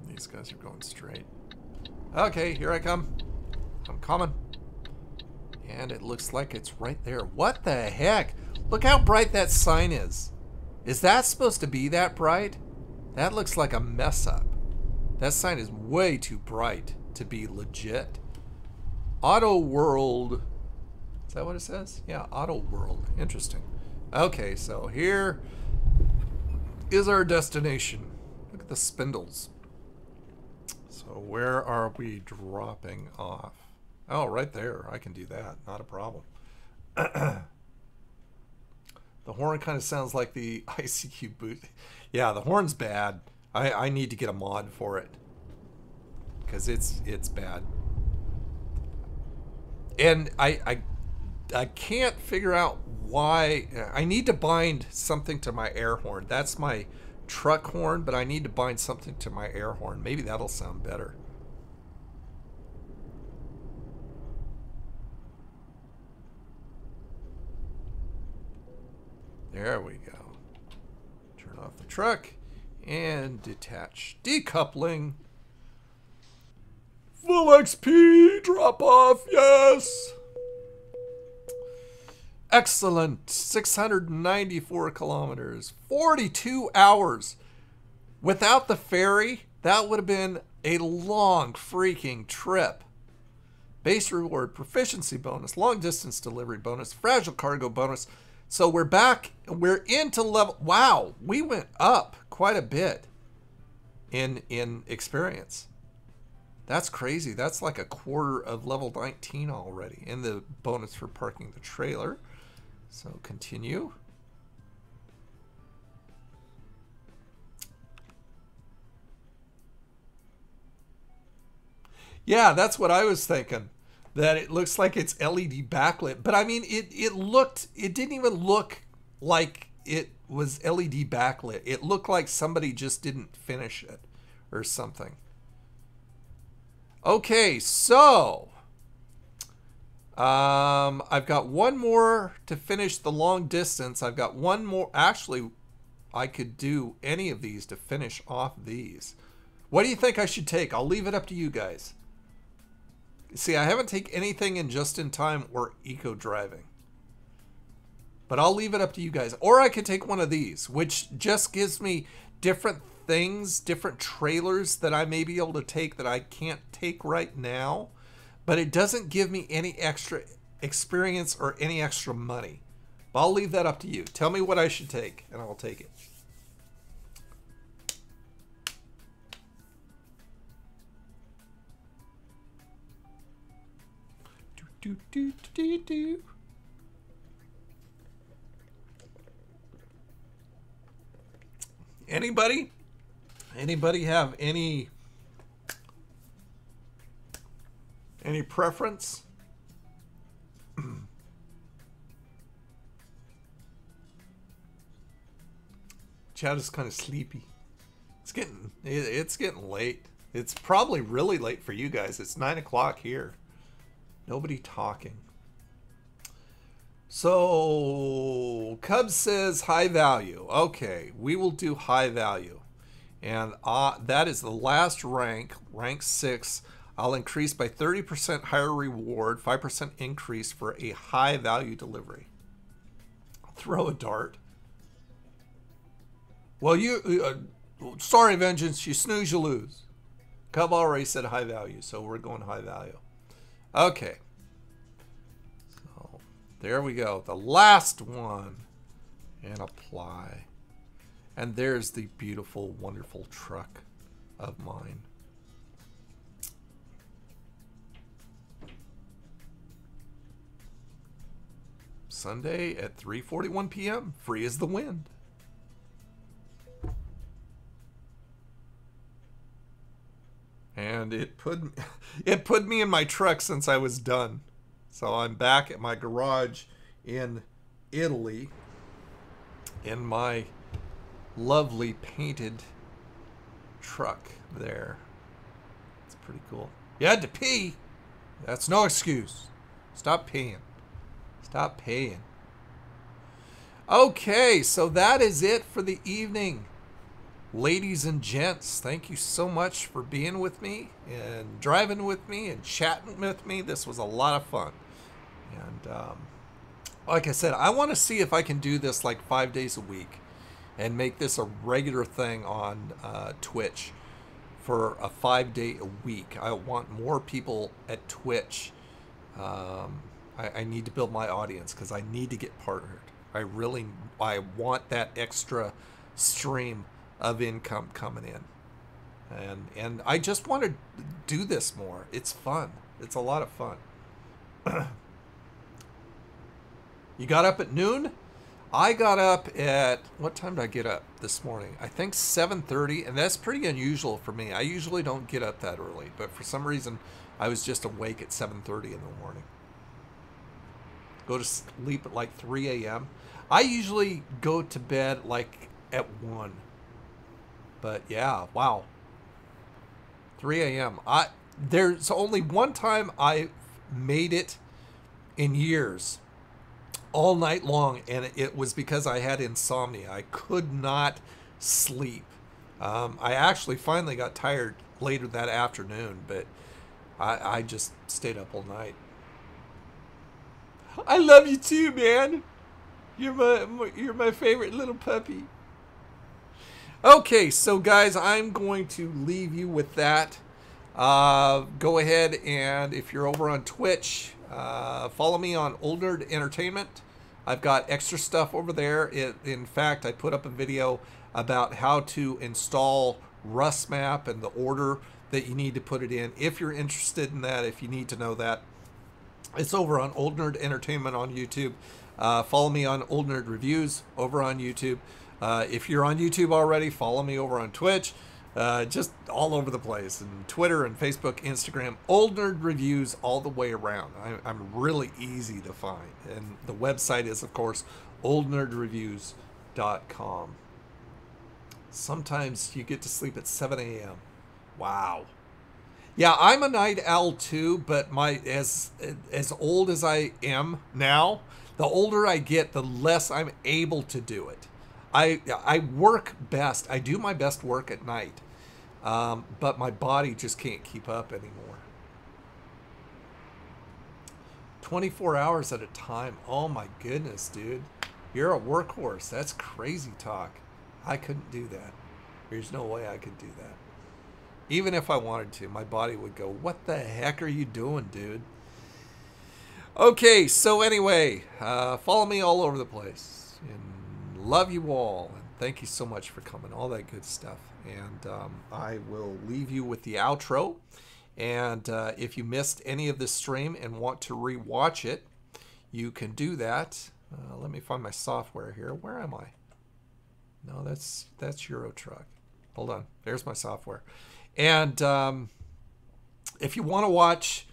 These guys are going straight. Okay, here I come. I'm coming. And it looks like it's right there. What the heck? Look how bright that sign is. Is that supposed to be that bright? That looks like a mess up. That sign is way too bright to be legit. Auto World. Is that what it says? Yeah, Auto World. Interesting. Okay, so here is our destination. Look at the spindles. So where are we dropping off? Oh, right there. I can do that. Not a problem. The horn kind of sounds like the ICQ boot. Yeah, the horn's bad. I need to get a mod for it, because it's bad. And I can't figure out why. I need to bind something to my air horn. That's my truck horn, but I need to bind something to my air horn. Maybe that'll sound better. There we go. Turn off the truck and detach. Decoupling. Full XP drop off, yes! Excellent. 694 kilometers. 42 hours. Without the ferry, that would have been a long freaking trip. Base reward, proficiency bonus, long distance delivery bonus, fragile cargo bonus. So we're back. We're into level... Wow, we went up quite a bit in experience. That's crazy. That's like a quarter of level 19 already. And the bonus for parking the trailer. So continue. Yeah, that's what I was thinking. That it looks like it's LED backlit. But I mean, it didn't even look like it was LED backlit. It looked like somebody just didn't finish it or something. Okay, so I've got one more to finish the long distance. I've got one more. Actually, I could do any of these to finish off these. What do you think I should take? I'll leave it up to you guys. See, I haven't taken anything in just in time or eco driving. But I'll leave it up to you guys. Or I could take one of these, which just gives me different things, different trailers that I may be able to take that I can't take right now. But it doesn't give me any extra experience or any extra money. But I'll leave that up to you. Tell me what I should take, and I'll take it. Anybody? Anybody have any preference? Chad is kind of sleepy. It's getting late. It's probably really late for you guys. It's 9 o'clock here. Nobody talking. So Cubs says high value. Okay, we will do high value. And that is the last rank, rank 6. I'll increase by 30% higher reward, 5% increase for a high value delivery. Throw a dart. Well, sorry, Vengeance, you snooze, you lose. Cub already said high value, so we're going high value. Okay. So there we go. The last one. And apply. And there's the beautiful, wonderful truck of mine. Sunday at 3:41 p.m. Free as the wind. And it put me in my truck since I was done. So I'm back at my garage in Italy in my lovely painted truck there. It's pretty cool. You had to pee. That's no excuse. Stop peeing. Stop paying. Okay, so that is it for the evening. Ladies and gents, thank you so much for being with me and driving with me and chatting with me. This was a lot of fun. And like I said, I want to see if I can do this like 5 days a week and make this a regular thing on Twitch for a 5-day a week. I want more people at Twitch. I need to build my audience because I need to get partnered. I want that extra stream of income coming in. And I just want to do this more. It's fun. It's a lot of fun. You got up at noon? I got up at, what time did I get up this morning? I think 7:30, and that's pretty unusual for me. I usually don't get up that early, but for some reason, I was just awake at 7:30 in the morning. Go to sleep at like 3 a.m. I usually go to bed like at 1. But yeah, wow. 3 a.m. There's only one time I made it in years all night long, and it was because I had insomnia. I could not sleep. I actually finally got tired later that afternoon, but I just stayed up all night. I love you too, man. You're my favorite little puppy. Okay, so guys, I'm going to leave you with that. Go ahead and if you're over on Twitch, follow me on Old Nerd Entertainment. I've got extra stuff over there. In fact, I put up a video about how to install Rusmap and the order that you need to put it in. If you're interested in that, if you need to know that, it's over on Old Nerd Entertainment on YouTube. Follow me on Old Nerd Reviews over on YouTube. If you're on YouTube already, follow me over on Twitch. Just all over the place, and Twitter and Facebook, Instagram, Old Nerd Reviews all the way around. I'm really easy to find, and the website is, of course, oldnerdreviews.com. Sometimes you get to sleep at 7 a.m. Wow. Yeah, I'm a night owl too, but as old as I am now, the older I get, the less I'm able to do it. I work best. I do my best work at night, but my body just can't keep up anymore. 24 hours at a time. Oh my goodness, dude. You're a workhorse. That's crazy talk. I couldn't do that. There's no way I could do that. Even if I wanted to, my body would go, what the heck are you doing, dude? Okay, so anyway, follow me all over the place. And love you all. And thank you so much for coming. All that good stuff. And I will leave you with the outro. And if you missed any of this stream and want to rewatch it, you can do that. Let me find my software here. Where am I? No, that's Euro Truck. Hold on. There's my software. And if you want to watch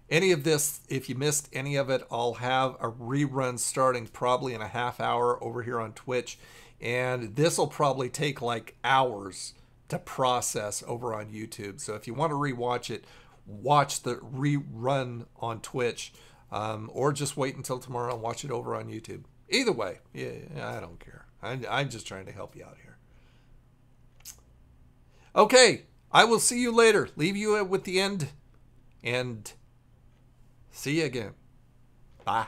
any of this, if you missed any of it, I'll have a rerun starting probably in a half hour over here on Twitch. And this will probably take like hours to process over on YouTube. So if you want to rewatch it, watch the rerun on Twitch, or just wait until tomorrow and watch it over on YouTube. Either way, yeah, I don't care. I'm just trying to help you out here. Okay, I will see you later. Leave you with the end, and see you again. Bye.